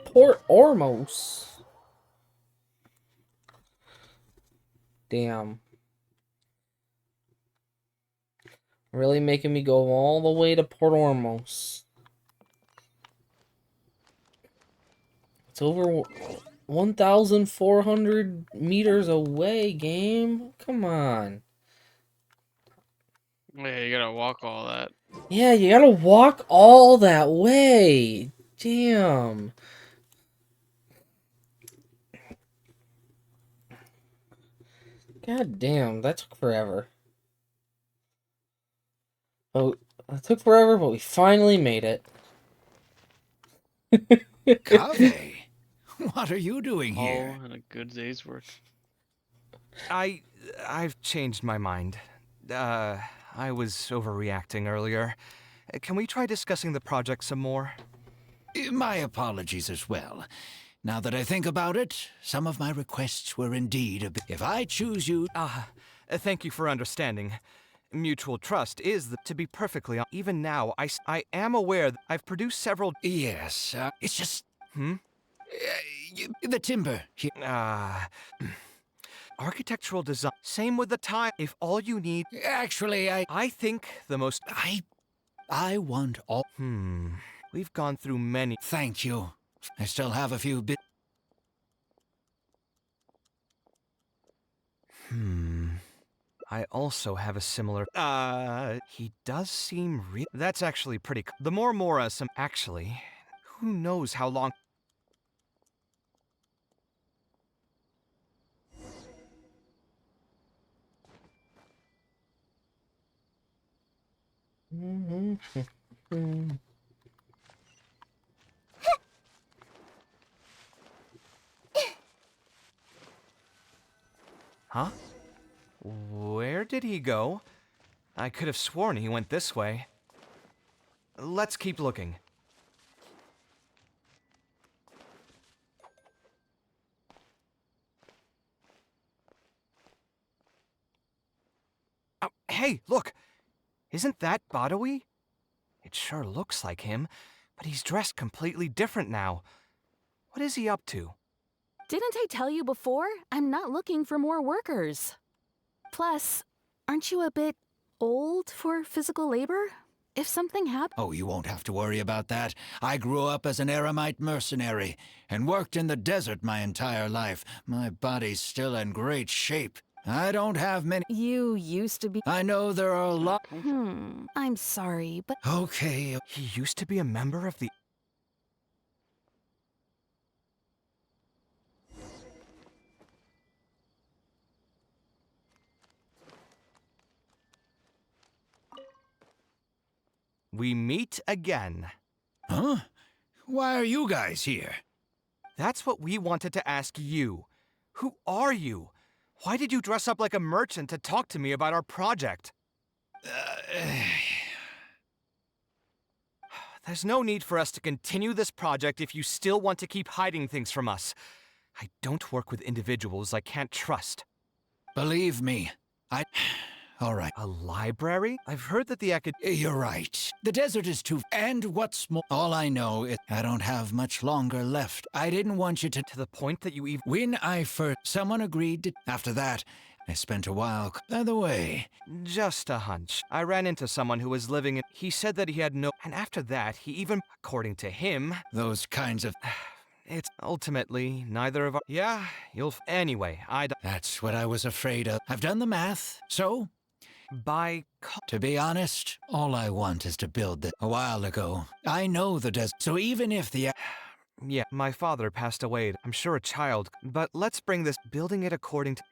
Port Ormos. Damn. Really making me go all the way to Port Ormos. It's over 1,400 meters away, game. Come on. Yeah, you gotta walk all that. Yeah, you gotta walk all that way. Damn. God damn, that took forever. Oh, it took forever, but we finally made it. Cave? What are you doing here? All in a good day's work. I've changed my mind. I was overreacting earlier. Can we try discussing the project some more? My apologies as well. Now that I think about it, some of my requests were indeed a bit... If I choose you... Thank you for understanding. Mutual trust is, to be perfectly honest, even now, I am aware that I've produced several... Yes, it's just... the timber here... Architectural design. Same with the time. If all you need... Actually, I think the most... I want all... We've gone through many... Thank you. I still have a few bit... I also have a similar... He does seem real... That's actually pretty... The more Mora some... Actually, who knows how long... Huh? Where did he go? I could have sworn he went this way. Let's keep looking. Oh, hey, look! Isn't that Badawi? It sure looks like him, but he's dressed completely different now. What is he up to? Didn't I tell you before? I'm not looking for more workers. Plus, aren't you a bit old for physical labor? If something happened... Oh, you won't have to worry about that. I grew up as an Aramite mercenary and worked in the desert my entire life. My body's still in great shape. I don't have many... You used to be... I know there are a lot... I'm sorry, but... Okay. He used to be a member of the... We meet again. Huh? Why are you guys here? That's what we wanted to ask you. Who are you? Why did you dress up like a merchant to talk to me about our project? There's no need for us to continue this project if you still want to keep hiding things from us. I don't work with individuals I can't trust. Believe me, All right. A library? I've heard that the You're right. The desert is too... And what's more, all I know is I don't have much longer left. I didn't want you to... To the point that you even... When I first... Someone agreed to... After that, I spent a while... By the way... Just a hunch. I ran into someone who was living in... He said that he had no... And after that, he even... According to him... Those kinds of... It's ultimately neither of our... Yeah, you'll... Anyway, That's what I was afraid of. I've done the math, so... To be honest, all I want is to build this. A while ago, I know the desert, so even if the... Yeah, my father passed away. I'm sure a child... But let's bring this... Building it according to...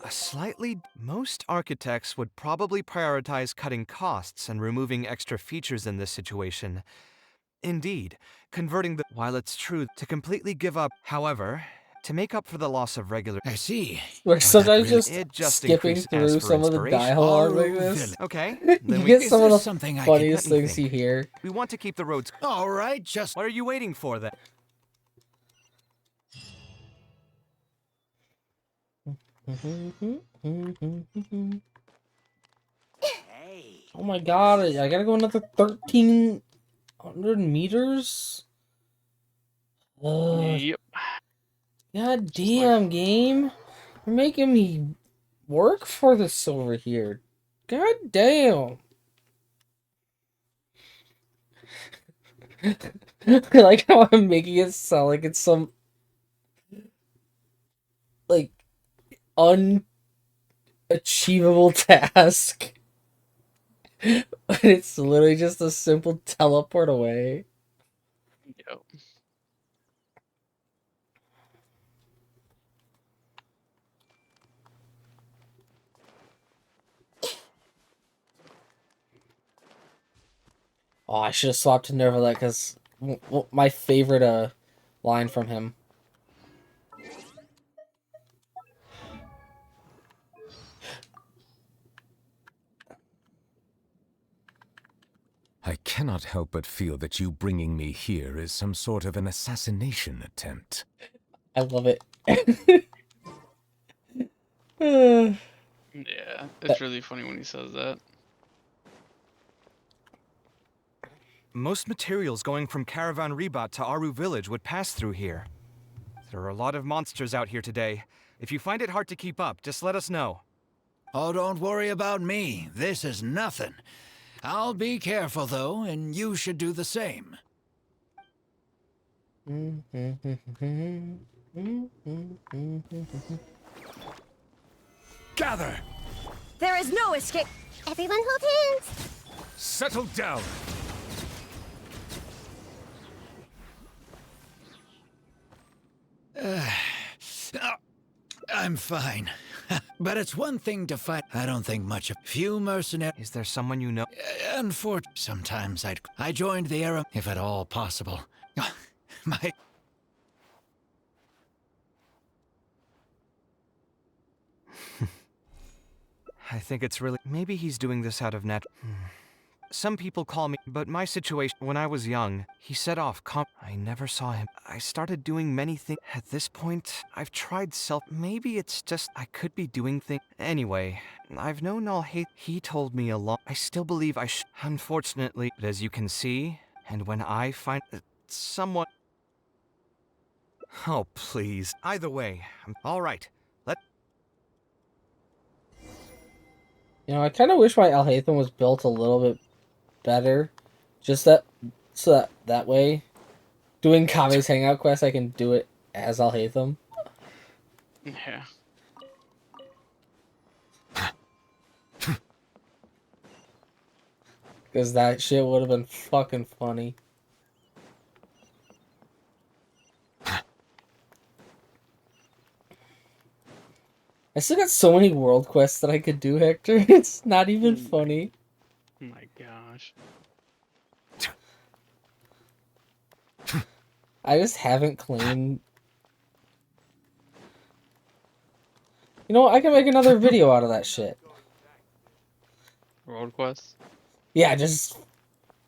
A slightly... Most architects would probably prioritize cutting costs and removing extra features in this situation. Indeed, converting the... While it's true to completely give up, however... To make up for the loss of regular... I see. We're sometimes It just skipping increased through as for some of the inspiration. dialogue like this. Okay. You then get is some there of the something I funniest can- Let me things you think. hear. We want to keep the roads... All right, just... What are you waiting for then? Oh my god, I gotta go another 1,300 meters? Yep. God damn, game. You're making me work for this over here. God damn. I like how I'm making it sound like it's some like unachievable task. But it's literally just a simple teleport away. Yep. Oh, I should have swapped to Nervalet because my favorite line from him. I cannot help but feel that you bringing me here is some sort of an assassination attempt. I love it. Yeah, it's really funny when he says that. Most materials going from Caravan Ribat to Aru Village would pass through here. There are a lot of monsters out here today. If you find it hard to keep up, just let us know. Oh, don't worry about me. This is nothing. I'll be careful, though, and you should do the same. Gather! There is no escape. Everyone hold hands. Settle down! I'm fine. But it's one thing to fight. I don't think much of few mercenaries. Is there someone you know? Unfortunately, sometimes I joined the era, if at all possible. My... I think it's really... Maybe he's doing this out of Some people call me, but my situation, when I was young, he set off I never saw him. I started doing many things. At this point, I've tried Maybe it's just I could be doing things. Anyway, I've known Alhaitham. He told me a lot. I still believe I should. Unfortunately, as you can see, and when I find someone... Oh, please. Either way, all right. You know, I kind of wish my Alhaitham was built a little bit better. Just so that way, doing Kame's Hangout quest, I can do it as Alhaitham. Yeah. Because that shit would have been fucking funny. I still got so many world quests that I could do, Hector. It's not even funny. Oh my gosh. I just haven't claimed... You know what? I can make another video out of that shit. World quests? Yeah, just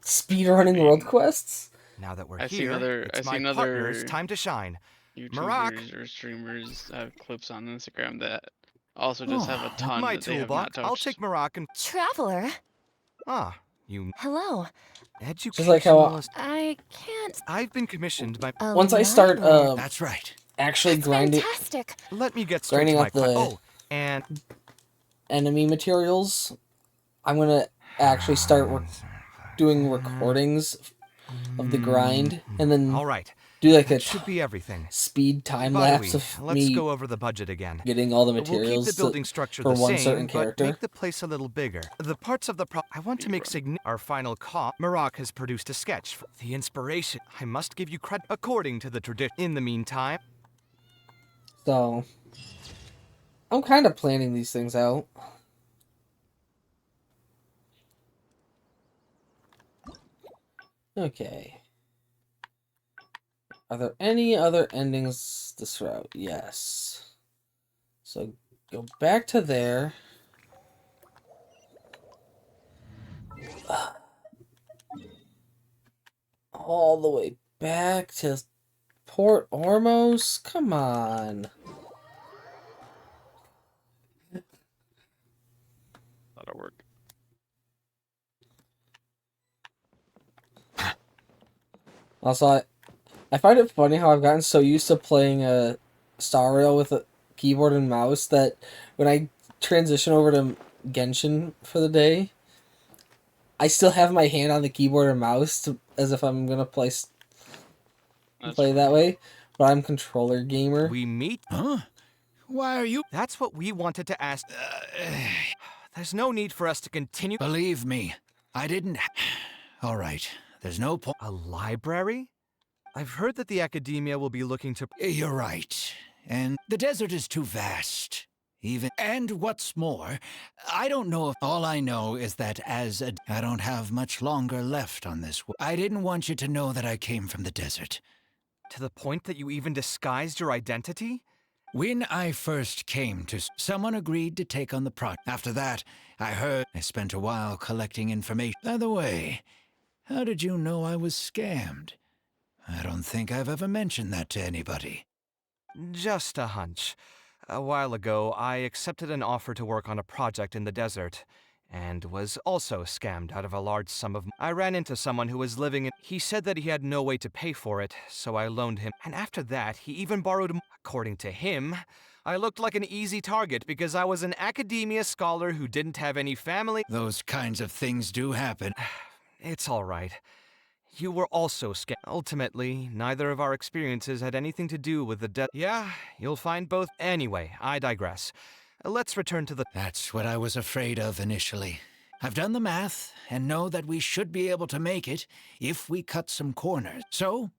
speedrunning world quests. Now that we're I see here, another- it's I see my another- partner's time to shine. YouTubers Marak. or streamers have clips on Instagram that also just have a ton My that they have not toolbox. I'll touched. take Moroccan. Traveler? Ah, you. Hello. Just like how Educationalist. I can't. I've been commissioned by. once I start That's right. actually grinding Fantastic. Let me get straight grinding to up my the Oh, and enemy materials, I'm gonna actually start doing recordings of the grind, and then all right. do like That a should be everything. speed time lapse Buddy, of let's me go over the budget again. getting all the We'll keep materials the building structure for the one same, certain but character. make the place a little bigger. The parts of the I want to make our final cop. Marak has produced a sketch for the inspiration. I must give you credit according to the tradition. In the meantime, So I'm kind of planning these things out. Okay. Are there any other endings this route? Yes. So go back to there. All the way back to Port Ormos? Come on. That'll work. Also, I find it funny how I've gotten so used to playing a Star Rail with a keyboard and mouse that when I transition over to Genshin for the day, I still have my hand on the keyboard and mouse as if I'm gonna play that way. But I'm controller gamer. we meet. Huh? Why are you? That's what we wanted to ask. There's no need for us to continue. Believe me, I didn't. All right. There's no point. A library? I've heard that the academia will be looking to. You're right. And the desert is too vast. And what's more, I don't know if all I know is that I don't have much longer left on this. I didn't want you to know that I came from the desert. To the point that you even disguised your identity? When I first came to, someone agreed to take on the project. After that, I spent a while collecting information. By the way, how did you know I was scammed? I don't think I've ever mentioned that to anybody. Just a hunch. A while ago, I accepted an offer to work on a project in the desert, and was also scammed out of a large sum of. I ran into someone who was living in. He said that he had no way to pay for it, so I loaned him. And after that, he even borrowed. According to him, I looked like an easy target because I was an academia scholar who didn't have any family. Those kinds of things do happen. It's all right. You were also scammed. Ultimately, neither of our experiences had anything to do with the death. Yeah, you'll find both. Anyway, I digress. Let's return to the. That's what I was afraid of initially. I've done the math and know that we should be able to make it if we cut some corners. So,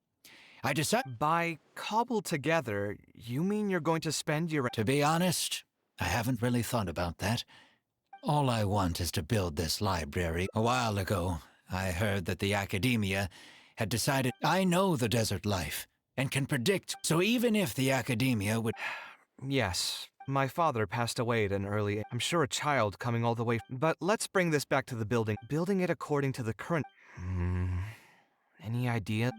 I decided. By cobble together, you mean you're going to spend your. To be honest, I haven't really thought about that. All I want is to build this library. A while ago, I heard that the academia had decided I know the desert life and can predict. So even if the academia would. Yes, my father passed away at an early age. I'm sure a child coming all the way. But let's bring this back to the building. Building it according to the current. Any idea?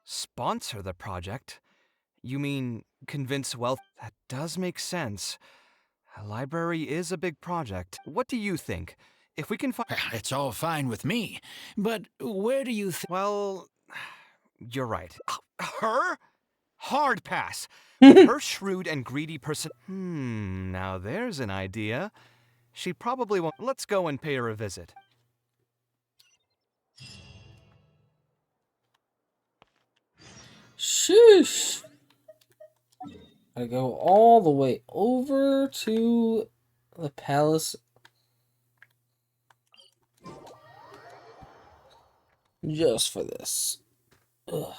Sponsor the project? You mean convince wealth? That does make sense. A library is a big project. What do you think? If we can find. It's all fine with me, but where do you think? Well, you're right. Her? Hard pass. Her shrewd and greedy person. Now there's an idea. She probably won't. Let's go and pay her a visit. Sheesh. I go all the way over to the palace. Just for this. Ugh.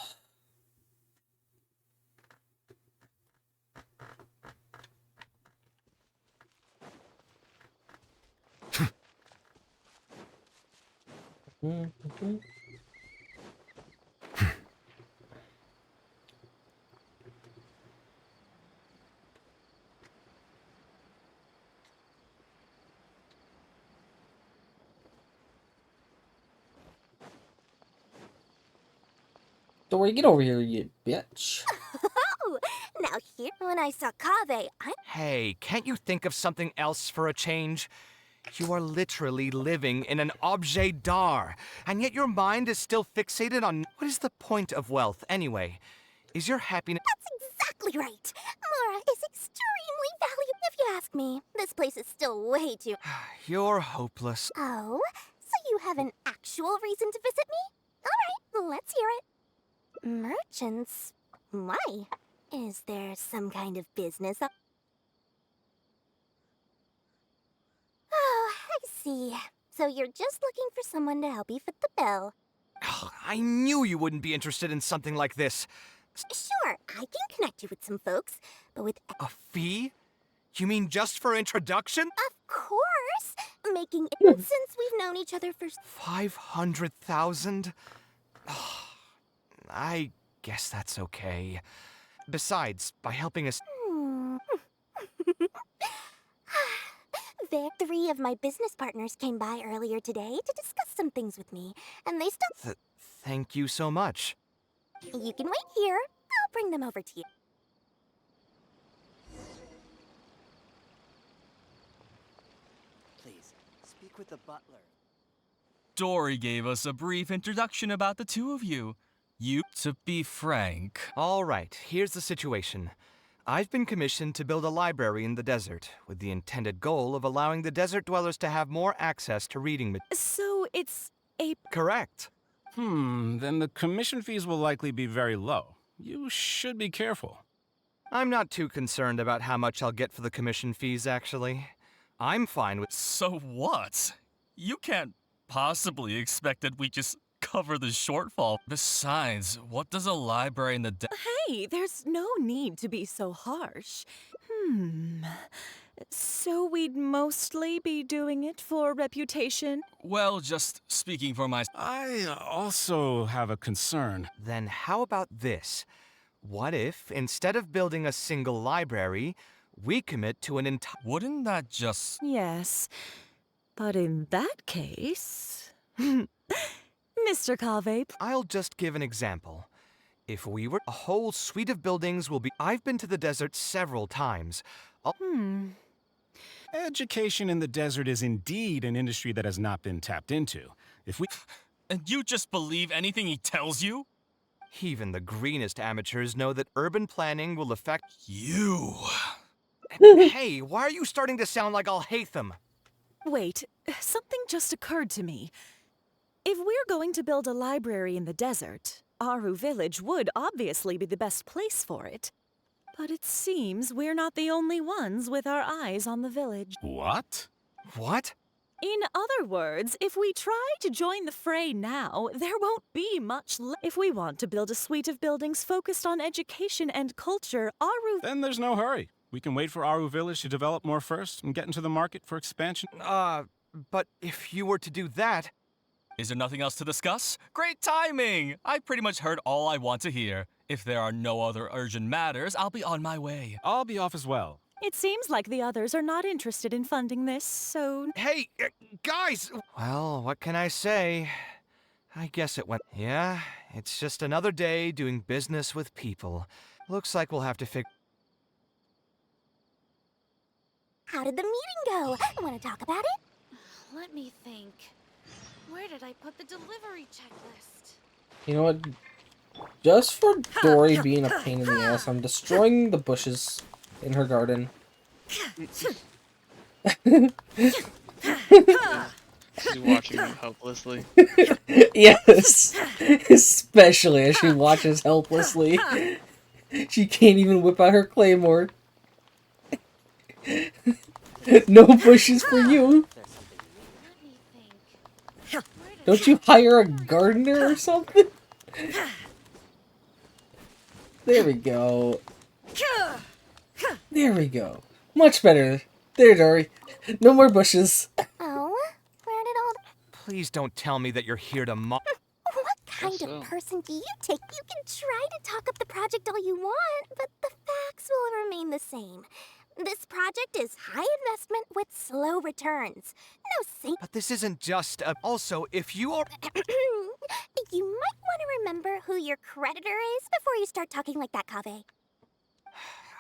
Dory, get over here, you bitch. Oh, now here. When I saw Kaveh, Hey, can't you think of something else for a change? You are literally living in an objet d'art, and yet your mind is still fixated on... What is the point of wealth, anyway? Is your happiness... That's exactly right. Mora is extremely valuable. If you ask me, this place is still way too... You're hopeless. Oh, so you have an actual reason to visit me? All right, let's hear it. Merchants? Why? Is there some kind of business? Oh, I see. So you're just looking for someone to help you fit the bill. I knew you wouldn't be interested in something like this. Sure, I can connect you with some folks, but with... A fee? You mean just for introduction? Of course! Making it since we've known each other for... 500,000? I guess that's okay. Besides, by helping us... Three of my business partners came by earlier today to discuss some things with me, and they still... Thank you so much. You can wait here. I'll bring them over to you. Please, speak with the butler. Dory gave us a brief introduction about the two of you. To be frank... All right, here's the situation. I've been commissioned to build a library in the desert, with the intended goal of allowing the desert dwellers to have more access to reading material. So it's a... Correct. Then the commission fees will likely be very low. You should be careful. I'm not too concerned about how much I'll get for the commission fees, actually. I'm fine with... So what? You can't possibly expect that we just cover the shortfall. Besides, what does a library in the Hey, there's no need to be so harsh. So we'd mostly be doing it for reputation? Well, just speaking for myself. I also have a concern. Then how about this? What if, instead of building a single library, we commit to an entire... Wouldn't that just... Yes. But in that case... Mr. Kaveh... I'll just give an example. If we were... A whole suite of buildings will be... I've been to the desert several times. Education in the desert is indeed an industry that has not been tapped into. If we... And you just believe anything he tells you? Even the greenest amateurs know that urban planning will affect... You... Hey, why are you starting to sound like I'll hate them? Wait, something just occurred to me. If we're going to build a library in the desert, Aru Village would obviously be the best place for it. But it seems we're not the only ones with our eyes on the village. What? What? In other words, if we try to join the fray now, there won't be much if we want to build a suite of buildings focused on education and culture, Aru... Then there's no hurry. We can wait for Aru Village to develop more first and get into the market for expansion. But if you were to do that... Is there nothing else to discuss? Great timing! I pretty much heard all I want to hear. If there are no other urgent matters, I'll be on my way. I'll be off as well. It seems like the others are not interested in funding this, so... Hey, guys! Well, what can I say? I guess it went... Yeah, it's just another day doing business with people. Looks like we'll have to figure... How did the meeting go? Want to talk about it? Let me think. Where did I put the delivery checklist? You know what? Just for Dory being a pain in the ass, I'm destroying the bushes in her garden. She's watching him helplessly. Yes! Especially as she watches helplessly. She can't even whip out her claymore. No bushes for you. Don't you hire a gardener or something? There we go. There we go. Much better. There, Dory. No more bushes. Oh, where did all Please don't tell me that you're here to mock. What kind of person do you take? You can try to talk up the project all you want, but the facts will remain the same. This project is high investment with slow returns. No saint. But this isn't just a... Also, if you are... You might want to remember who your creditor is before you start talking like that, Kaveh.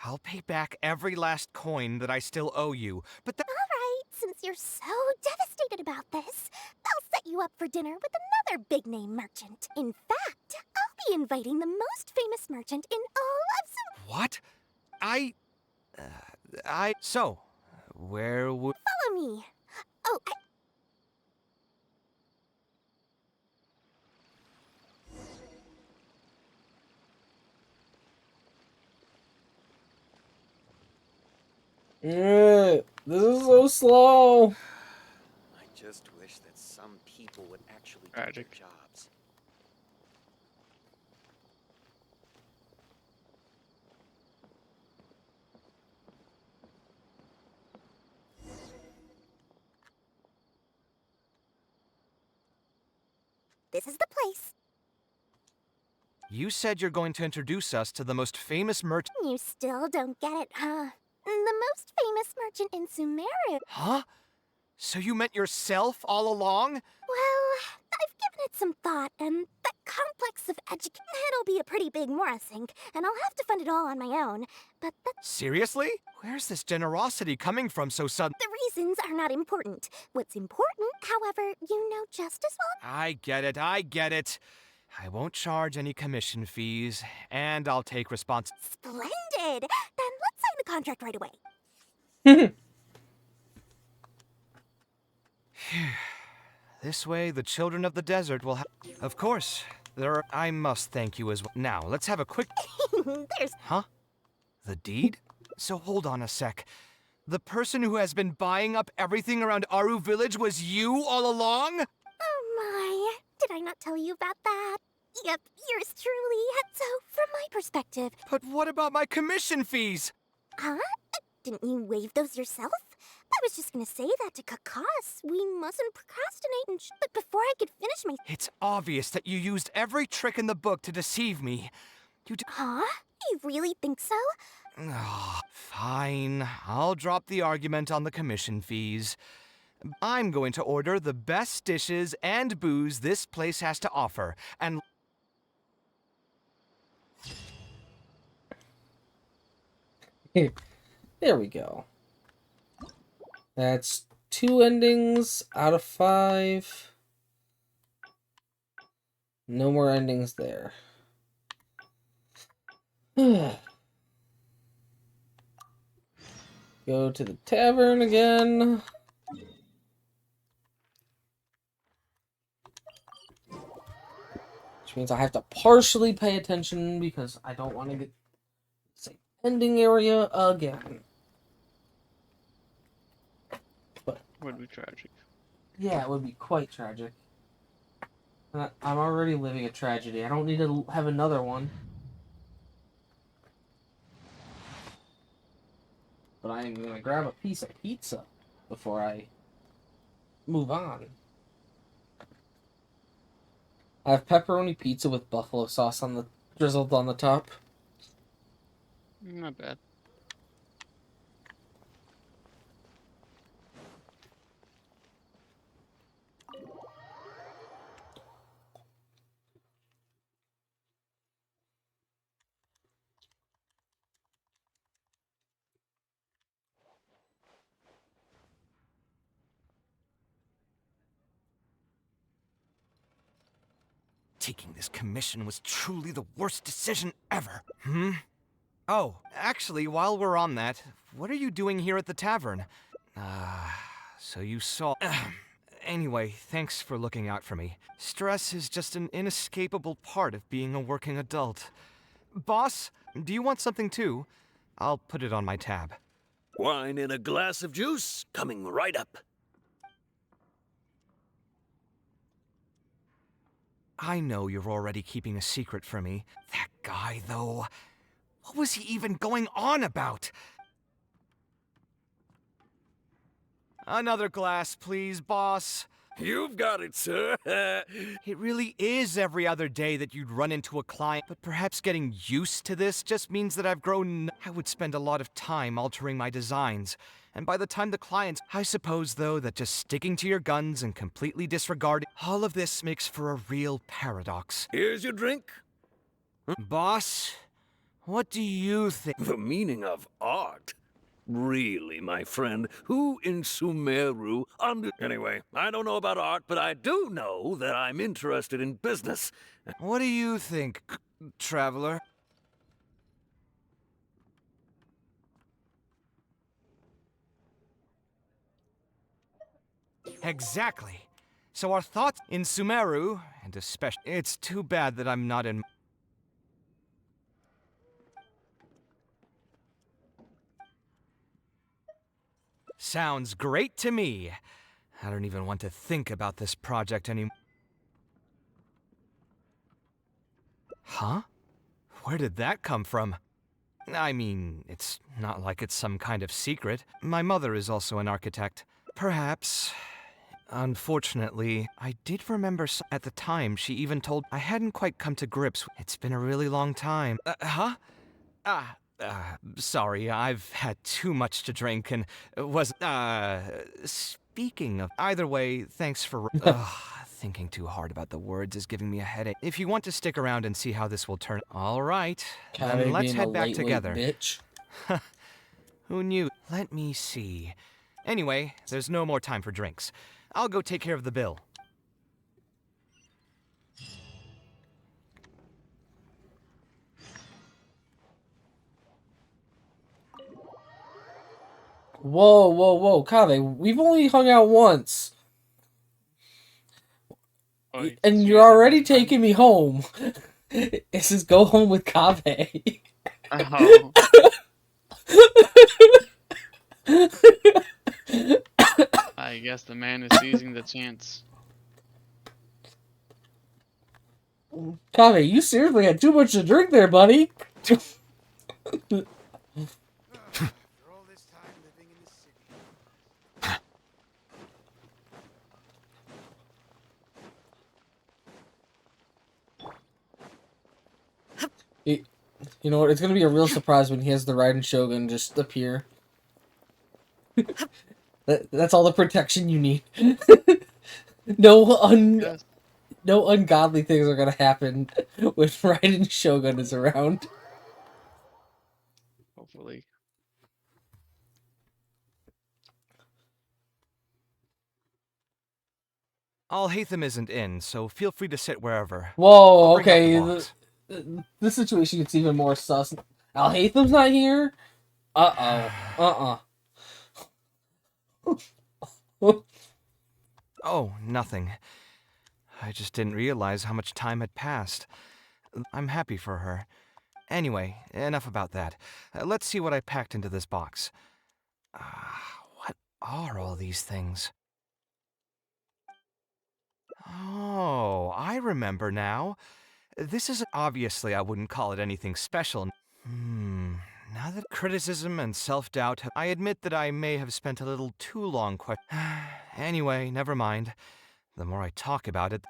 I'll pay back every last coin that I still owe you, but Alright, since you're so devastated about this, I'll set you up for dinner with another big-name merchant. In fact, I'll be inviting the most famous merchant in all of What? So, where would... Follow me. Oh, This is so slow. I just wish that some people would actually do Tragic. their jobs. this is the place. You said you're going to introduce us to the most famous merchant... You still don't get it, huh? The most famous merchant in Sumeru. Huh? So you meant yourself all along? Well, I've given it some thought, and that complex of education, it'll be a pretty big Morrisink, and I'll have to fund it all on my own. But that's... Seriously? Where's this generosity coming from so sudden? The reasons are not important. What's important, however, you know just as well. I get it. I won't charge any commission fees, and I'll take Splendid! Then let's sign the contract right away. This way, the children of the desert will have... Of course. I must thank you as well. Now, let's have a quick... There's... Huh? The deed? So hold on a sec. The person who has been buying up everything around Aru Village was you all along? Oh my, did I not tell you about that? Yep, yours truly. So, from my perspective... But what about my commission fees? Huh? Didn't you waive those yourself? I was just gonna say that to Kakas. We mustn't procrastinate and but before I could finish my... It's obvious that you used every trick in the book to deceive me. Huh? You really think so? Fine. I'll drop the argument on the commission fees. I'm going to order the best dishes and booze this place has to offer, and... There we go. That's 2 endings out of 5. No more endings there. Go to the tavern again. Which means I have to partially pay attention because I don't want to get the same ending area again. But would be tragic. Yeah, it would be quite tragic. I'm already living a tragedy. I don't need to have another one. But I'm going to grab a piece of pizza before I move on. I have pepperoni pizza with buffalo sauce on the drizzled on the top. Not bad. Taking this commission was truly the worst decision ever. Oh, actually, while we're on that, what are you doing here at the tavern? So you saw... Anyway, thanks for looking out for me. Stress is just an inescapable part of being a working adult. Boss, do you want something too? I'll put it on my tab. Wine and a glass of juice coming right up. I know you're already keeping a secret from me. That guy, though. What was he even going on about? Another glass, please, boss. You've got it, sir. It really is every other day that you'd run into a client, but perhaps getting used to this just means that I've grown... I would spend a lot of time altering my designs, and by the time the clients... I suppose, though, that just sticking to your guns and completely disregarding... All of this makes for a real paradox. Here's your drink. Boss, What do you think? The meaning of art? Really, my friend, who in Sumeru Anyway, I don't know about art, but I do know that I'm interested in business. What do you think, traveler? Exactly. So our thoughts in Sumeru, and especially... It's too bad that I'm not in... Sounds great to me. I don't even want to think about this project anymore. Huh? Where did that come from? I mean, it's not like it's some kind of secret. My mother is also an architect. Perhaps. Unfortunately, I did remember at the time she even told I hadn't quite come to grips. It's been a really long time. Huh? Sorry, I've had too much to drink and speaking of... Either way, thanks for... Thinking too hard about the words is giving me a headache. If you want to stick around and see how this will turn... All right, then let's head back together. Bitch. Who knew? Let me see. Anyway, there's no more time for drinks. I'll go take care of the bill. Whoa, whoa, whoa, Kaveh, we've only hung out once. And you're already taking me home. It says go home with Kaveh. Oh. I guess the man is seizing the chance. Kaveh, you seriously had too much to drink there, buddy. You know what? It's gonna be a real surprise when he has the Raiden Shogun just appear. That's all the protection you need. No ungodly things are gonna happen when Raiden Shogun is around. Hopefully. Alhaitham isn't in, so feel free to sit wherever. Whoa, okay. This situation gets even more sus. Alhaitham's not here? Uh-oh. Oh, nothing. I just didn't realize how much time had passed. I'm happy for her. Anyway, enough about that. Let's see what I packed into this box. What are all these things? Oh, I remember now. This is... Obviously, I wouldn't call it anything special. Now that criticism and self-doubt... I admit that I may have spent a little too long Anyway, never mind. The more I talk about it...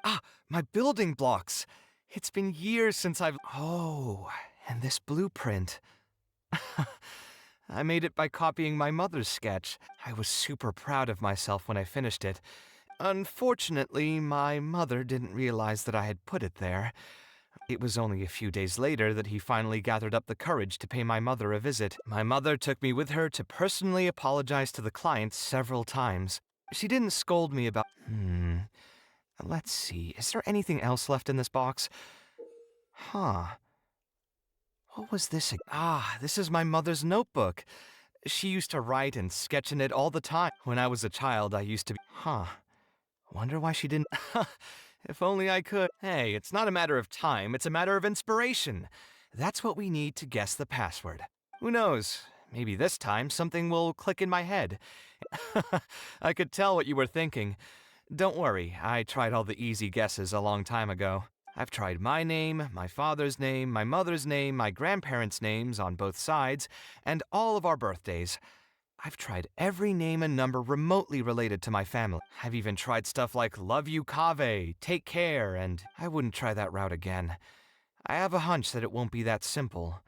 My building blocks! It's been years since I've... Oh, and this blueprint. I made it by copying my mother's sketch. I was super proud of myself when I finished it. Unfortunately, my mother didn't realize that I had put it there. It was only a few days later that he finally gathered up the courage to pay my mother a visit. My mother took me with her to personally apologize to the client several times. She didn't scold me about... Let's see, is there anything else left in this box? Huh. What was this? This is my mother's notebook. She used to write and sketch in it all the time. When I was a child, I used to be... Wonder why she didn't... If only I could. Hey, it's not a matter of time, it's a matter of inspiration. That's what we need to guess the password. Who knows? Maybe this time something will click in my head. I could tell what you were thinking. Don't worry, I tried all the easy guesses a long time ago. I've tried my name, my father's name, my mother's name, my grandparents' names on both sides, and all of our birthdays. I've tried every name and number remotely related to my family. I've even tried stuff like love you Kaveh, take care, and I wouldn't try that route again. I have a hunch that it won't be that simple.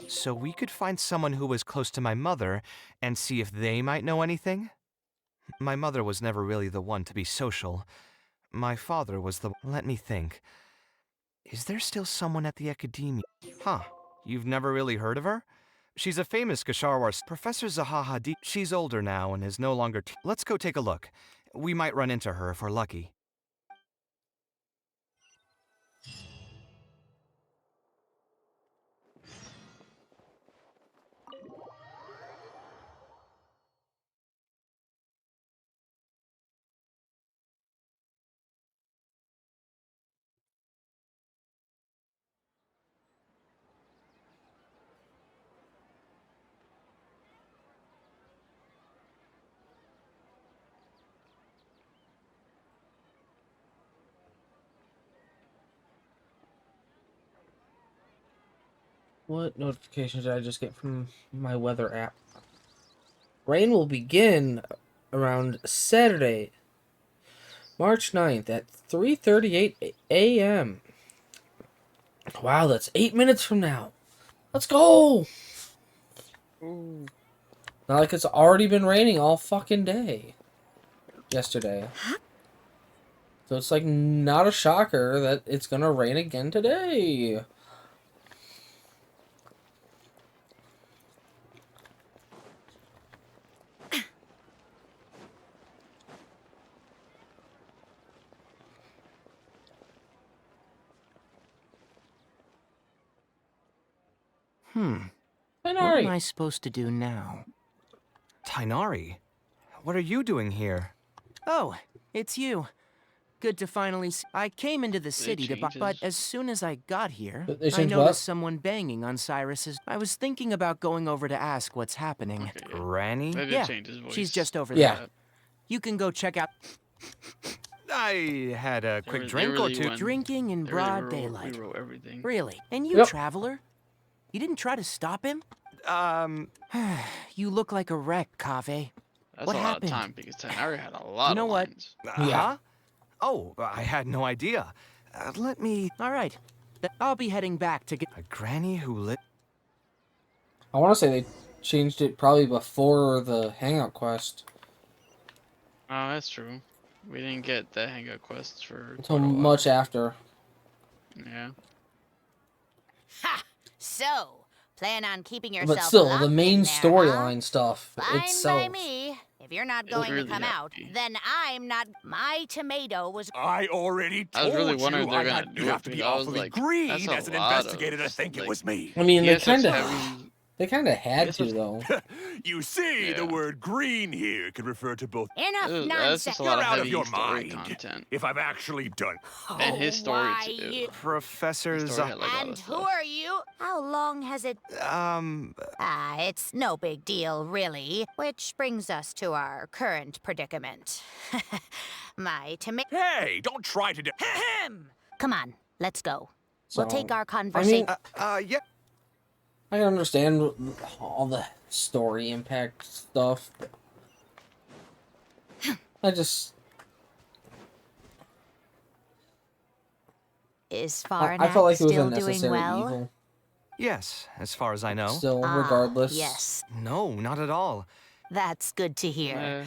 So we could find someone who was close to my mother and see if they might know anything? My mother was never really the one to be social. My father was the... Let me think. Is there still someone at the Academia? Huh. You've never really heard of her? She's a famous Kshatriyar. Professor Zaha Hadid. She's older now and is no longer. Let's go take a look. We might run into her if we're lucky. What notifications did I just get from my weather app? Rain will begin around Saturday, March 9th at 3:38 a.m. Wow, that's 8 minutes from now. Let's go! Ooh. Not like it's already been raining all fucking day yesterday. So it's like not a shocker that it's gonna rain again today. What am I supposed to do now? Tighnari, what are you doing here? Oh, it's you. Good to finally see. I came into the city to buy, but as soon as I got here, I noticed someone banging on Cyrus's. I was thinking about going over to ask what's happening. Okay. Granny? Yeah, she's just over Yeah. there. You can go check out. I had a quick drink or two. Drinking in broad daylight. We wrote everything. Really? And you, Traveler? You didn't try to stop him? You look like a wreck, Kaveh. That's What a lot happened? of time because Tighnari had a lot You know of what? lines. Huh? Oh, I had no idea. Let me... All right. I'll be heading back to get... A granny who lit... I want to say they changed it probably before the Hangout quest. Oh, that's true. We didn't get the hangout quests for Until quite a while. much after. Yeah. Ha! So, plan on keeping yourself But still, locked the in main there, storyline stuff Fine itself. by me. If you're not It was going really to come out, happy. then I'm not. My tomato was. I already I was told really wondering you if they're I gonna had, do you it have to be because I was awfully like, green that's a as an lot investigator of, to think it like- was me. I mean, He they has such kind of, heavy- they kind of had to though. You see, the word green here can refer to both. Enough That's nonsense. just a You're lot of out of heavy your story mind. content. If I've actually done. And his story why too. you- Professor His story had, Zaha... like, all And this who stuff. are you? How long has it? It's no big deal, really. Which brings us to our current predicament. My tomato. Hey, don't try to. Come on, let's go. So, We'll take our I conversation. mean, yeah. I can understand all the story impact stuff. But I just, Is I Farnak felt like it was still doing unnecessary well? evil. Yes, as far as I know. Still, regardless. Yes, No, not at all. that's good to hear.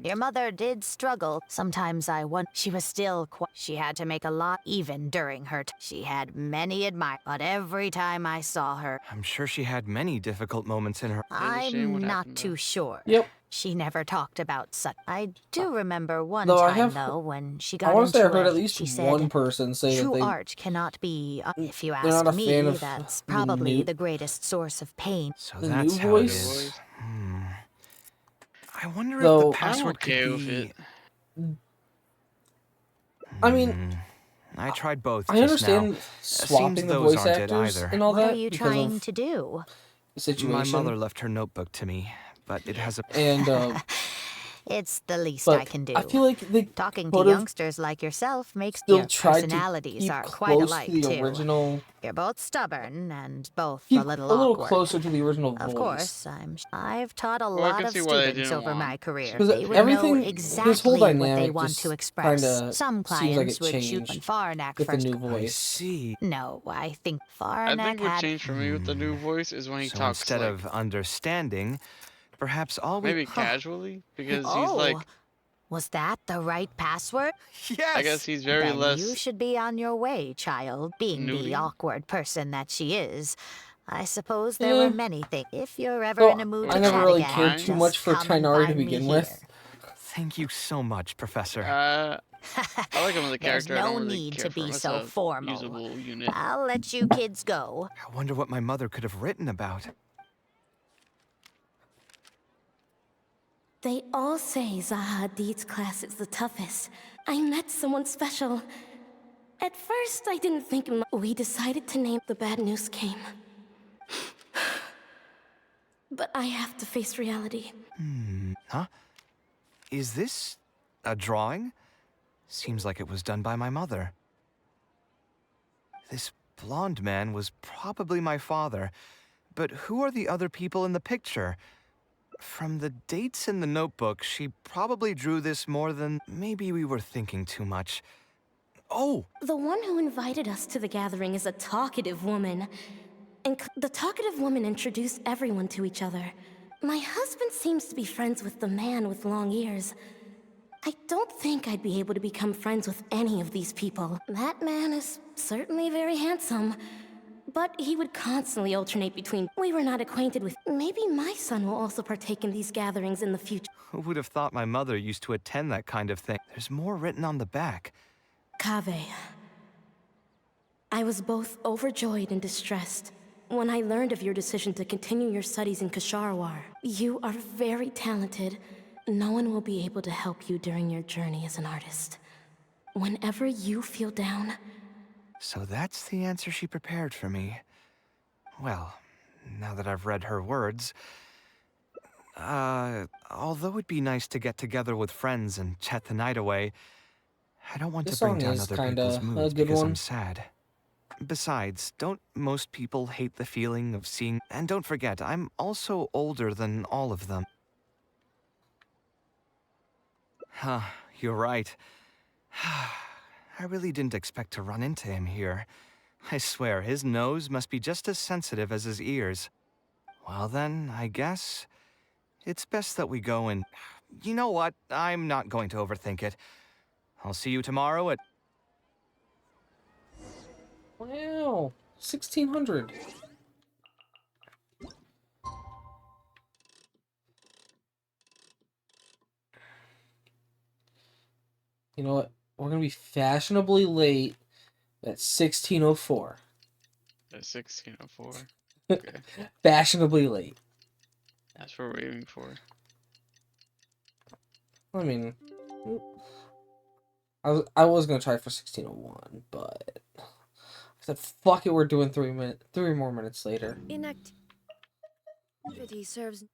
Your mother did struggle. Sometimes I wonder she was still she had to make a lot even during her she had many but every time I saw her, I'm sure she had many difficult moments in her... I'm not too sure. Yep. She never talked about such. I do remember one Though I time have- though when she I got want to say I into heard it, at least she said, one person say that true they. art cannot be, if you they're not ask a me, fan of that's the probably new- the greatest source of pain. So The that's new how voice? it is. I wonder Though, if the password okay could with be... it. I mean, I tried both I just understand now. swapping Seems the those voice aren't it actors either. and all What that are you because trying of to do? the situation. My mother left her notebook to me, but it has a... And It's the least but I can do. I feel like they Talking to could've youngsters like yourself makes still your tried to personalities keep are quite close alike to the too. original. You're both stubborn and both Keep a little awkward. closer to the original Of voice. course, I've taught a Well, I lot can of see why they students didn't over my want- career. Because They would everything, know his whole exactly what they dynamic want just to express. kinda Some seems like clients it would shoot changed when Farnak with the first. new voice. See. No, I think I Farnak think what had. changed for me with the new voice is when he So talks instead like of understanding, perhaps all we... maybe casually because he's Oh. like Was that the right password? Yes! I guess he's very Then less. you should be on your way, child. Being Nudie. the awkward person that she is, I suppose there were many things. If you're ever in a mood to I never chat really again, cared too just much for come and Tainari to find me begin here. with. Thank you so much, Professor. I like him as a There's character. I no don't really need care to for him be as so a formal. usable unit. I'll let you kids go. I wonder what my mother could have written about. They all say Zaha Hadid's class is the toughest. I met someone special. At first, I didn't think we decided to name the bad news came. But I have to face reality. Huh? Is this a drawing? Seems like it was done by my mother. This blonde man was probably my father. But who are the other people in the picture? From the dates in the notebook, she probably drew this more than... Maybe we were thinking too much. Oh! The one who invited us to the gathering is a talkative woman. And the talkative woman introduced everyone to each other. My husband seems to be friends with the man with long ears. I don't think I'd be able to become friends with any of these people. That man is certainly very handsome. But he would constantly alternate between we were not acquainted with. Maybe my son will also partake in these gatherings in the future. Who would have thought my mother used to attend that kind of thing? There's more written on the back. Kaveh. I was both overjoyed and distressed when I learned of your decision to continue your studies in Kasharawar. You are very talented. No one will be able to help you during your journey as an artist. Whenever you feel down... So that's the answer she prepared for me. Well, now that I've read her words... although it'd be nice to get together with friends and chat the night away, I don't want This to bring song down is other kinda people's a moods good because one. I'm sad. Besides, don't most people hate the feeling of seeing... And don't forget, I'm also older than all of them. Huh, you're right. I really didn't expect to run into him here. I swear, his nose must be just as sensitive as his ears. Well then, I guess it's best that we go and... You know what? I'm not going to overthink it. I'll see you tomorrow at... Wow, 1600. You know what? We're gonna be fashionably late at 1604. At 1604. Okay. Fashionably late. That's what we're aiming for. I mean, I was gonna try for 1601, but I said fuck it. We're doing 3 more minutes later. Inactivity serves.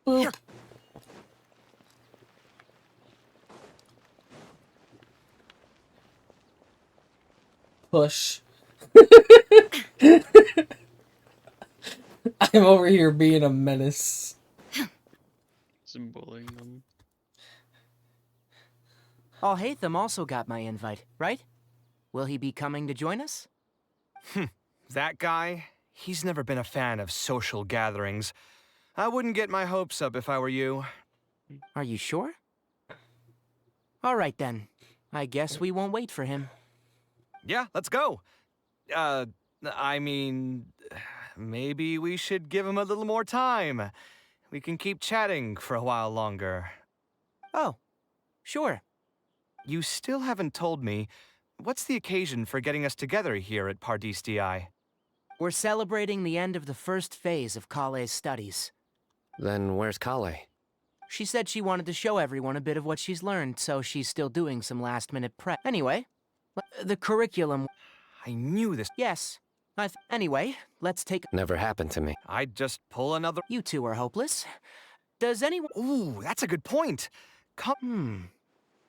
Boop. Push. I'm over here being a menace. Some bullying them. Alhaitham also got my invite, right? Will he be coming to join us? That guy? He's never been a fan of social gatherings. I wouldn't get my hopes up if I were you. Are you sure? All right then. I guess we won't wait for him. Yeah, let's go. I mean, maybe we should give him a little more time. We can keep chatting for a while longer. Oh, sure. You still haven't told me, what's the occasion for getting us together here at Pardis Di? We're celebrating the end of the first phase of Kale's studies. Then where's Kale? She said she wanted to show everyone a bit of what she's learned, so she's still doing some last-minute prep. Anyway, the curriculum... I knew this. Yes. Anyway, let's take... Never happened to me. I'd just pull another... You two are hopeless. Does anyone... Ooh, that's a good point.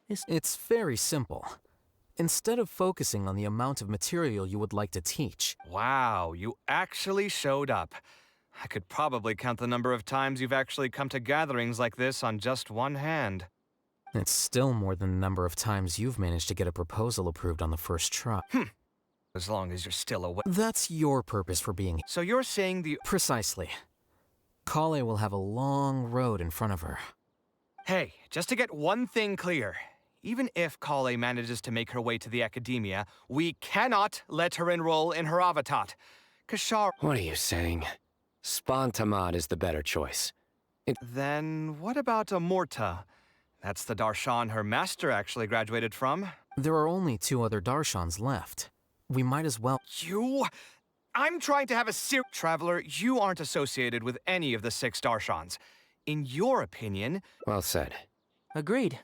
It's very simple. Instead of focusing on the amount of material you would like to teach... Wow, you actually showed up. I could probably count the number of times you've actually come to gatherings like this on just one hand. It's still more than the number of times you've managed to get a proposal approved on the first try. As long as you're still awake. That's your purpose for being here. So you're saying the... Precisely. Kale will have a long road in front of her. Hey, just to get one thing clear. Even if Kale manages to make her way to the Academia, we cannot let her enroll in her Avatat. Kashar... What are you saying? Spontamad is the better choice. Then what about Amorta? That's the Darshan her master actually graduated from. There are only 2 other Darshans left. We might as well... You? I'm trying to have a Traveler, you aren't associated with any of the 6 Darshans. In your opinion... Well said. Agreed.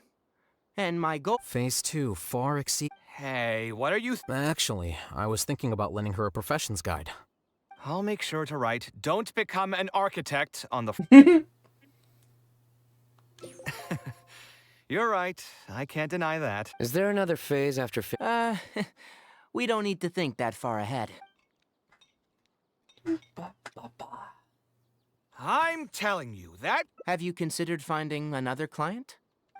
And my goal... Phase 2 far exceed... Hey, what are you... Actually, I was thinking about lending her a professions guide. I'll make sure to write, don't become an architect on the... You're right. I can't deny that. Is there another phase after we don't need to think that far ahead. I'm telling you that... Have you considered finding another client?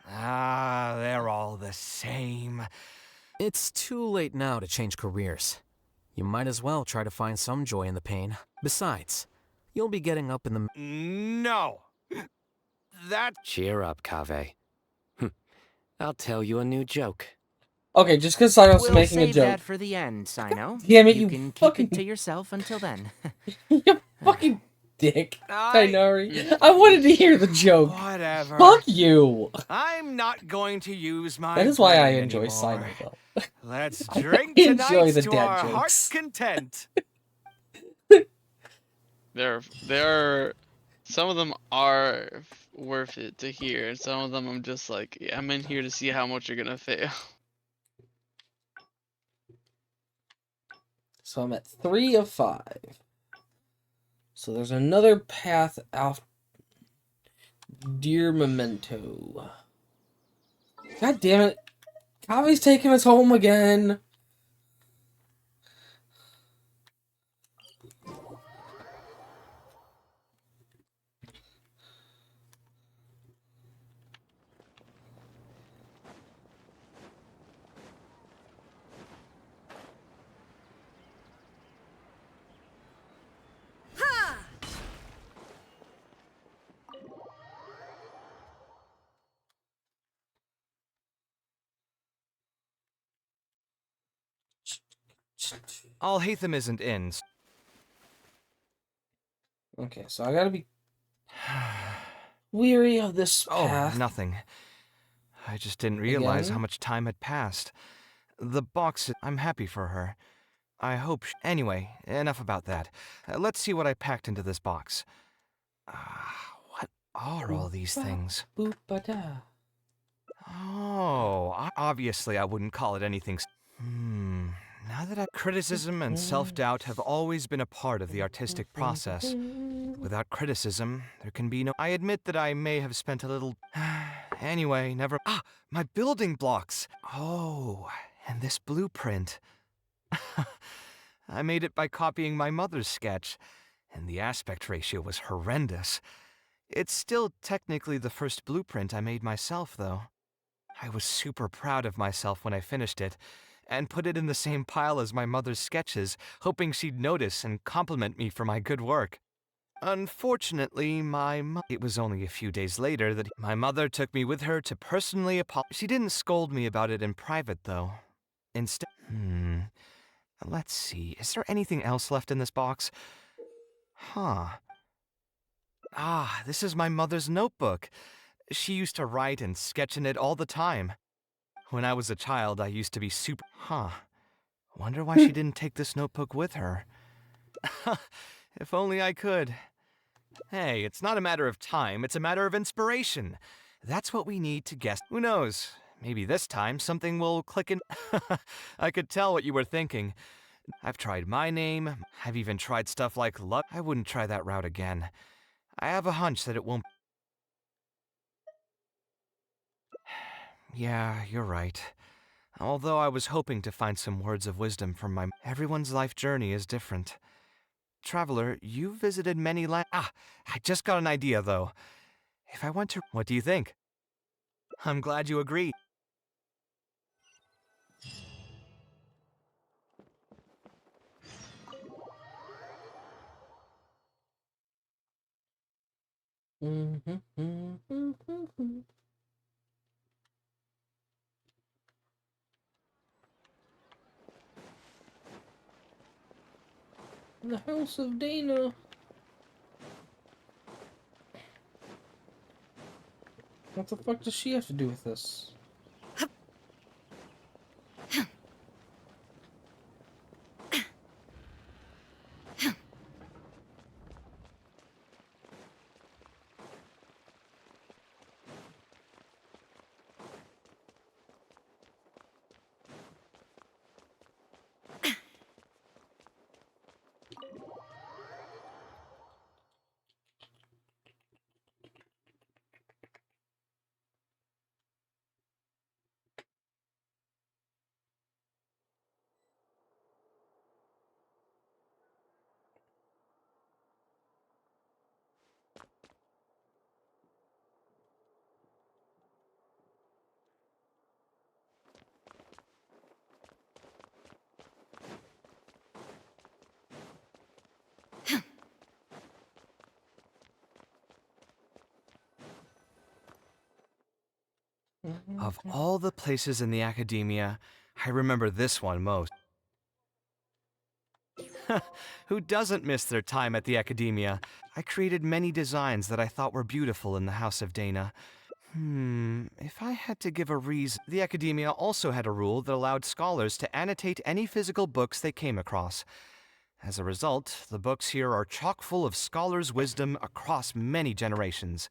Ah, they're all the same. It's too late now to change careers. You might as well try to find some joy in the pain. Besides, you'll be getting up in the... No! That... Cheer up, Kaveh. I'll tell you a new joke. Okay, just because Sino's making a joke. We'll save that for the end, Sino. Damn it, you can keep it to yourself until then. You fucking dick, Tighnari. I wanted to hear the joke. Whatever. Fuck you. I'm not going to use my... That is why I enjoy Sino, though. Let's drink enjoy tonight the to dad our jokes. heart's content. There are some of them are worth it to hear, and some of them I'm just like, yeah, I'm in here to see how much you're gonna fail. So I'm at 3 of 5. So there's another path out. Dear Memento. God damn it. Kaveh's taking us home again. Alhaitham isn't in. Okay, so I gotta be weary of this path. Oh, nothing. I just didn't realize Again? how much time had passed. The box, I'm happy for her. I hope anyway, enough about that. Let's see what I packed into this box. What are all these things? Boop-ba-da. Oh, obviously I wouldn't call it anything. Now that criticism and self-doubt have always been a part of the artistic process. Without criticism, there can be no... I admit that I may have spent a little... Anyway, never... my building blocks! Oh, and this blueprint. I made it by copying my mother's sketch, and the aspect ratio was horrendous. It's still technically the first blueprint I made myself, though. I was super proud of myself when I finished it, and put it in the same pile as my mother's sketches, hoping she'd notice and compliment me for my good work. Unfortunately, it was only a few days later that my mother took me with her to personally apologize. She didn't scold me about it in private, though. Instead, let's see, is there anything else left in this box? This is my mother's notebook. She used to write and sketch in it all the time. When I was a child, I used to be super... Wonder why she didn't take this notebook with her. If only I could. Hey, it's not a matter of time, it's a matter of inspiration. That's what we need to guess. Who knows? Maybe this time something will click in... I could tell what you were thinking. I've tried my name. I've even tried stuff like luck. I wouldn't try that route again. I have a hunch that it won't... Yeah, you're right. Although I was hoping to find some words of wisdom from my... Everyone's life journey is different. Traveler, you visited many I just got an idea, though. If I went to... What do you think? I'm glad you agreed. The House of Dana. What the fuck does she have to do with this? Of all the places in the academia, I remember this one most. Who doesn't miss their time at the academia? I created many designs that I thought were beautiful in the House of Dana. If I had to give a reason... The academia also had a rule that allowed scholars to annotate any physical books they came across. As a result, the books here are chock full of scholars' wisdom across many generations.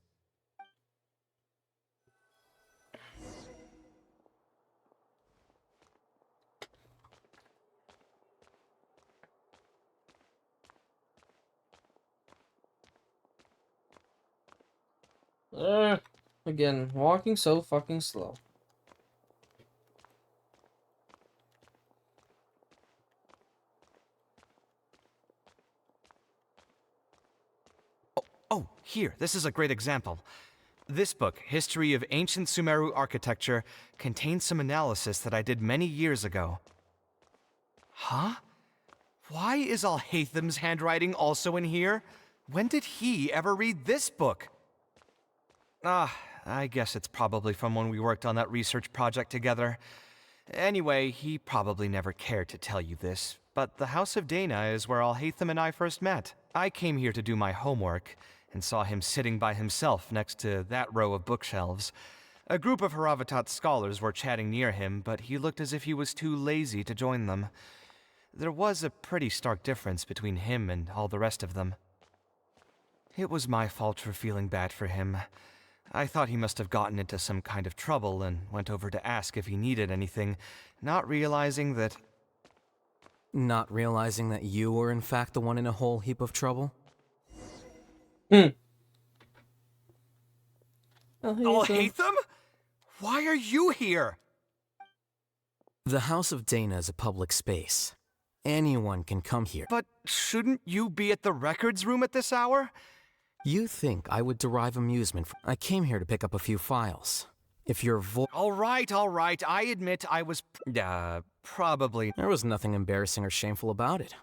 Again, walking so fucking slow. Oh, here, this is a great example. This book, History of Ancient Sumeru Architecture, contains some analysis that I did many years ago. Huh? Why is Alhaitham's handwriting also in here? When did he ever read this book? I guess it's probably from when we worked on that research project together. Anyway, he probably never cared to tell you this, but the House of Dana is where Alhaitham and I first met. I came here to do my homework, and saw him sitting by himself next to that row of bookshelves. A group of Haravatat scholars were chatting near him, but he looked as if he was too lazy to join them. There was a pretty stark difference between him and all the rest of them. It was my fault for feeling bad for him. I thought he must have gotten into some kind of trouble and went over to ask if he needed anything, not realizing that... Not realizing that you were in fact the one in a whole heap of trouble? Alhaitham? Why are you here? The House of Dana is a public space. Anyone can come here. But shouldn't you be at the records room at this hour? You think I would derive amusement from... I came here to pick up a few files. If your All right, I admit I was... probably... There was nothing embarrassing or shameful about it.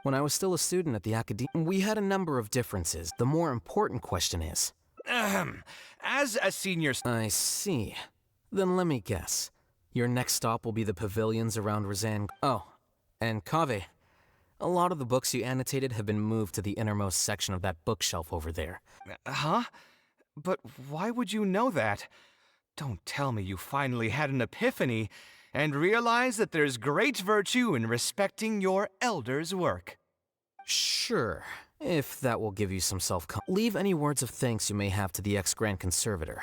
When I was still a student at the academia, we had a number of differences. The more important question is... As a senior... I see. Then let me guess. Your next stop will be the pavilions around Razan... Oh, and Kaveh. A lot of the books you annotated have been moved to the innermost section of that bookshelf over there. Huh? But why would you know that? Don't tell me you finally had an epiphany and realized that there's great virtue in respecting your elder's work. Sure, if that will give you some self-confidence. Leave any words of thanks you may have to the ex-Grand Conservator.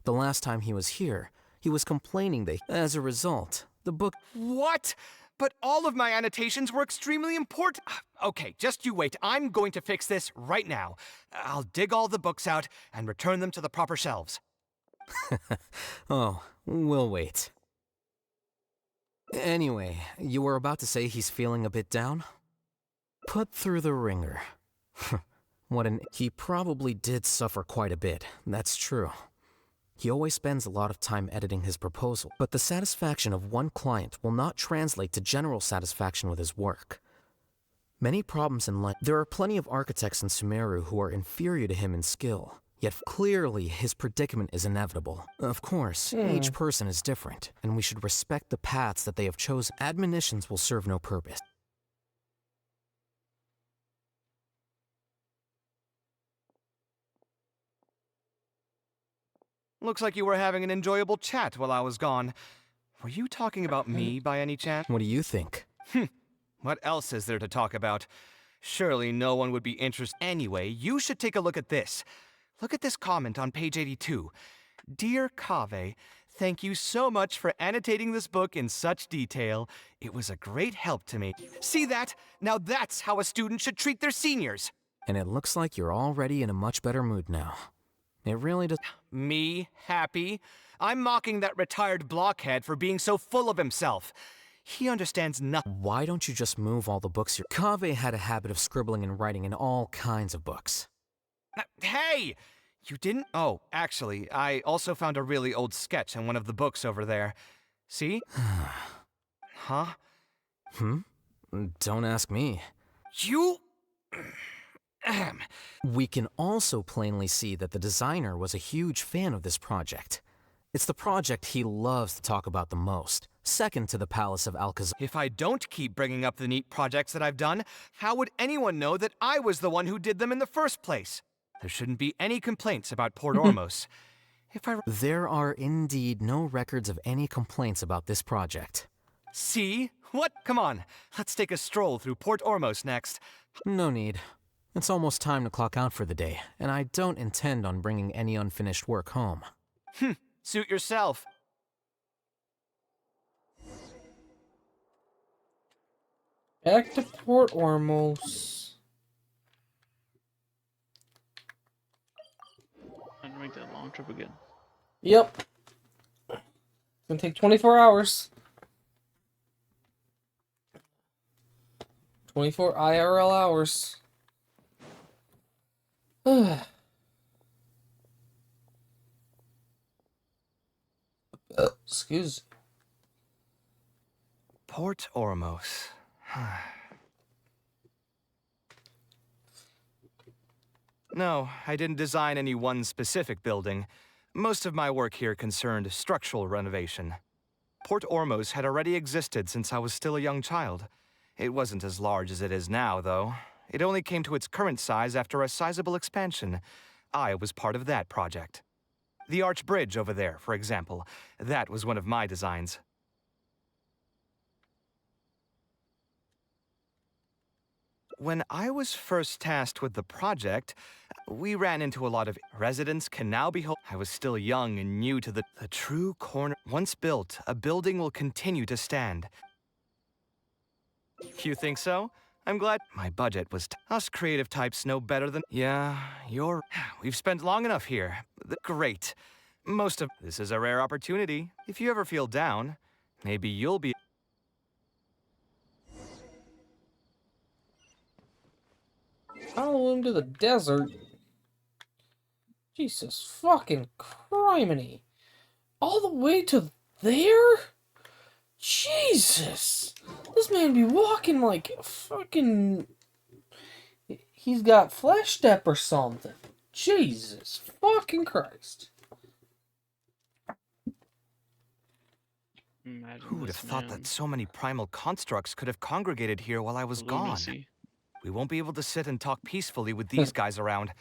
The last time he was here, he was complaining that, as a result, the book... What? But all of my annotations were extremely important. Okay, just you wait. I'm going to fix this right now. I'll dig all the books out and return them to the proper shelves. Oh, we'll wait. Anyway, you were about to say he's feeling a bit down? Put through the ringer. He probably did suffer quite a bit, that's true. He always spends a lot of time editing his proposal, but the satisfaction of one client will not translate to general satisfaction with his work. Many problems in life. There are plenty of architects in Sumeru who are inferior to him in skill, yet clearly his predicament is inevitable. Of course, each person is different, and we should respect the paths that they have chosen. Admonitions will serve no purpose. Looks like you were having an enjoyable chat while I was gone. Were you talking about me by any chance? What do you think? What else is there to talk about? Surely no one would be interested. Anyway, you should take a look at this. Look at this comment on page 82. Dear Kaveh, thank you so much for annotating this book in such detail. It was a great help to me. See that? Now that's how a student should treat their seniors. And it looks like you're already in a much better mood now. It really does. Me happy? I'm mocking that retired blockhead for being so full of himself. He understands nothing. Why don't you just move all the books here? Kaveh had a habit of scribbling and writing in all kinds of books. Hey! You didn't? Oh, actually, I also found a really old sketch in one of the books over there. See? Huh? Don't ask me. You... We can also plainly see that the designer was a huge fan of this project. It's the project he loves to talk about the most, second to the Palace of Alcazar. If I don't keep bringing up the neat projects that I've done, how would anyone know that I was the one who did them in the first place? There shouldn't be any complaints about Port Ormos. There are indeed no records of any complaints about this project. See? What? Come on, let's take a stroll through Port Ormos next. No need. It's almost time to clock out for the day, and I don't intend on bringing any unfinished work home. Suit yourself. Back to Port Ormos. I'm gonna make that long trip again. Yep. It's gonna take 24 hours. 24 IRL hours. Excuse. Port Ormos. No, I didn't design any one specific building. Most of my work here concerned structural renovation. Port Ormos had already existed since I was still a young child. It wasn't as large as it is now, though. It only came to its current size after a sizable expansion. I was part of that project. The arch bridge over there, for example, that was one of my designs. When I was first tasked with the project, we ran into a lot of residents can now behold. I was still young and new to the true corner. Once built, a building will continue to stand. You think so? I'm glad my budget was us creative types know better than. Yeah, we've spent long enough here. Great. Most of this is a rare opportunity. If you ever feel down, maybe you'll be. Follow him to the desert. Jesus fucking criminy. All the way to there? Jesus! This man be walking like fucking... He's got flesh step or something. Jesus fucking Christ. Who would have thought that so many primal constructs could have congregated here while I was gone? We won't be able to sit and talk peacefully with these guys around.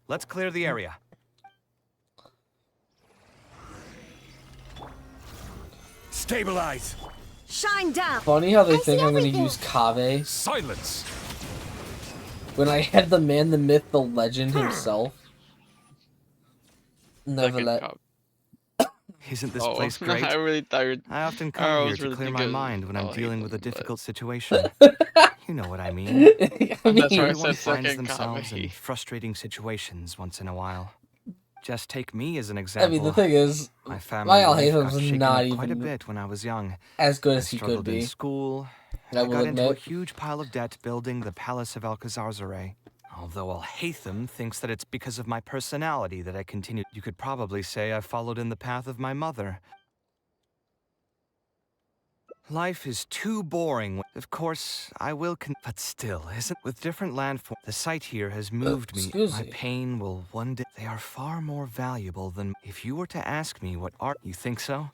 Let's clear the area. Stabilize! Shine down! Funny how they think I'm gonna use Kaveh. Silence! When I had the man, the myth, the legend himself. Never let. Isn't this place great? I really thought I often come here to clear my mind when I'm dealing with a difficult situation. You know what I mean. Everyone finds themselves in frustrating situations once in a while. Just take me as an example. I mean, the thing is, my family Al Haytham's got shaken not up quite a even bit when I was young. as good as he could struggled be. in school, I got into a huge pile of debt building the Palace of Alcazar-Zaré. Although Alhaitham thinks that it's because of my personality that I continued. You could probably say I followed in the path of my mother. Life is too boring. Of course, I will but still, isn't with different landforms. The site here has moved me. My pain will one day. They are far more valuable than. If you were to ask me what art, you think so?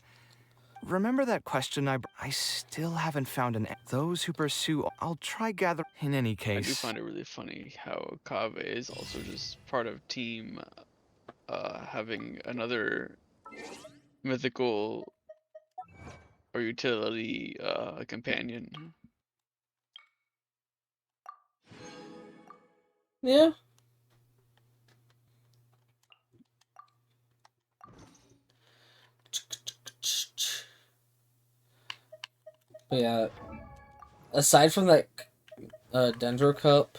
Remember that question I still haven't found an. Those who pursue. I'll try gather. In any case, I do find it really funny how Kaveh is also just part of team, having another mythical or utility companion. Yeah. But yeah, aside from that Dendro Cup,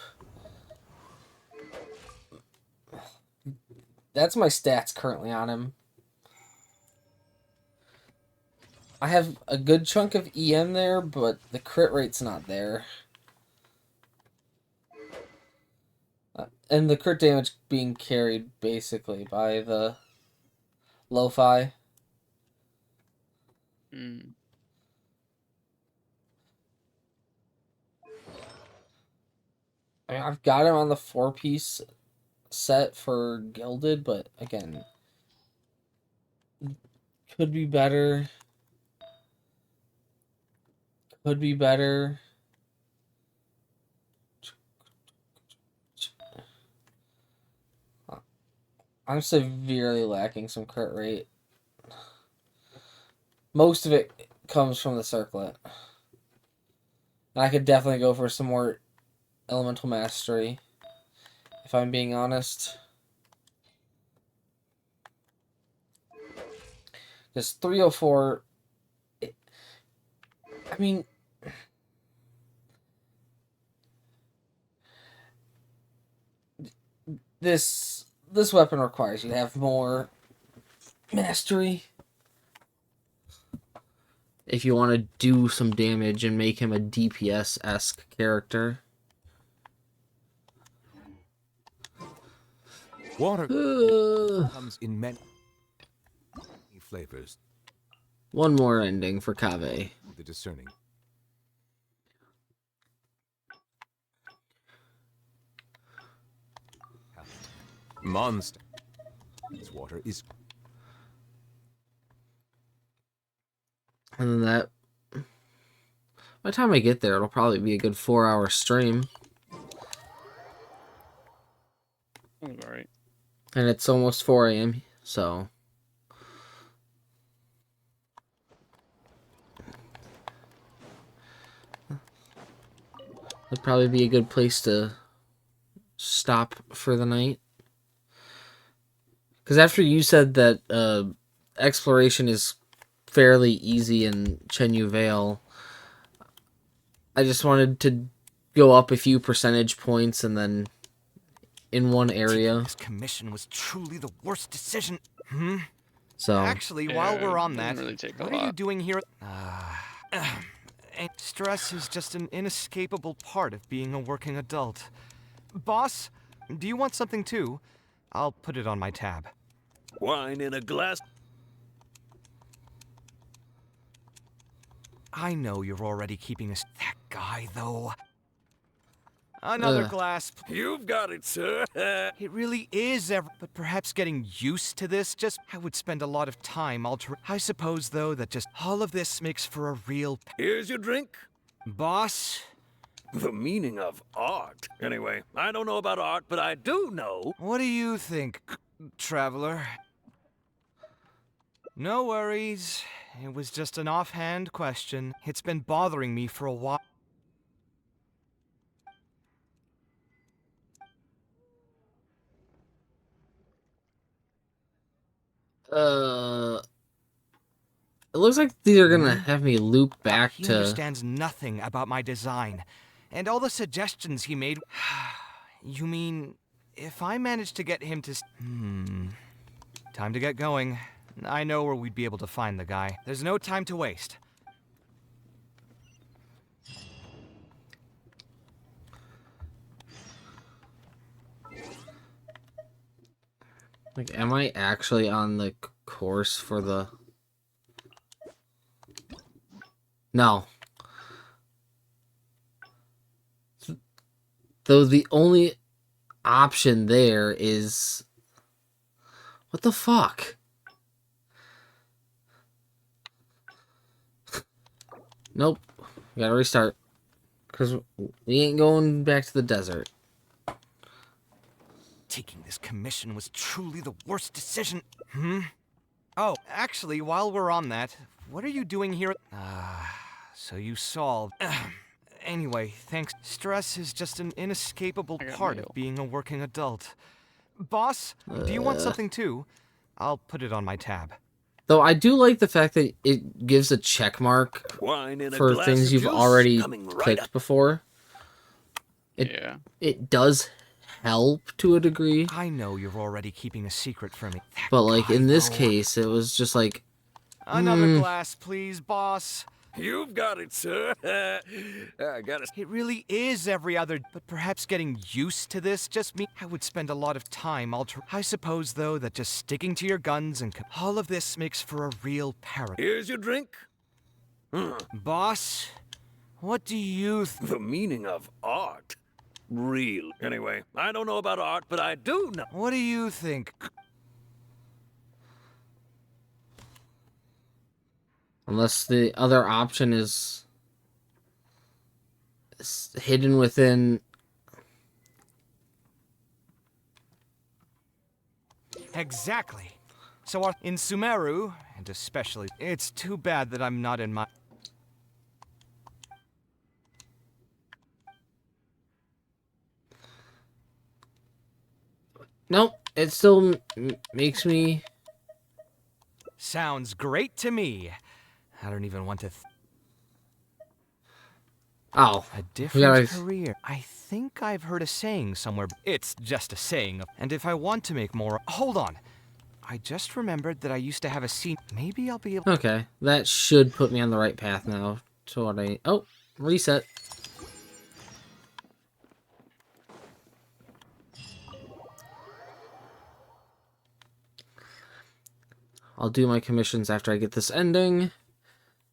that's my stats currently on him. I have a good chunk of EM there, but the crit rate's not there. And the crit damage being carried basically by the lo-fi. Mm. I mean, I've got him on the 4-piece set for Gilded, but again, could be better. Could be better. I'm severely lacking some crit rate. Most of it comes from the circlet. And I could definitely go for some more elemental mastery, if I'm being honest. Just 304. I mean, this weapon requires you to have more mastery if you want to do some damage and make him a DPS-esque character. Water comes in many flavors. One more ending for Kaveh. The discerning. Monster. This water is. And then that. By the time I get there, it'll probably be a good 4-hour stream. Alright. And it's almost 4 a.m., so. That'd probably be a good place to stop for the night. Because after you said that exploration is fairly easy in Chenyu Vale, I just wanted to go up a few percentage points and then in one area. This commission was truly the worst decision. So actually, while we're on that, what are you doing here? Stress is just an inescapable part of being a working adult. Boss, do you want something too? I'll put it on my tab. Wine in a glass. I know you're already keeping us. That guy, though. Another glass. You've got it, sir. It really is but perhaps getting used to this, I would spend a lot of time altering. I suppose, though, that just all of this makes for a real. Here's your drink. Boss? The meaning of art. Anyway, I don't know about art, but I do know. What do you think, traveler? No worries. It was just an offhand question. It's been bothering me for a while. It looks like these are gonna have me loop back He to. understands nothing about my design, and all the suggestions he made. You mean, if I managed to get him to. Time to get going. I know where we'd be able to find the guy. There's no time to waste. Like, am I actually on the course for the... No. Though the only option there is... What the fuck? Nope. We gotta restart. Because we ain't going back to the desert. Taking this commission was truly the worst decision. Oh, actually, while we're on that, what are you doing here? So you saw... Anyway, thanks. Stress is just an inescapable part of being a working adult. Boss, do you want something too? I'll put it on my tab. Though I do like the fact that it gives a check mark for things you've already clicked before. It does help to a degree. I know you're already keeping a secret from me. But like in this case, it was just like... Another glass, please, boss. You've got it, sir. I got it. It really is every other, but perhaps getting used to this just means I would spend a lot of time I suppose, though, that just sticking to your guns and all of this makes for a real paradox. Here's your drink. Boss, what do you The meaning of art? Real. Anyway, I don't know about art, but I do know. What do you think? Unless the other option is hidden within... Exactly. So in Sumeru, and especially, it's too bad that I'm not in my... Nope, it still makes me... Sounds great to me. I don't even want to... Oh. A different career. I think I've heard a saying somewhere. It's just a saying. And if I want to make more... Hold on. I just remembered that I used to have a scene. Maybe I'll be able... Okay, that should put me on the right path now. To what I... Oh, reset. I'll do my commissions after I get this ending.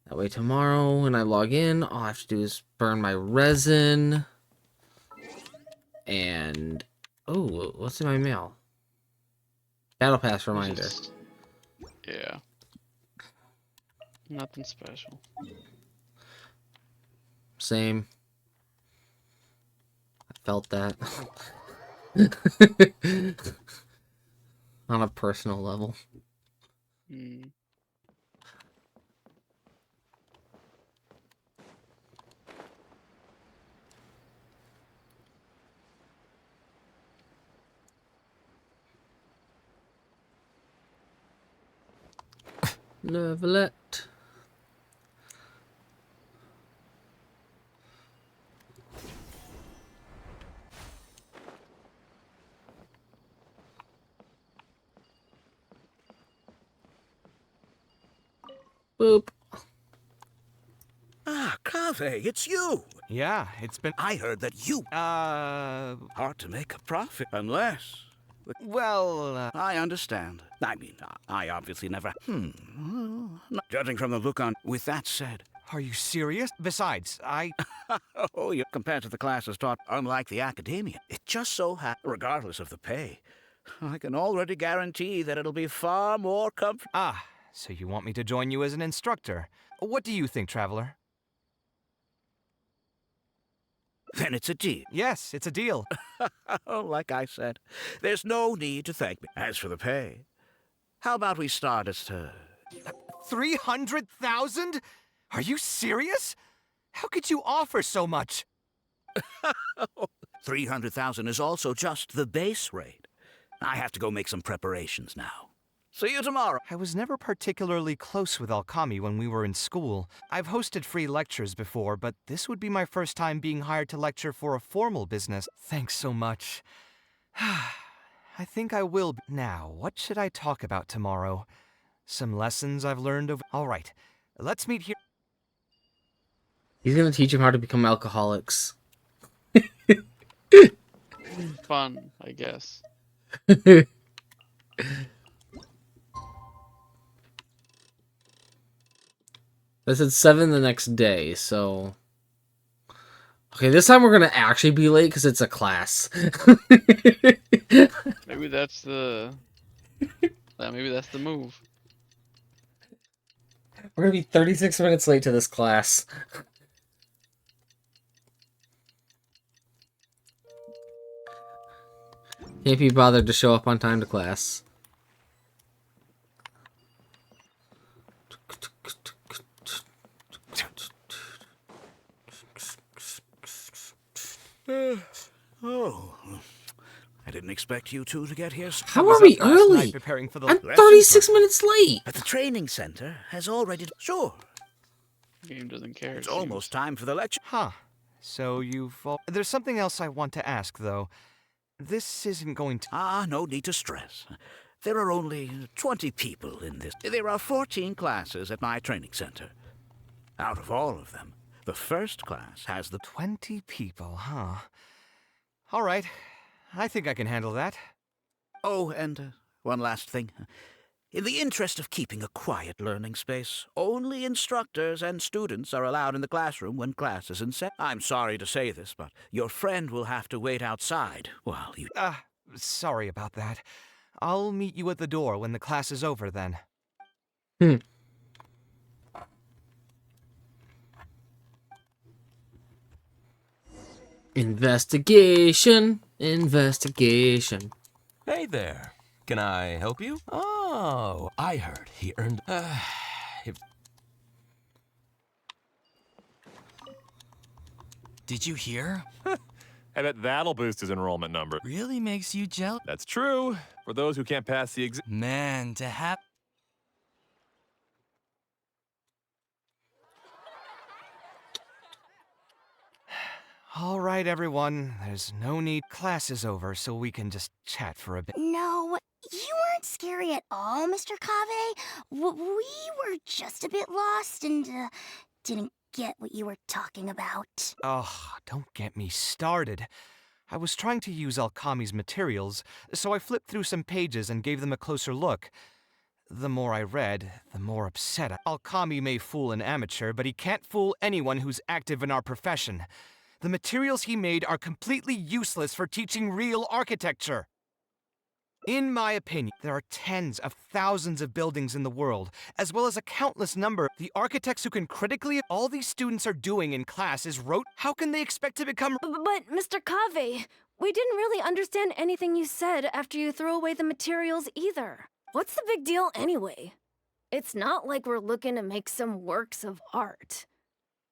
That way tomorrow when I log in, all I have to do is burn my resin. And... Oh, what's in my mail? Battle Pass reminder. Yeah. Nothing special. Same. I felt that. On a personal level. Levelet. Boop. Ah, Kaveh, it's you. Yeah, it's been... I heard that you... Hard to make a profit, unless... Well, I understand. I mean, I obviously never... Judging from the look on... With that said... Are you serious? Besides, Oh, you compared to the classes taught, unlike the academia. It just so happens, regardless of the pay, I can already guarantee that it'll be far more comfortable. Ah, so you want me to join you as an instructor. What do you think, Traveler? Then it's a deal. Yes, it's a deal. Like I said, there's no need to thank me. As for the pay, how about we start at... 300,000? Are you serious? How could you offer so much? 300,000 is also just the base rate. I have to go make some preparations now. See you tomorrow. I was never particularly close with Alkami when we were in school. I've hosted free lectures before, but this would be my first time being hired to lecture for a formal business. Thanks so much. I think I will. Now, what should I talk about tomorrow? Some lessons I've learned over... All right, let's meet here. He's gonna teach him how to become alcoholics. Fun, I guess. I said 7 the next day, so... Okay, this time we're gonna actually be late because it's a class. Maybe that's the... maybe that's the move. We're gonna be 36 minutes late to this class. Can't be bothered to show up on time to class. Oh, I didn't expect you two to get here. How are we early? I'm 36 minutes late. But the training center has already... Sure. Game doesn't care. It's almost time for the lecture. Huh. So you've... There's something else I want to ask, though. This isn't going to... No need to stress. There are only 20 people in this. There are 14 classes at my training center. Out of all of them, the first class has the... 20 people, huh? All right. I think I can handle that. Oh, and one last thing. In the interest of keeping a quiet learning space, only instructors and students are allowed in the classroom when class is in session. I'm sorry to say this, but your friend will have to wait outside while you... Sorry about that. I'll meet you at the door when the class is over, then. Investigation. Investigation. Hey there. Can I help you? Oh, I heard he earned... Did you hear? I bet that'll boost his enrollment number. Really makes you jealous? That's true. For those who can't pass the exam... Man, to have... All right, everyone. There's no need. Class is over, so we can just chat for a bit. No, you weren't scary at all, Mr. Kaveh. We were just a bit lost and didn't get what you were talking about. Oh, don't get me started. I was trying to use Alkami's materials, so I flipped through some pages and gave them a closer look. The more I read, the more upset Alkami may fool an amateur, but he can't fool anyone who's active in our profession. The materials he made are completely useless for teaching real architecture. In my opinion, there are tens of thousands of buildings in the world, as well as a countless number. The architects who can critically... All these students are doing in class is rote. How can they expect to become... But, Mr. Kaveh, we didn't really understand anything you said after you threw away the materials either. What's the big deal anyway? It's not like we're looking to make some works of art.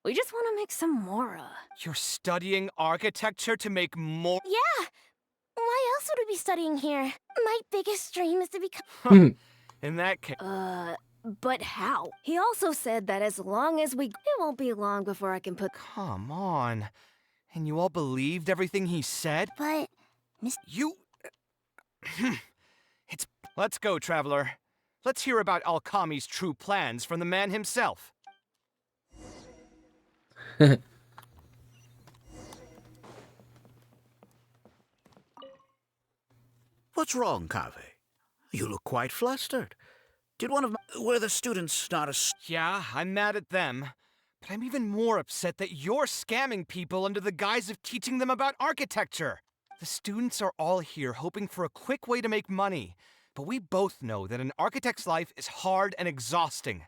We just want to make some Mora. You're studying architecture to make more... Yeah! Why else would we be studying here? My biggest dream is to become... In that case... But how? He also said that as long as we... It won't be long before I can put... Come on. And you all believed everything he said? But... You... Let's go, Traveler. Let's hear about Alkami's true plans from the man himself. What's wrong, Kaveh? You look quite flustered. Did one of my... Were the students not a... Yeah, I'm mad at them. But I'm even more upset that you're scamming people under the guise of teaching them about architecture. The students are all here hoping for a quick way to make money. But we both know that an architect's life is hard and exhausting.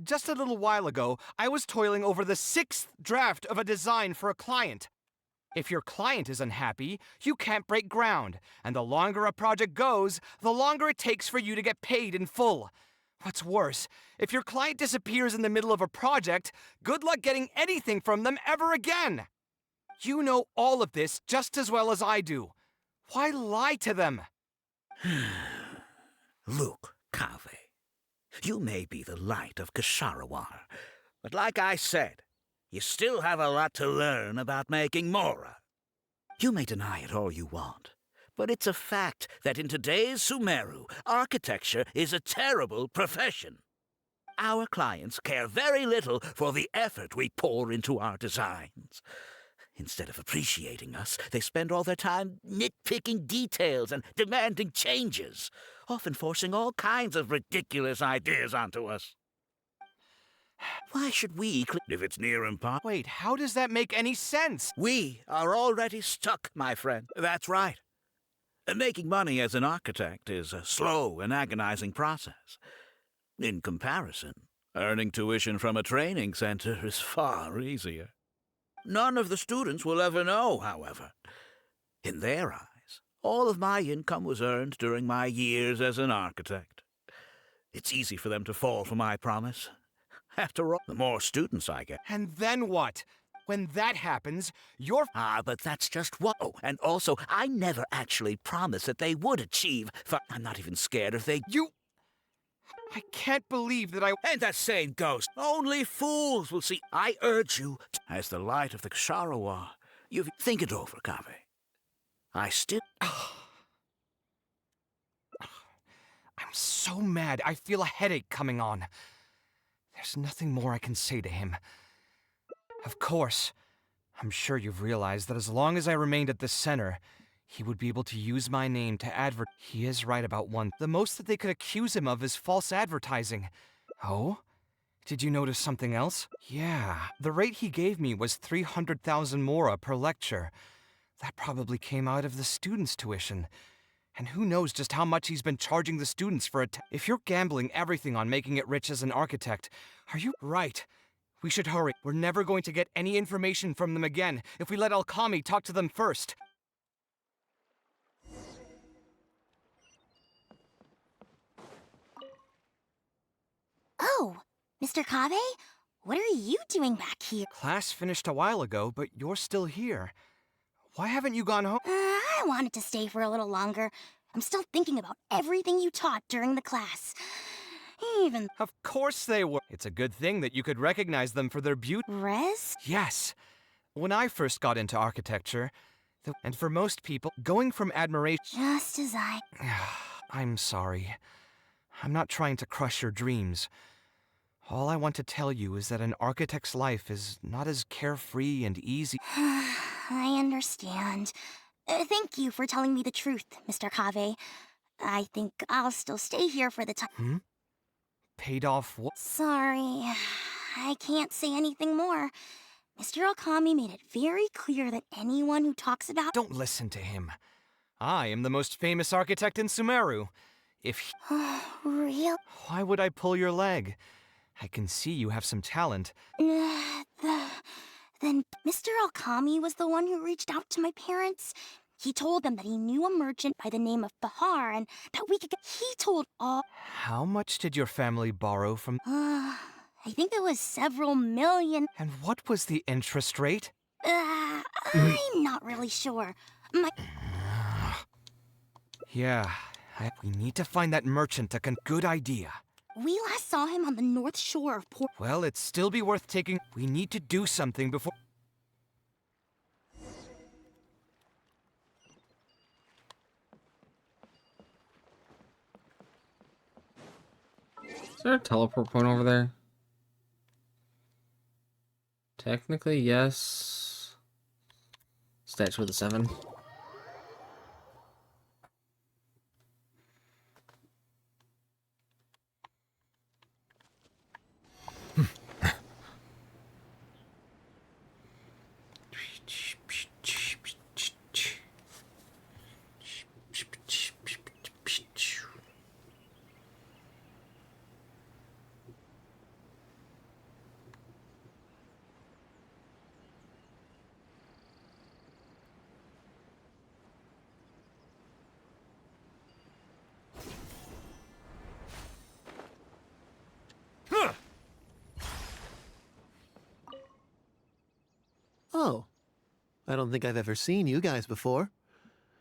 Just a little while ago, I was toiling over the 6th draft of a design for a client. If your client is unhappy, you can't break ground, and the longer a project goes, the longer it takes for you to get paid in full. What's worse, if your client disappears in the middle of a project, good luck getting anything from them ever again. You know all of this just as well as I do. Why lie to them? Look, Kaveh. You may be the light of Ksharawar, but like I said, you still have a lot to learn about making Mora. You may deny it all you want, but it's a fact that in today's Sumeru, architecture is a terrible profession. Our clients care very little for the effort we pour into our designs. Instead of appreciating us, they spend all their time nitpicking details and demanding changes, often forcing all kinds of ridiculous ideas onto us. Why should we, if it's near impossible? Wait, how does that make any sense? We are already stuck, my friend. That's right. Making money as an architect is a slow and agonizing process. In comparison, earning tuition from a training center is far easier. None of the students will ever know, however. In their eyes, all of my income was earned during my years as an architect. It's easy for them to fall for my promise. After all, the more students I get. And then what? When that happens, you're... but that's just what... Oh, and also, I never actually promised that they would achieve... I'm not even scared if they... I can't believe that I... And that same goes. Only fools will see. I urge you, as the light of the Ksharawar, you think it over, Kaveh. I still... I'm so mad. I feel a headache coming on. There's nothing more I can say to him. Of course, I'm sure you've realized that as long as I remained at the center, he would be able to use my name to advert. He is right about one. The most that they could accuse him of is false advertising. Oh? Did you notice something else? Yeah, the rate he gave me was 300,000 mora per lecture. That probably came out of the students' tuition. And who knows just how much he's been charging the students for it. If you're gambling everything on making it rich as an architect, are you right? We should hurry. We're never going to get any information from them again if we let Alkami talk to them first. Oh, Mr. Kaveh? What are you doing back here? Class finished a while ago, but you're still here. Why haven't you gone home? I wanted to stay for a little longer. I'm still thinking about everything you taught during the class. Even... Of course they were. It's a good thing that you could recognize them for their beauty. Res? Yes. When I first got into architecture, and for most people, going from admiration... Just as I... I'm sorry. I'm not trying to crush your dreams. All I want to tell you is that an architect's life is not as carefree and easy. I understand. Thank you for telling me the truth, Mr. Kaveh. I think I'll still stay here for the time. Paid off what? Sorry. I can't say anything more. Mr. Alkami made it very clear that anyone who talks about... Don't listen to him. I am the most famous architect in Sumeru. If he... Real? Why would I pull your leg? I can see you have some talent. Then Mr. Alkami was the one who reached out to my parents. He told them that he knew a merchant by the name of Bahar and that we could get... He told all... How much did your family borrow from... I think it was several million. And what was the interest rate? I'm not really sure. Yeah, we need to find that merchant. Good idea. We last saw him on the north shore of Port... Well, it'd still be worth taking... We need to do something before... Is there a teleport point over there? Technically, yes. Statue of the Seven. Oh, I don't think I've ever seen you guys before.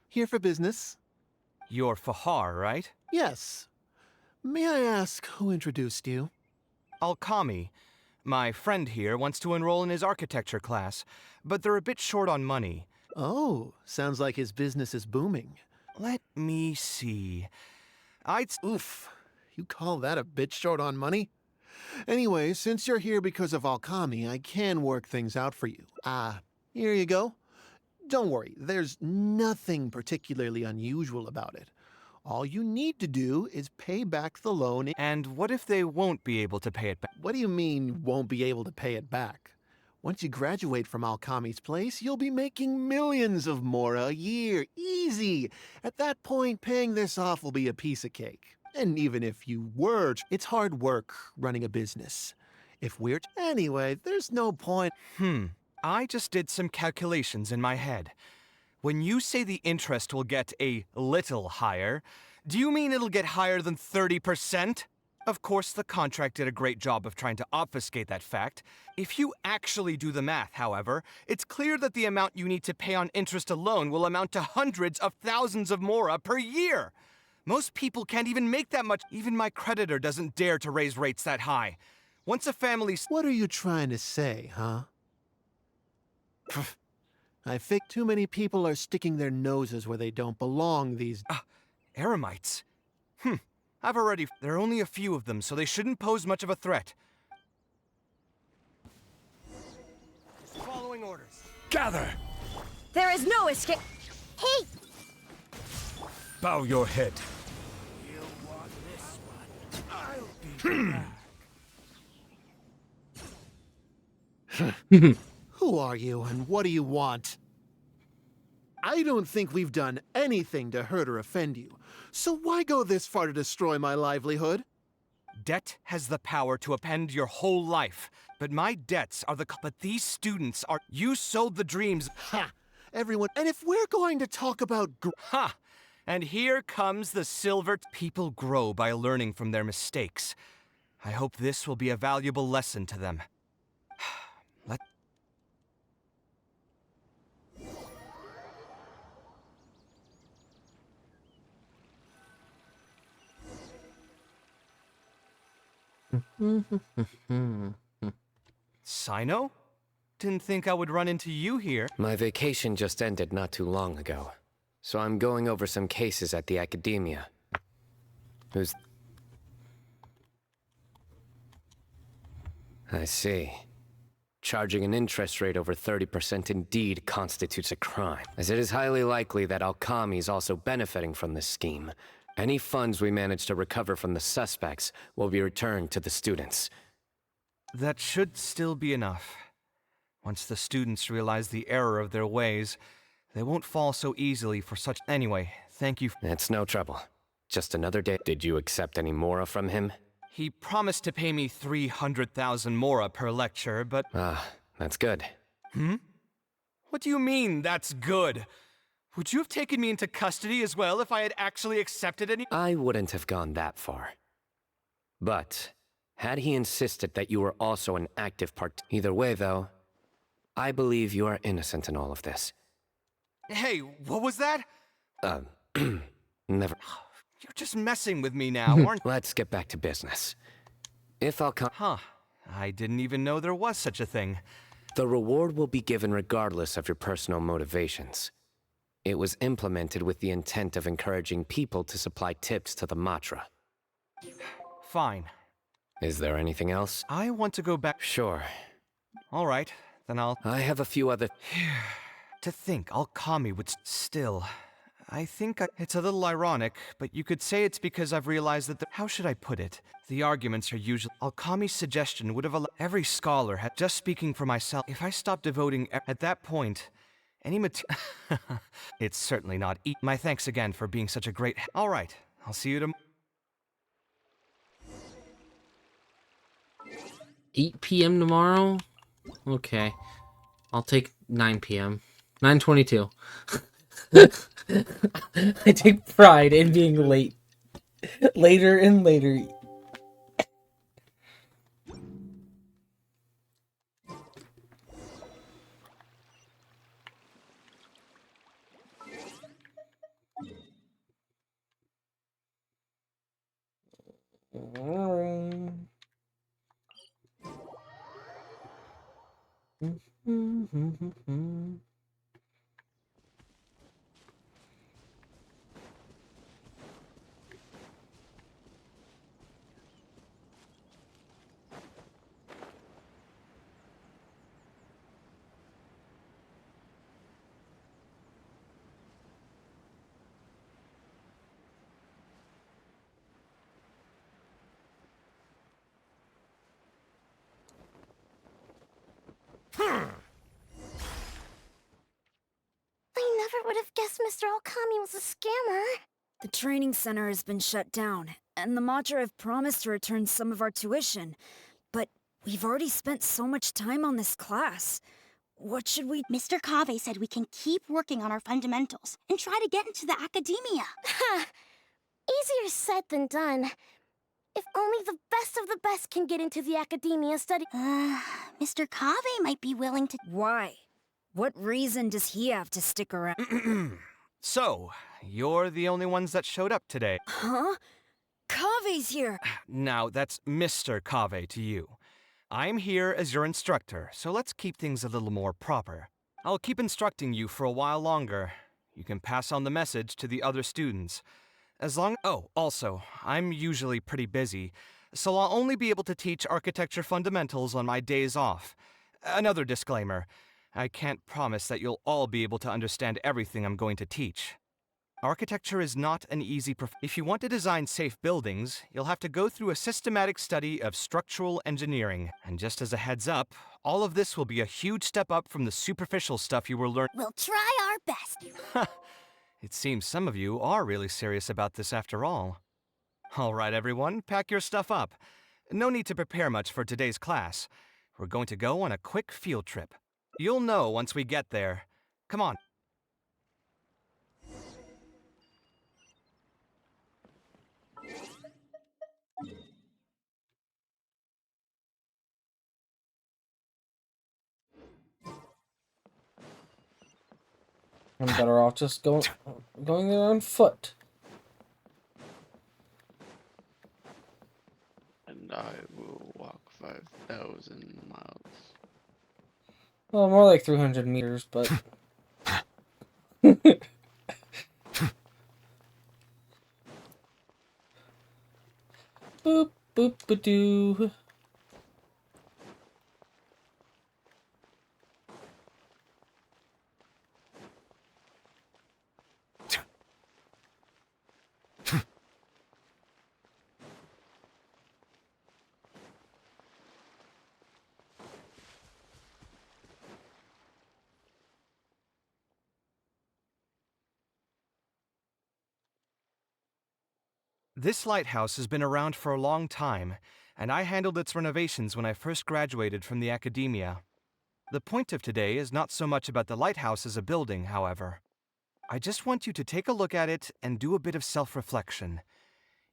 Here for business. You're Fahar, right? Yes. May I ask who introduced you? Alkami. My friend here wants to enroll in his architecture class, but they're a bit short on money. Oh, sounds like his business is booming. Let me see. Oof. You call that a bit short on money? Anyway, since you're here because of Alkami, I can work things out for you. Here you go. Don't worry, there's nothing particularly unusual about it. All you need to do is pay back the loan. And what if they won't be able to pay it back? What do you mean, won't be able to pay it back? Once you graduate from Alkami's place, you'll be making millions of mora a year. Easy! At that point, paying this off will be a piece of cake. And even if you were, it's hard work running a business. If we're... Anyway, there's no point... I just did some calculations in my head. When you say the interest will get a little higher, do you mean it'll get higher than 30%? Of course, the contract did a great job of trying to obfuscate that fact. If you actually do the math, however, it's clear that the amount you need to pay on interest alone will amount to hundreds of thousands of mora per year. Most people can't even make that much. Even my creditor doesn't dare to raise rates that high. Once a family... What are you trying to say, huh? I think too many people are sticking their noses where they don't belong these... Eremites? I've already... There are only a few of them, so they shouldn't pose much of a threat. Following orders. Gather! There is no escape. Hey! Bow your head. You want this one? I'll be back. Who are you, and what do you want? I don't think we've done anything to hurt or offend you, so why go this far to destroy my livelihood? Debt has the power to upend your whole life, but my debts are the... But these students are... You sold the dreams... Ha! Everyone... And if we're going to talk about... Ha! And here comes the silver... People grow by learning from their mistakes. I hope this will be a valuable lesson to them. Sino? Didn't think I would run into you here. My vacation just ended not too long ago, so I'm going over some cases at the academia. Who's... I see. Charging an interest rate over 30% indeed constitutes a crime, as it is highly likely that Alkami is also benefiting from this scheme. Any funds we manage to recover from the suspects will be returned to the students. That should still be enough. Once the students realize the error of their ways, they won't fall so easily for such... Anyway, thank you. It's no trouble. Just another day. Did you accept any mora from him? He promised to pay me 300,000 mora per lecture, but... That's good. What do you mean, that's good? Would you have taken me into custody as well if I had actually accepted any? I wouldn't have gone that far. But, had he insisted that you were also an active part... Either way, though, I believe you are innocent in all of this. Hey, what was that? Never... You're just messing with me now, aren't you? Let's get back to business. If I'll come... Huh. I didn't even know there was such a thing. The reward will be given regardless of your personal motivations. It was implemented with the intent of encouraging people to supply tips to the Matra. Fine. Is there anything else? I want to go back... Sure. All right, then I'll... I have a few other... To think Alkami would still... I think it's a little ironic, but you could say it's because I've realized that how should I put it? The arguments are usually... Alkami's suggestion would have allowed... Every scholar had... Just speaking for myself, if I stopped devoting... At that point... Any It's certainly not My thanks again for being such a great... All right, I'll see you tomorrow. 8 p.m. tomorrow? Okay. I'll take 9 p.m. 9:22. I take pride in being late. Later and later. I never would have guessed Mr. Alkami was a scammer. The training center has been shut down, and the Matra have promised to return some of our tuition. But we've already spent so much time on this class. What should we... Mr. Kaveh said we can keep working on our fundamentals and try to get into the academia. Easier said than done. If only the best of the best can get into the academia study... Mr. Kaveh might be willing to... Why? What reason does he have to stick around? So, you're the only ones that showed up today. Huh? Kaveh's here! Now, that's Mr. Kaveh to you. I'm here as your instructor, so let's keep things a little more proper. I'll keep instructing you for a while longer. You can pass on the message to the other students. Oh, also, I'm usually pretty busy, so I'll only be able to teach architecture fundamentals on my days off. Another disclaimer. I can't promise that you'll all be able to understand everything I'm going to teach. Architecture is not an easy If you want to design safe buildings, you'll have to go through a systematic study of structural engineering. And just as a heads up, all of this will be a huge step up from the superficial stuff you will learn. We'll try our best. It seems some of you are really serious about this after all. All right, everyone, pack your stuff up. No need to prepare much for today's class. We're going to go on a quick field trip. You'll know once we get there. Come on. I'm better off just going there on foot. And I will walk 5,000 miles. Well, more like 300 meters, but... Boop, boop, ba-doo. This lighthouse has been around for a long time, and I handled its renovations when I first graduated from the academia. The point of today is not so much about the lighthouse as a building, however. I just want you to take a look at it and do a bit of self-reflection.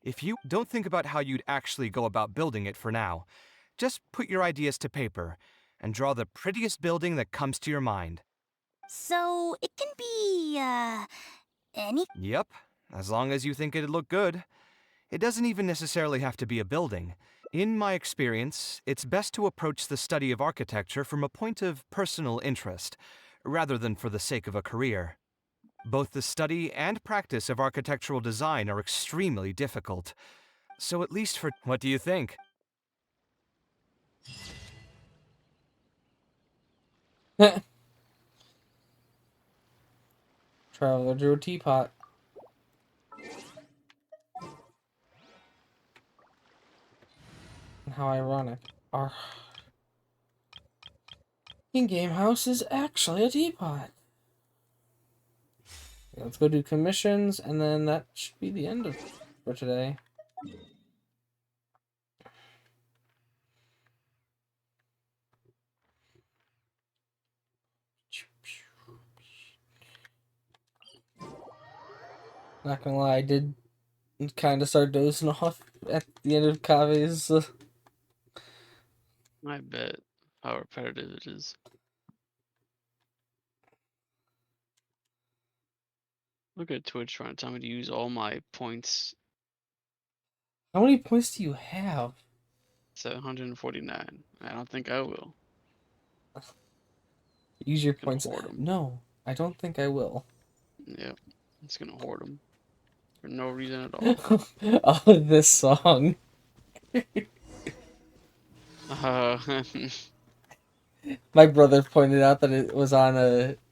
If you don't think about how you'd actually go about building it for now, just put your ideas to paper and draw the prettiest building that comes to your mind. So, it can be, any... Yep, as long as you think it'd look good. It doesn't even necessarily have to be a building. In my experience, it's best to approach the study of architecture from a point of personal interest, rather than for the sake of a career. Both the study and practice of architectural design are extremely difficult. So at least for... What do you think? Traveler drew a teapot. How ironic. Our in-game house is actually a teapot. Let's go do commissions, and then that should be the end of for today. Not gonna lie, I did kind of start dozing off at the end of Kaveh's. I bet how repetitive it is. Look at Twitch trying to tell me to use all my points. How many points do you have? 749. I don't think I will. Use your points. No, I don't think I will. Yep, it's gonna hoard them for no reason at all. Oh, this song. My brother pointed out that it was on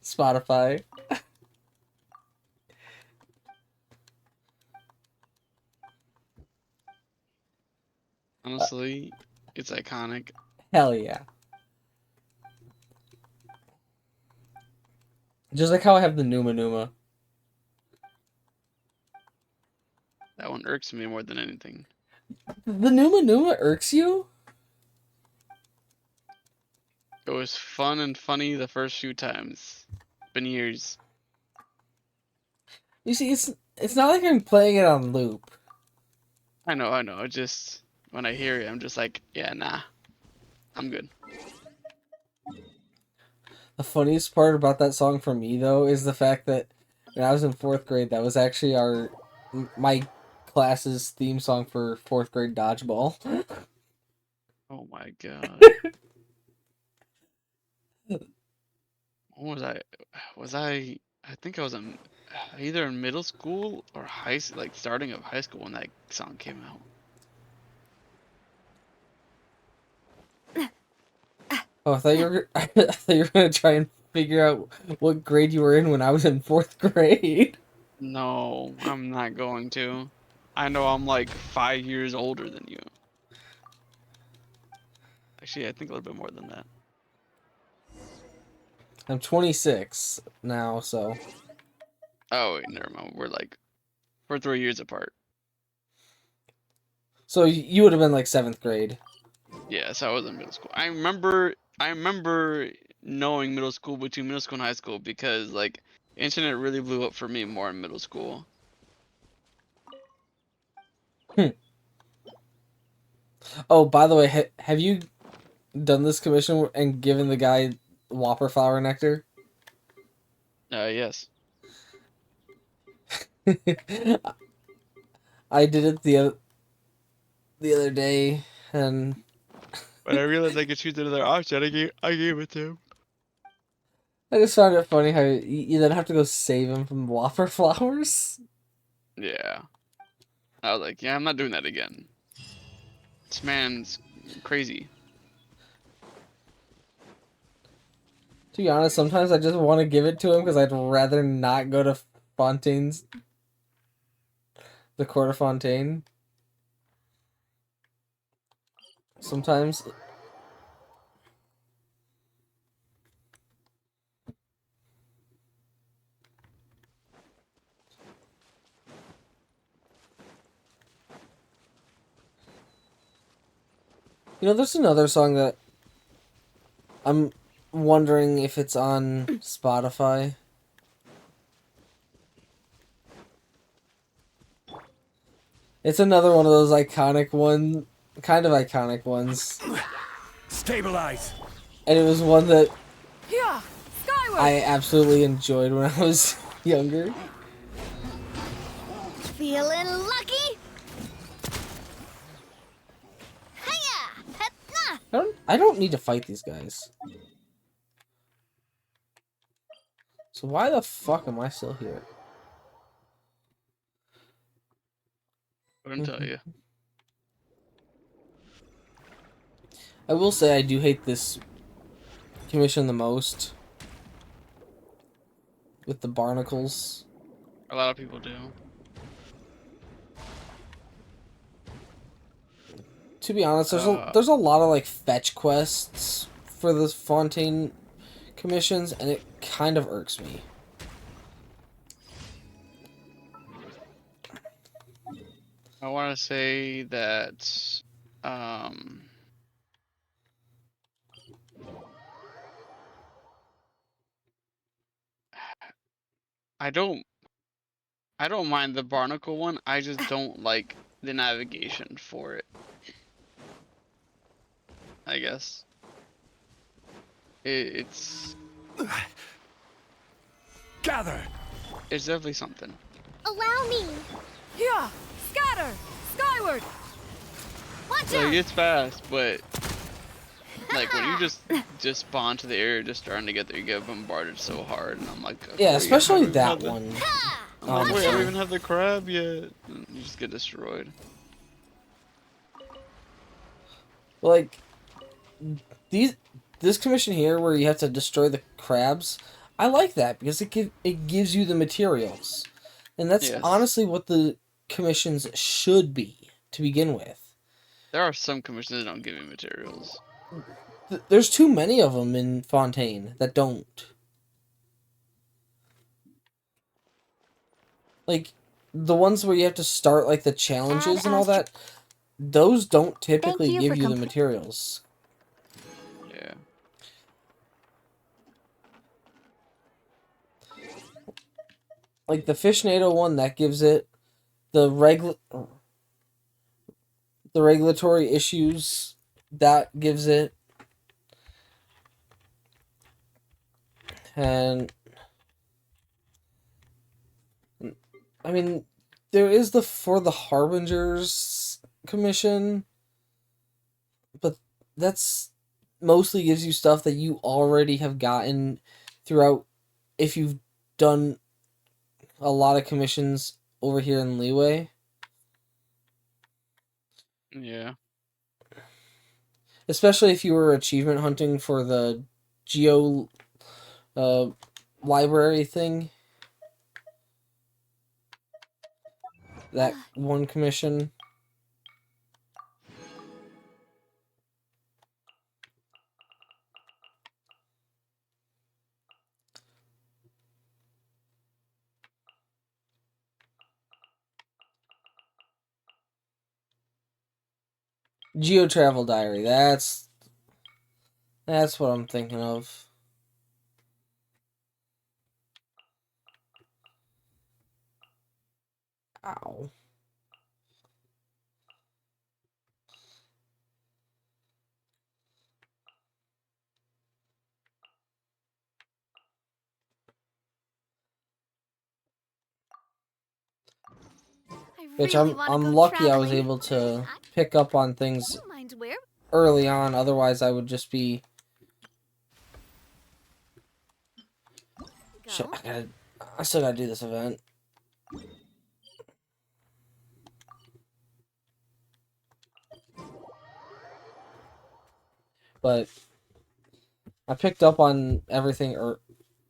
Spotify. Honestly, it's iconic. Hell yeah. Just like how I have the Numa Numa. That one irks me more than anything. The Numa Numa irks you? It was fun and funny the first few times. Been years. You see, it's not like I'm playing it on loop. I know. It just when I hear it, I'm just like, yeah, nah, I'm good. The funniest part about that song for me, though, is the fact that when I was in 4th grade, that was actually my class's theme song for 4th grade dodgeball. Oh my god. When was I? I think I was in either in middle school or like starting of high school when that song came out. Oh, I thought I thought you were gonna try and figure out what grade you were in when I was in 4th grade. No, I'm not going to. I know I'm like 5 years older than you. Actually, I think a little bit more than that. I'm 26 now, so. Oh wait, never mind. We're 3 years apart. So you would have been like 7th grade. Yeah, so I was in middle school. I remember knowing middle school between middle school and high school because like internet really blew up for me more in middle school. Oh, by the way, have you done this commission and given the guy Whopper flower nectar? Yes. I did it the other day, and when I realized I could choose another option, I gave it to him. I just found it funny how you then have to go save him from Whopper flowers. Yeah. I was like, yeah, I'm not doing that again. This man's crazy. To be honest, sometimes I just want to give it to him because I'd rather not go to Fontaine's. The Court of Fontaine. Sometimes. You know, there's another song that I'm wondering if it's on Spotify. It's another one of those kind of iconic ones. Stabilize. And it was one that Yeah, skyward. I absolutely enjoyed when I was younger. Feeling lucky? Hiya! I don't need to fight these guys. So why the fuck am I still here? I didn't tell you. I will say I do hate this commission the most. With the barnacles. A lot of people do. To be honest, there's a lot of fetch quests for the Fontaine commissions, and it kind of irks me. I want to say that I don't mind the barnacle one. I just don't like the navigation for it. I guess it's gather. It's definitely something. Allow me. Yeah, scatter, skyward. Watch Like out. it's fast, but like when you just spawn to the area, just starting to get there, you get bombarded so hard, and I'm like, Yeah, especially that one. I'm like, wait, I don't even have the crab yet. And you just get destroyed. Like this commission here, where you have to destroy the crabs, I like that because it gives you the materials, and that's honestly what the commissions should be to begin with. There are some commissions that don't give you materials. There's too many of them in Fontaine that don't. like the ones where you have to start like the challenges and all that, those don't typically give you the materials. Yeah. Like the Fishnado one, that gives it the regulatory issues, that gives it, and I mean there is the For the Harbingers Commission, but that's mostly gives you stuff that you already have gotten throughout if you've done a lot of commissions over here in Liyue. Yeah. Especially if you were achievement hunting for the Geo library thing. That one commission. Geo Travel Diary. That's what I'm thinking of. Ow. Which I'm lucky I was able to pick up on things early on, otherwise I would just be shit, I still gotta do this event. But I picked up on everything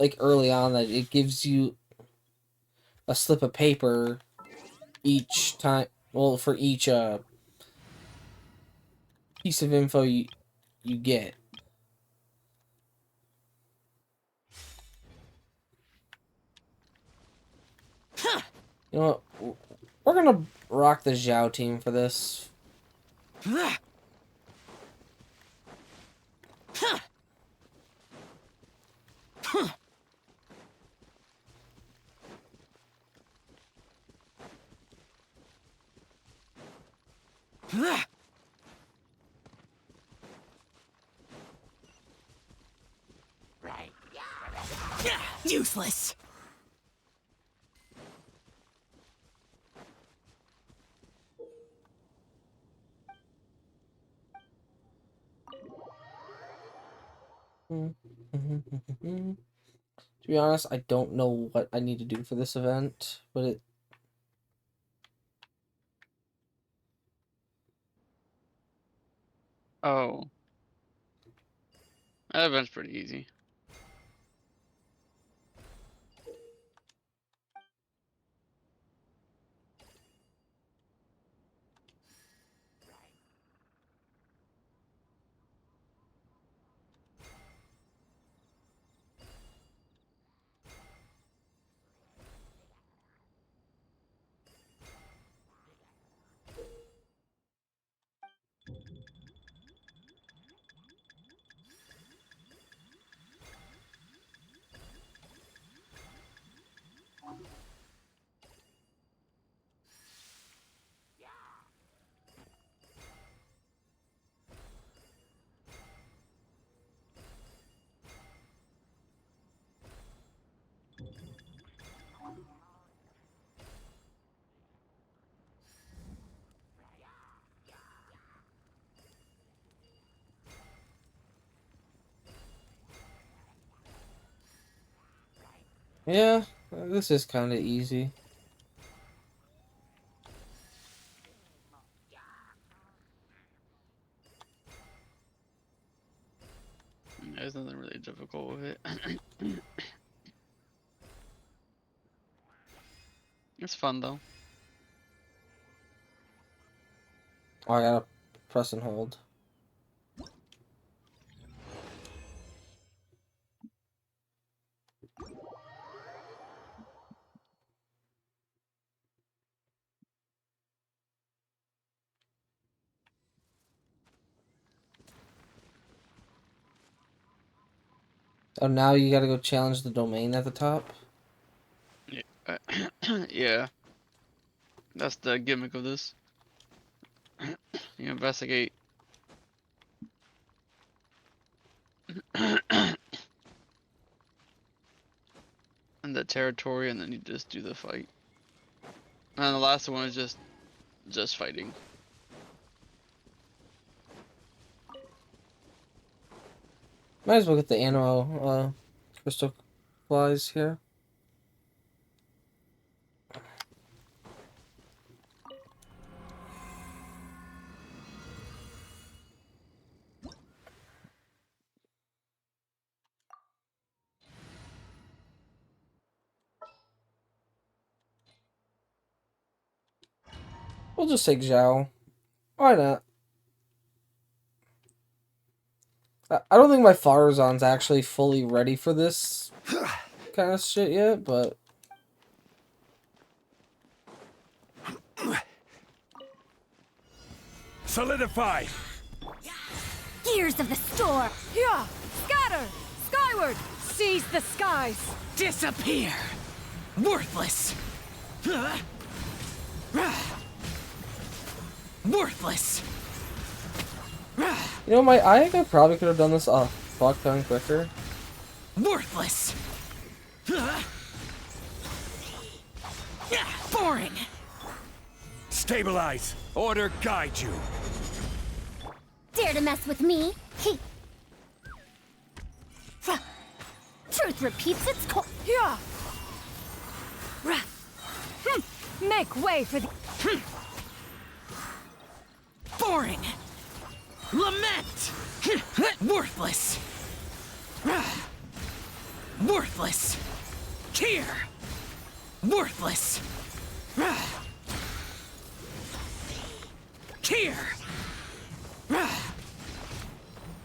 like early on, that it gives you a slip of paper each time, well, for each piece of info you get. You know what? We're gonna rock the Zhao team for this. Useless. To be honest, I don't know what I need to do for this event, but it... Oh. That event's pretty easy. Yeah, this is kind of easy. There's nothing really difficult with it. It's fun though. Oh, I gotta press and hold. Oh, now you gotta go challenge the domain at the top? Yeah. Yeah. That's the gimmick of this. You investigate. In the territory, and then you just do the fight. And the last one is just fighting. Might as well get the Anemo crystal flies here. We'll just take Zhao. Why not? I don't think my Farazan's actually fully ready for this kind of shit yet, but... Solidify! Gears of the storm! Yeah! Scatter! Skyward! Seize the skies! Disappear! Worthless! Worthless! You know, I think I probably could have done this a fuck ton quicker. Worthless! Boring! Stabilize! Order guide you! Dare to mess with me? Truth repeats its course. Yeah! Make way for the... Boring! Lament! Worthless! Worthless! Here! Worthless! Here!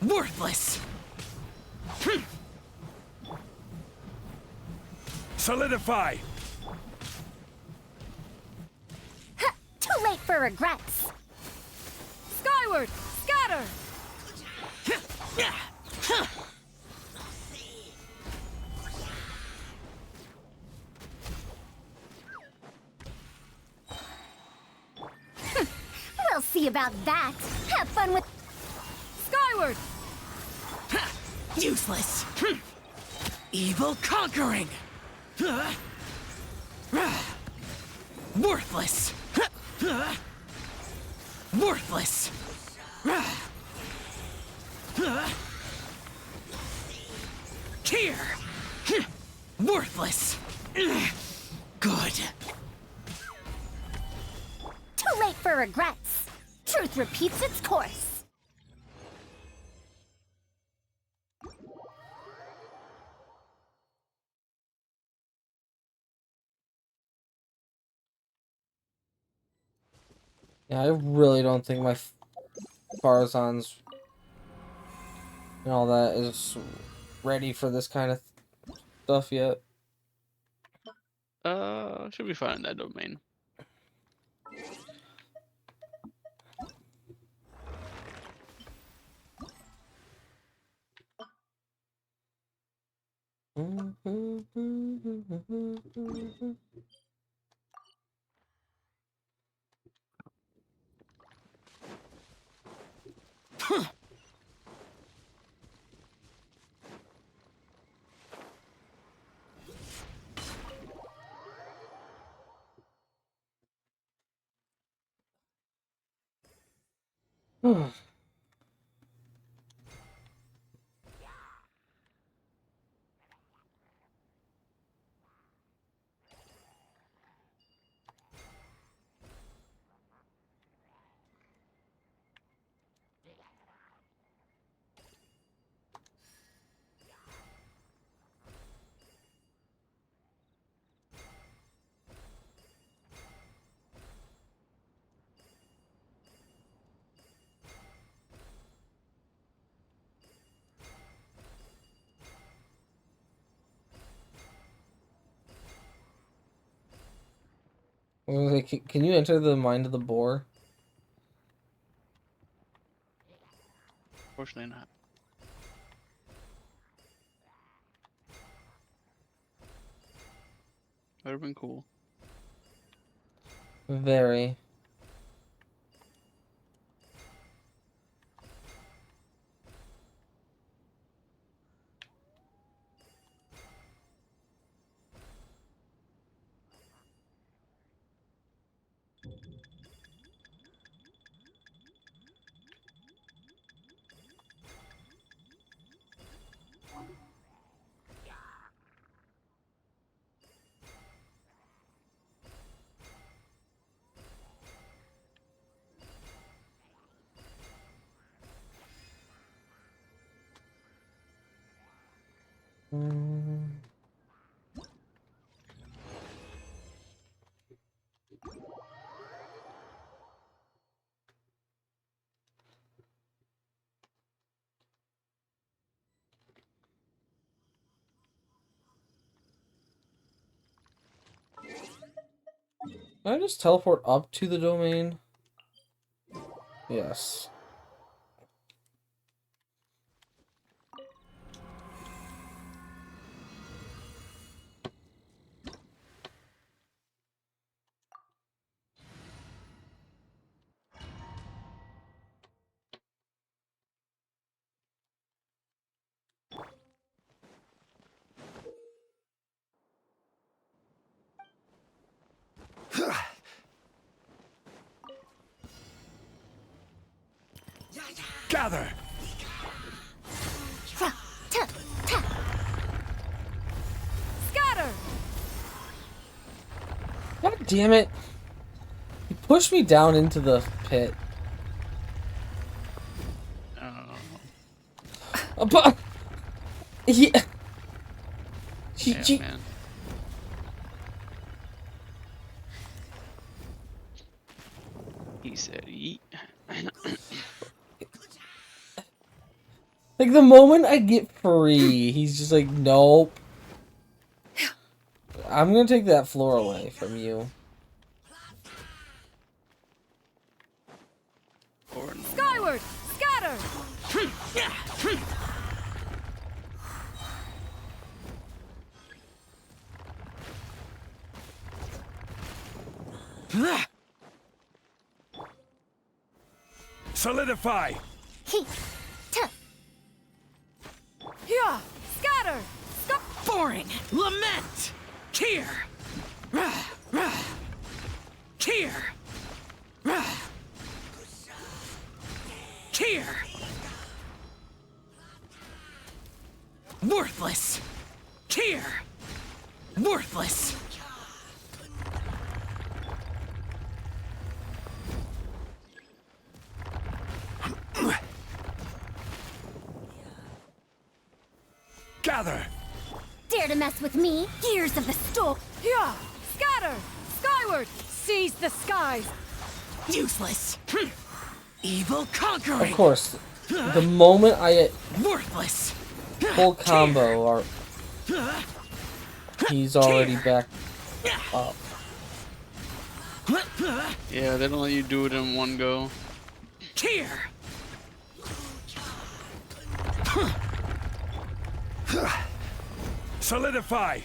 Worthless! Solidify! Too late for regrets. Skyward! Scatter! We'll see about that. Have fun with... Skyward! Useless! Evil conquering! Worthless! Worthless! Here! Worthless! Good. Too late for regrets. Truth repeats its course. Yeah, I really don't think my Farazan's and all that is ready for this kind of stuff yet. Should be fine in that domain. Can you enter the mind of the boar? Unfortunately not. Would have been cool. Very. Can I just teleport up to the domain? Yes. Gather! Scatter! God damn it! He pushed me down into the pit. But yeah. Man. He said, "Yeet." Like the moment I get free, he's just like, nope. I'm gonna take that floor away from you. Skyward! Scatter! Solidify! Yeah! Scatter! Boring! Lament! Here! Here! Here! Worthless! Here! Worthless! Gather! Dare to mess with me? Gears of the storm! Yeah! Scatter! Skyward! Seize the skies! Useless! Evil conquering! Of course, the moment I get Worthless! full combo, or he's already back up. Yeah, they don't let you do it in one go. Here! Solidify!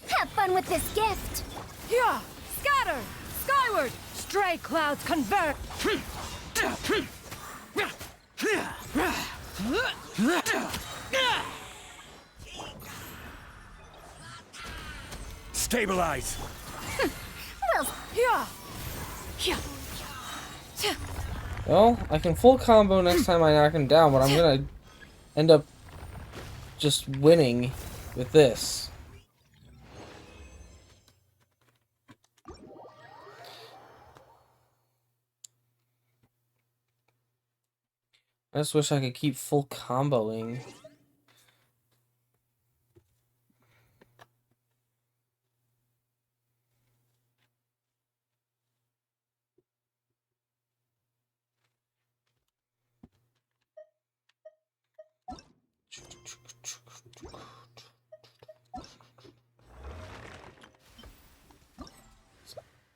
Have fun with this gift! Yeah! Scatter! Skyward! Stray clouds convert! Stabilize! Yeah! Well, I can full combo next time I knock him down, but I'm gonna end up just winning with this. I just wish I could keep full comboing.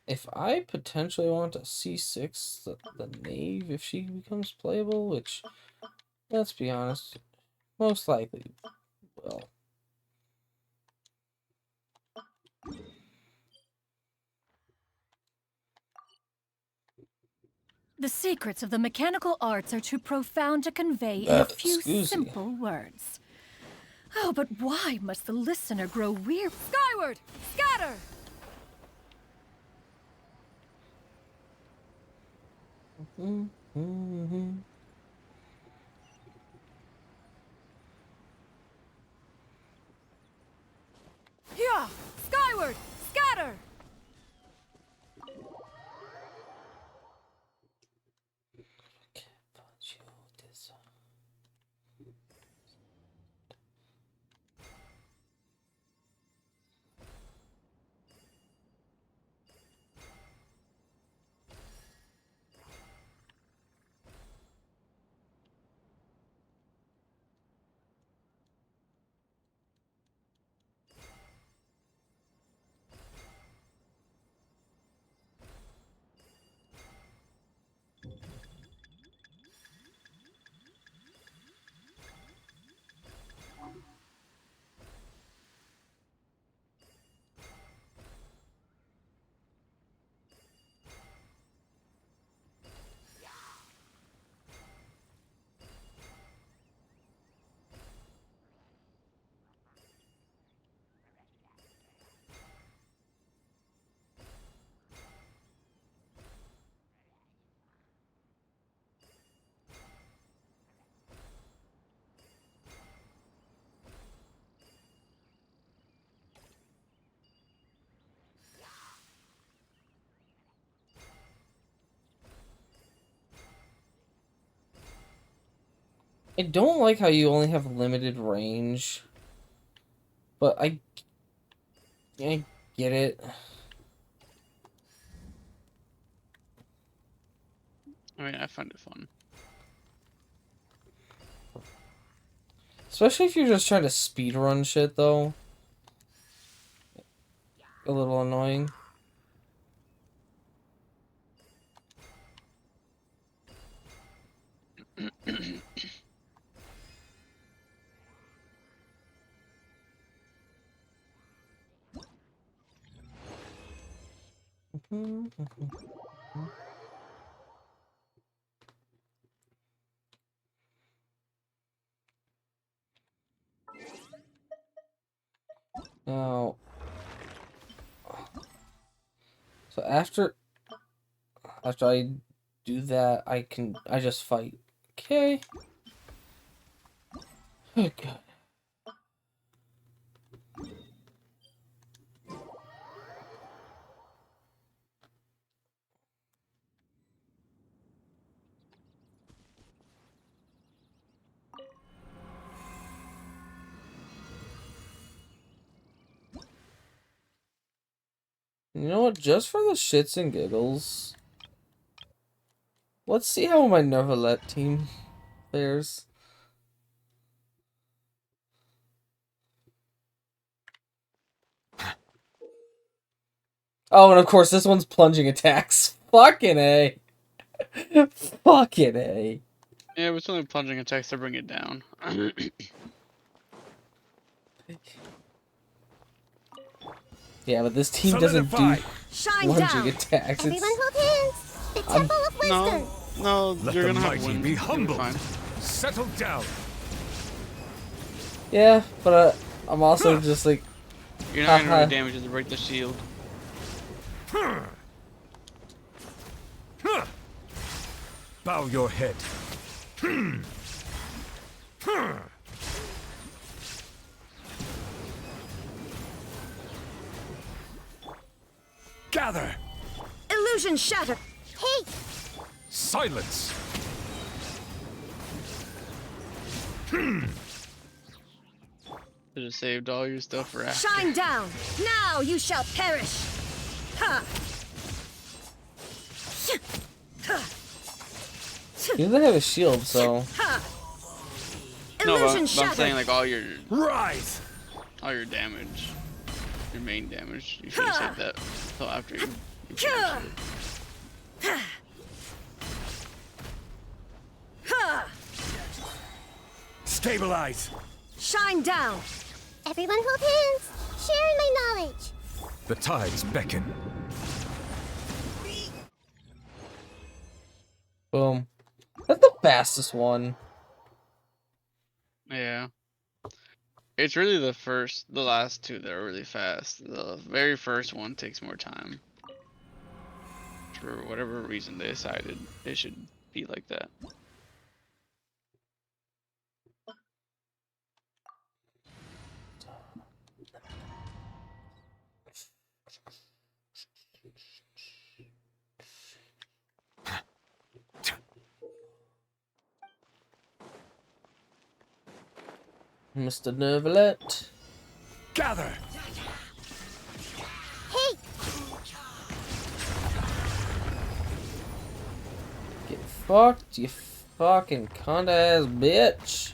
if I potentially want a C6, the Knave, if she becomes playable, which, let's be honest, most likely will. The secrets of the mechanical arts are too profound to convey in a few simple words. Oh, but why must the listener grow weary? Skyward! Scatter! Yeah! Skyward! Scatter! I don't like how you only have limited range, but I get it. I mean, I find it fun. Especially if you're just trying to speedrun shit, though. A little annoying. Now, so after I do that, I just fight. Okay. Oh god. You know what? Just for the shits and giggles, let's see how my Neuvillette team fares. Oh, and of course, this one's plunging attacks. Fucking A. Fucking A. Yeah, it's only plunging attacks to bring it down. Yeah, but this team doesn't do Shine plunging down. attacks. Everyone hold hands. The Temple of Wisdom. No, Let you're the gonna have mighty win. be You'll humbled. fine. Settle down. Yeah, but I'm also just like... You're not gonna do damage to break the shield. Bow your head. Gather. Illusion shattered. Hey! Silence. Should have saved all your stuff for after. Shine down. Now you shall perish. Ha! He doesn't have a shield, so... No, but Illusion I'm shattered. saying like all your Rise. all your damage, your main damage. You should have saved that until after you Stabilize! Shine down! Everyone hold hands! Sharing my knowledge! The tides beckon. Boom. That's the fastest one. Yeah. It's really the last two that are really fast. The very first one takes more time. For whatever reason they decided it should be like that. Mr. Nervalet. Gather! Hey! Get fucked, you fucking cunt ass bitch.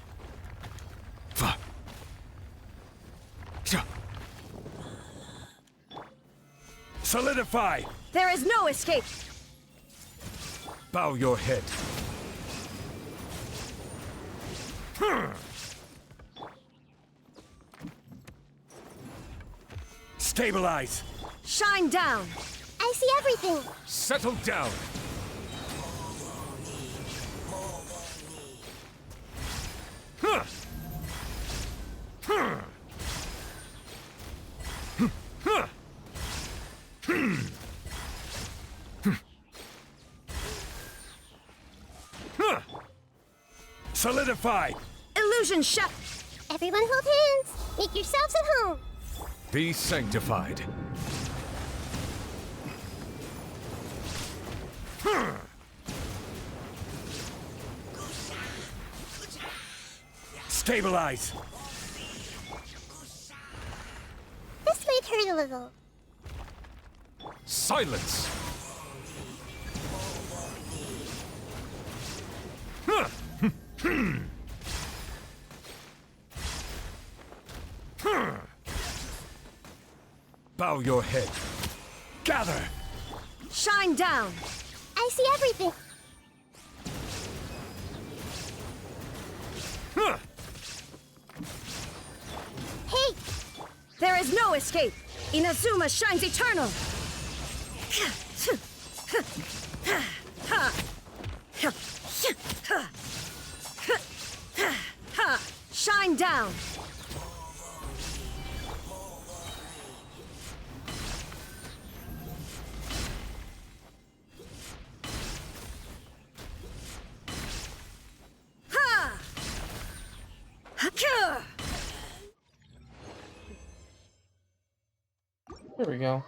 Solidify! There is no escape! Bow your head. Stabilize! Shine down! I see everything! Settle down! Solidify! Illusion shut! Everyone hold hands! Make yourselves at home! Be sanctified. Stabilize! This might hurt a little. Silence! Bow your head. Gather! Shine down! I see everything! Hey! There is no escape! Inazuma shines eternal! Shine down! There we go.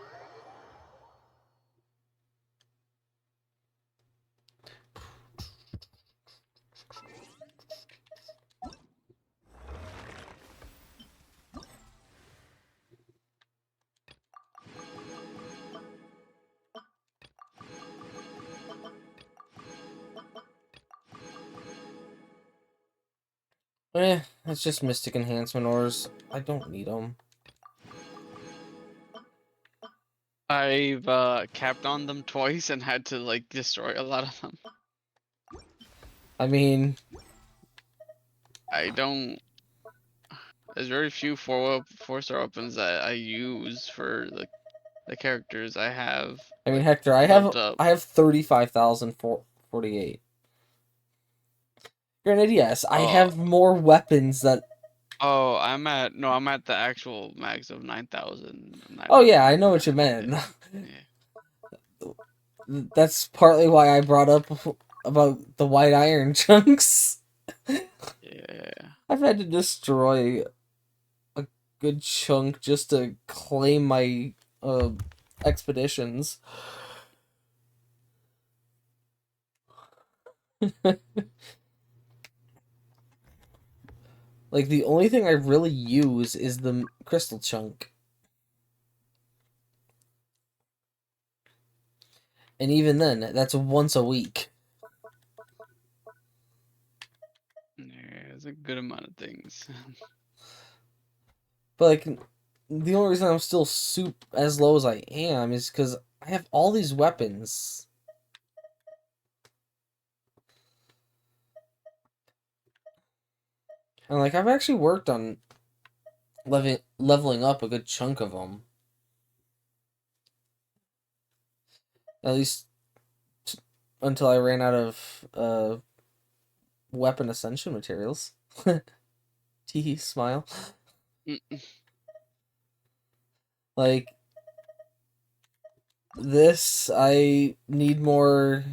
It's just Mystic Enhancement ores. I don't need them. I've capped on them twice and had to like destroy a lot of them. I mean, I don't. There's very few four-star weapons that I use for the characters I have. I mean, Hector, I have 35,048. Granted, yes, I have more weapons that. Oh, I'm at the actual max of 9,000. Oh yeah, I know what you meant. Yeah. That's partly why I brought up about the white iron chunks. Yeah. I've had to destroy a good chunk just to claim my expeditions. Like, the only thing I really use is the crystal chunk. And even then, that's once a week. Yeah, it's a good amount of things. But, like, the only reason I'm still as low as I am is because I I have all these weapons. And like I've actually worked on leveling up a good chunk of them. At least until I ran out of weapon ascension materials. Tee smile. Like this, I need more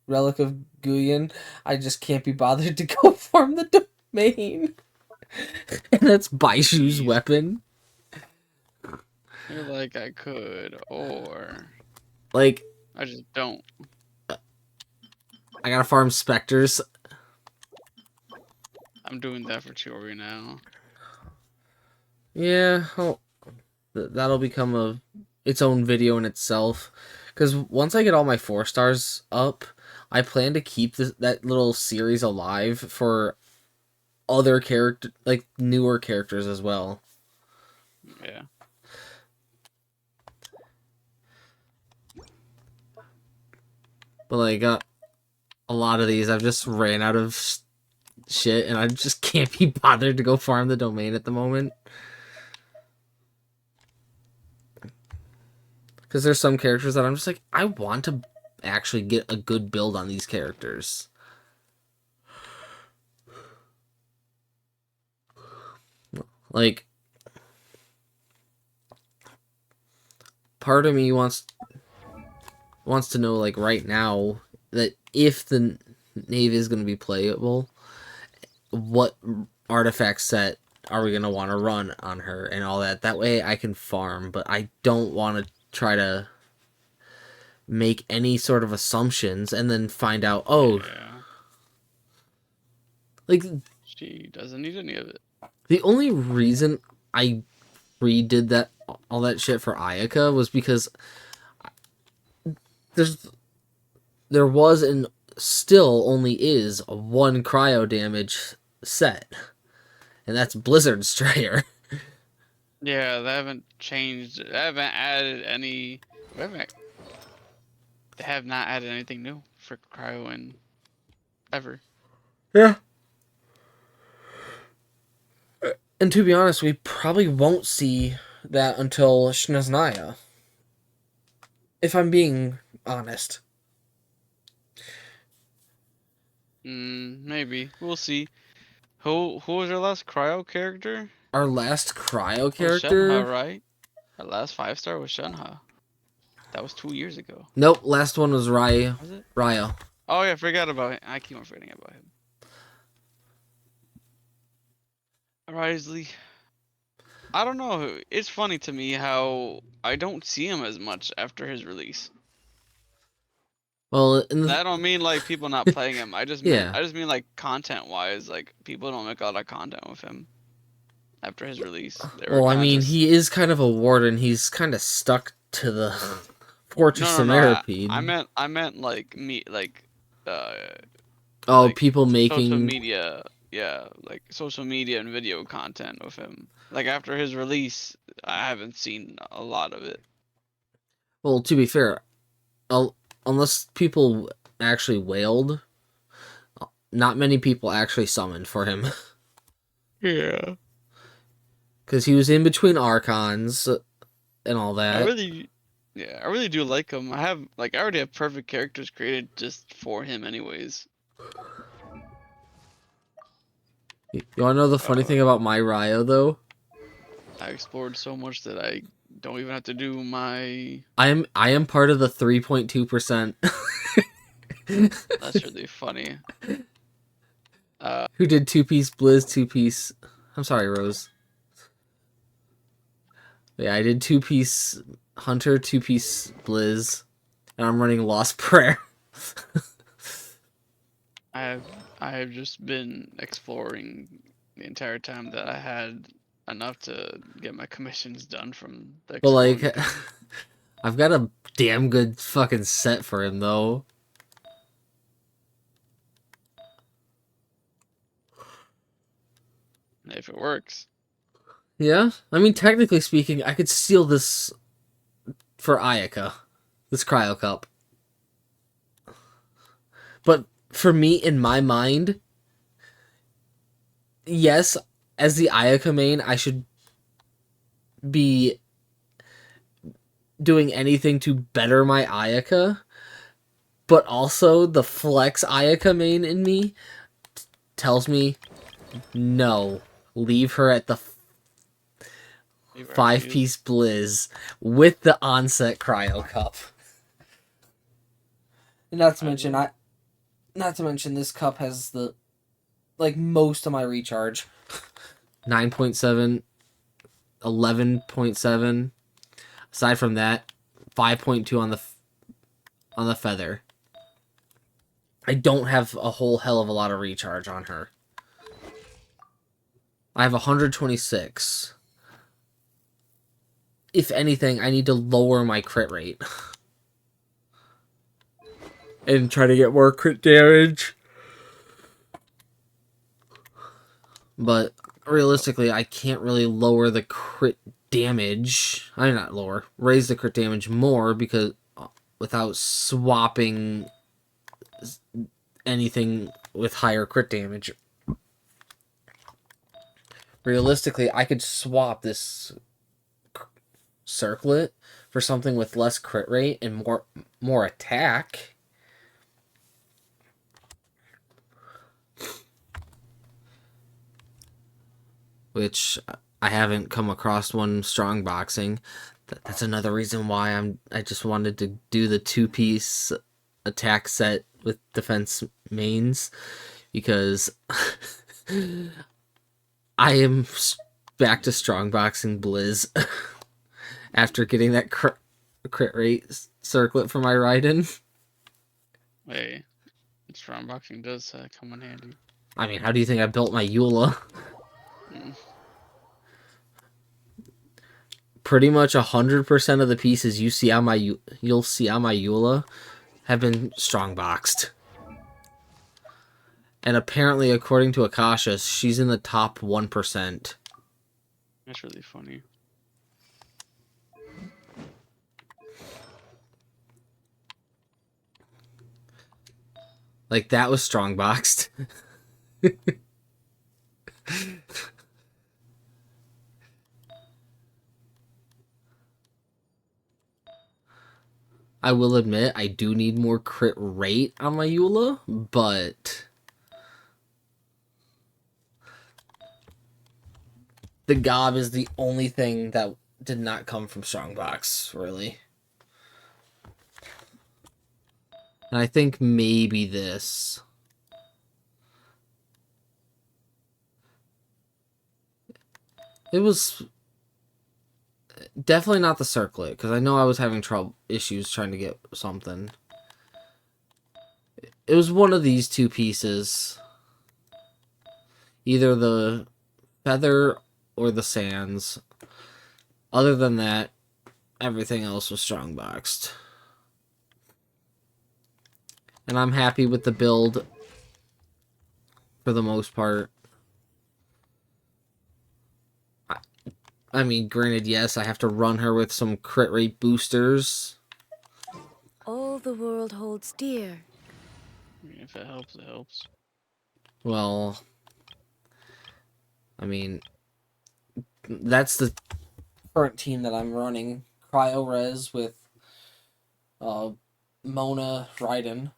Relic of Guyan. I just can't be bothered to go farm the domain. And that's Baishu's weapon. You're like, I could, or... Like... I just don't. I gotta farm specters. I'm doing that for Chiori now. Yeah, that'll become its own video in itself. Because once I get all my 4 stars up, I plan to keep that little series alive for other newer characters as well. Yeah. But like a lot of these, I've just ran out of shit, and I just can't be bothered to go farm the domain at the moment. Because there's some characters that I'm just like, I want to actually get a good build on these characters. Like, part of me wants to know, like, right now, that if the Nave is going to be playable, what artifact set are we going to want to run on her and all that. That way I can farm, but I don't want to try to make any sort of assumptions and then find out, oh, yeah. Like, she doesn't need any of it. The only reason I redid all that shit for Ayaka was because there was and still only is one cryo damage set, and that's Blizzard Strayer. Yeah, they haven't changed. They haven't added any. They have not added anything new for cryo in ever. Yeah. And to be honest, we probably won't see that until Snezhnaya. If I'm being honest. Maybe. We'll see. Who was our last cryo character? Our last cryo character? Shenhe, right? Our last 5-star was Shenhe. That was 2 years ago. Nope, last one was Raya. Was it? Raya. Oh yeah, I forgot about him. I keep on forgetting about him. Risley. I don't know. It's funny to me how I don't see him as much after his release. Well, I don't mean like people not playing him. I just mean like content wise, like people don't make a lot of content with him after his release. Well, I mean, he is kind of a warden. He's kind of stuck to the Fortress of Meropide. I meant like people making social media. Yeah, like social media and video content with him. Like after his release, I haven't seen a lot of it. Well, to be fair, unless people actually wailed, not many people actually summoned for him. Yeah. Because he was in between Archons and all that. I really do like him. I already have perfect characters created just for him anyways. You want to know the funny thing about my Ryo, though? I explored so much that I don't even have to do my... I am part of the 3.2%. That's really funny. Who did 2-piece Blizz, 2-piece... I'm sorry, Rose. Yeah, I did 2-piece Hunter, 2-piece Blizz, and I'm running Lost Prayer. I have just been exploring the entire time that I had enough to get my commissions done from the But like, I've got a damn good fucking set for him though. If it works. Yeah, I mean, technically speaking, I could steal this for Ayaka. This Cryo Cup. But for me, in my mind, yes, as the Ayaka main, I should be doing anything to better my Ayaka, but also the flex Ayaka main in me tells me, no, leave her at the 5-piece Blizz with the onset Cryo Cup. And not to mention this cup has the, like, most of my recharge. 9.7, 11.7. Aside from that, 5.2 on the feather. I don't have a whole hell of a lot of recharge on her. I have 126. If anything, I need to lower my crit rate. And try to get more crit damage. But realistically, I can't really lower the crit damage. I'm not lower. Raise the crit damage more because without swapping anything with higher crit damage. Realistically, I could swap this circlet for something with less crit rate and more attack. Which I haven't come across one strong boxing. That's another reason why I just wanted to do the 2-piece attack set with defense mains, because I am back to strong boxing Blizz after getting that crit rate circlet for my Raiden. Hey, strong boxing does come in handy. I mean, how do you think I built my Eula? Pretty much 100% of the pieces you'll see on my Eula have been strong boxed. And apparently, according to Akasha, she's in the top 1%. That's really funny. Like, that was strong boxed. I will admit, I do need more crit rate on my Eula, but the Gob is the only thing that did not come from Strongbox, really. And I think maybe this. It was definitely not the circlet, because I know I was having issues trying to get something. It was one of these two pieces. Either the feather or the sands. Other than that, everything else was strong boxed. And I'm happy with the build for the most part. I mean, granted, yes, I have to run her with some crit rate boosters. All the world holds dear. I mean, if it helps, it helps. Well, I mean, that's the current team that I'm running. Cryo-Res with Mona Raiden.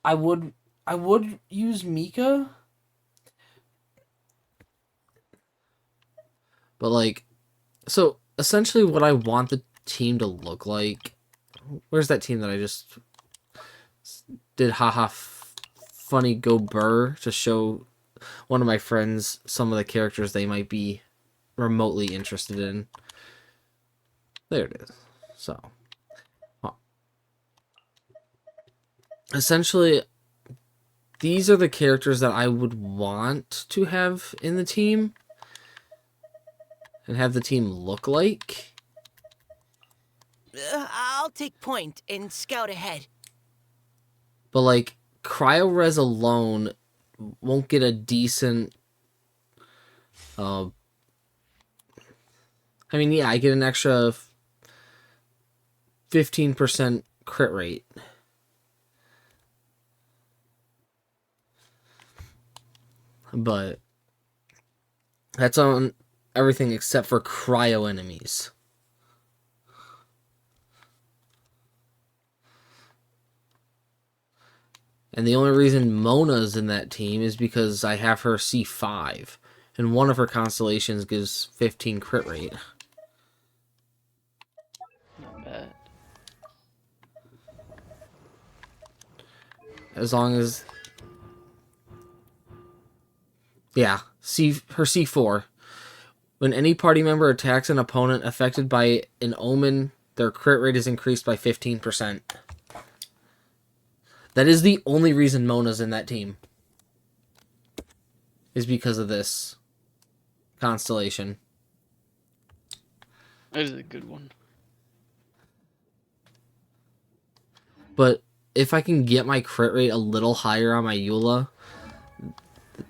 I would use Mika. But, like, so, essentially what I want the team to look like... Where's that team that I just did haha funny go burr to show one of my friends some of the characters they might be remotely interested in? There it is. So, essentially, these are the characters that I would want to have in the team. And have the team look like. I'll take point and scout ahead. But, like, Cryo-Res alone won't get a decent... I mean, yeah, I get an extra 15% crit rate. But that's on everything except for cryo enemies. And the only reason Mona's in that team is because I have her C5. And one of her constellations gives 15 crit rate. Not bad. As long as... Yeah, her C4. When any party member attacks an opponent affected by an omen, their crit rate is increased by 15%. That is the only reason Mona's in that team. Is because of this constellation. That is a good one. But if I can get my crit rate a little higher on my Eula,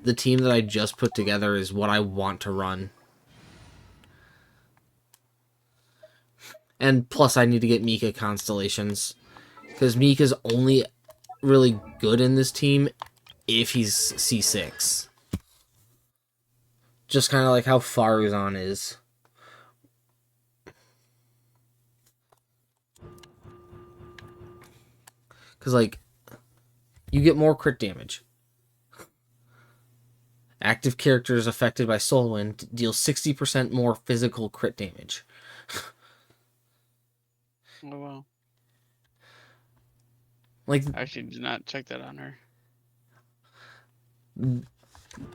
the team that I just put together is what I want to run. And plus I need to get Mika constellations. Because Mika's only really good in this team if he's C6. Just kind of like how Faruzan is. Because, like, you get more crit damage. Active characters affected by Soul Wind deal 60% more physical crit damage. Oh, wow. Like, I actually did not check that on her.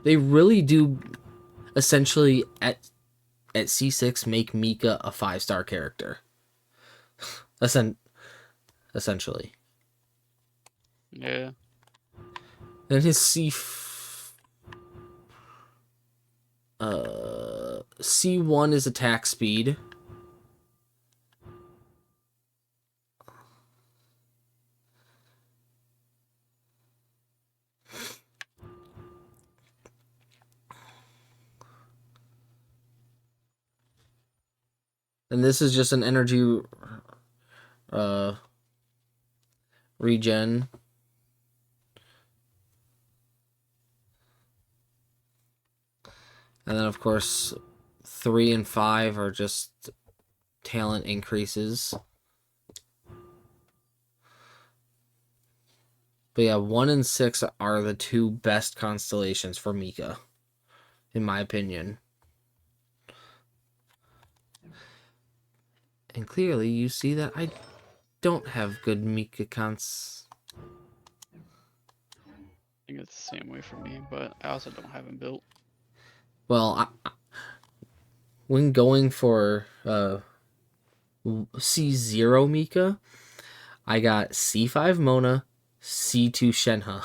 They really do essentially at C6 make Mika a 5-star character. Essentially. Yeah. And his C1 is attack speed. And this is just an energy regen. And then, of course, 3 and 5 are just talent increases. But yeah, 1 and 6 are the two best constellations for Mika, in my opinion. And clearly, you see that I don't have good Mika cons. I think it's the same way for me, but I also don't have him built. Well, when going for C0 Mika, I got C5 Mona, C2 Shenhe.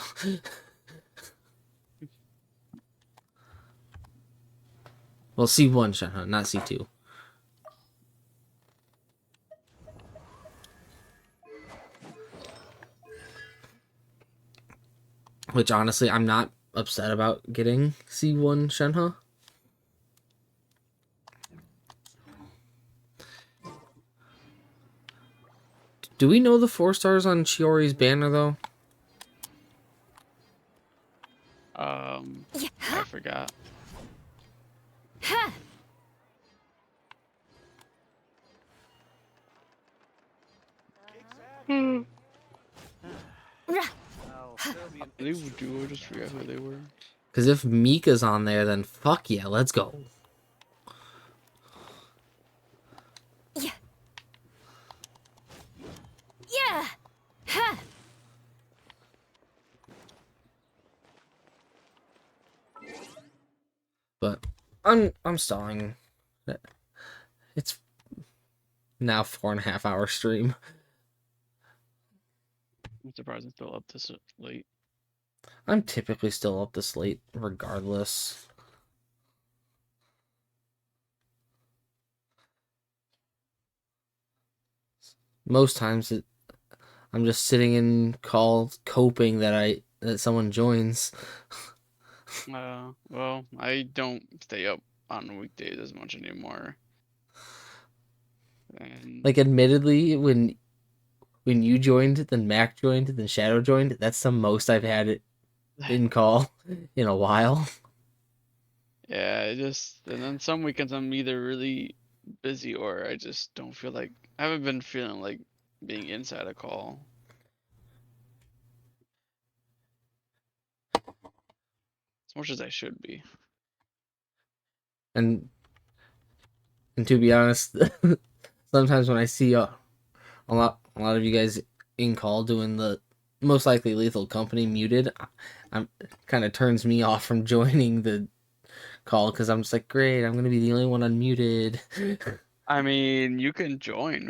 Well, C1 Shenhe, not C2. Which, honestly, I'm not upset about getting C1 Shenhe. Do we know the 4 stars on Chiori's banner, though? I forgot. They would do. I just forgot who they were. Because if Mika's on there, then fuck yeah, let's go. Yeah. Yeah. Ha. But I'm stalling. It's now 4.5 hour stream. I'm surprised I'm still up this late. I'm typically still up this late, regardless. Most times, I'm just sitting in calls, coping that someone joins. Well, I don't stay up on weekdays as much anymore. And Like, admittedly, when when you joined, then Mac joined, then Shadow joined. That's the most I've had it in call in a while. Yeah, and then some weekends I'm either really busy or I just don't feel like, I haven't been feeling like being inside a call. As much as I should be. And to be honest, sometimes when I see a lot of you guys in call doing the most likely Lethal Company muted, I'm kind of turns me off from joining the call because I'm just like, great, I'm gonna be the only one unmuted. I mean, you can join.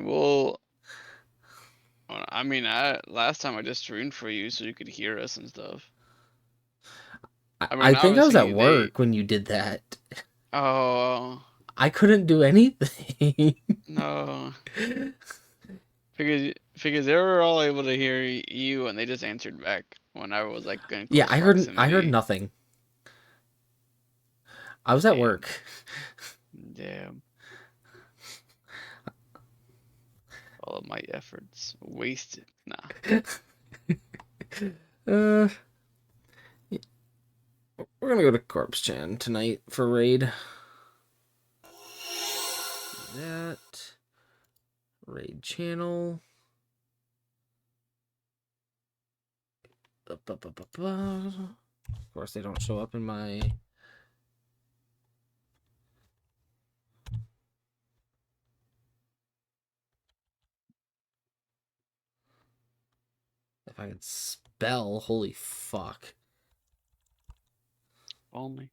I mean, last time I just streamed for you so you could hear us and stuff. I think I was at work when you did that. Oh. I couldn't do anything. No. Because they were all able to hear you and they just answered back when I was like in Yeah, close I heard proximity. nothing. I was at work. Damn. All of my efforts wasted. Nah. We're gonna go to Corpse Chan tonight for raid. That raid channel. Of course, they don't show up in my. If I could spell, holy fuck. Only.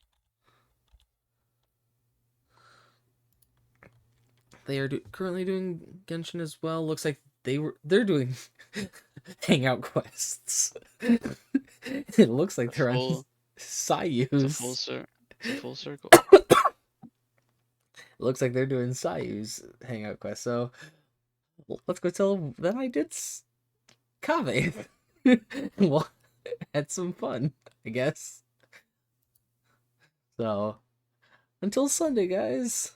They are currently doing Genshin as well. Looks like they're doing hangout quests. It looks like they're on Sayus. It's a full circle. Looks like they're doing Sayus hangout quest. So let's go tell them that I did Kaveh. Well, had some fun, I guess. So until Sunday, guys.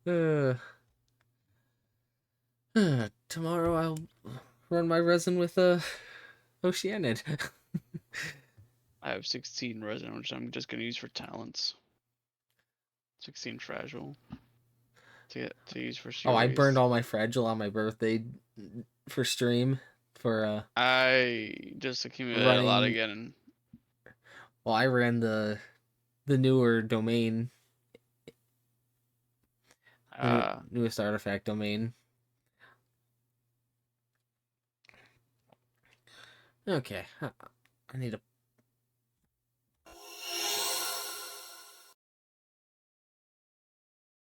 Tomorrow I'll run my resin with Oceanid. I have 16 resin, which I'm just gonna use for talents. 16 fragile to use for series. Oh, I burned all my fragile on my birthday for stream. For I just accumulated a lot again. Well, I ran the newer domain. Newest artifact domain. Okay, I need to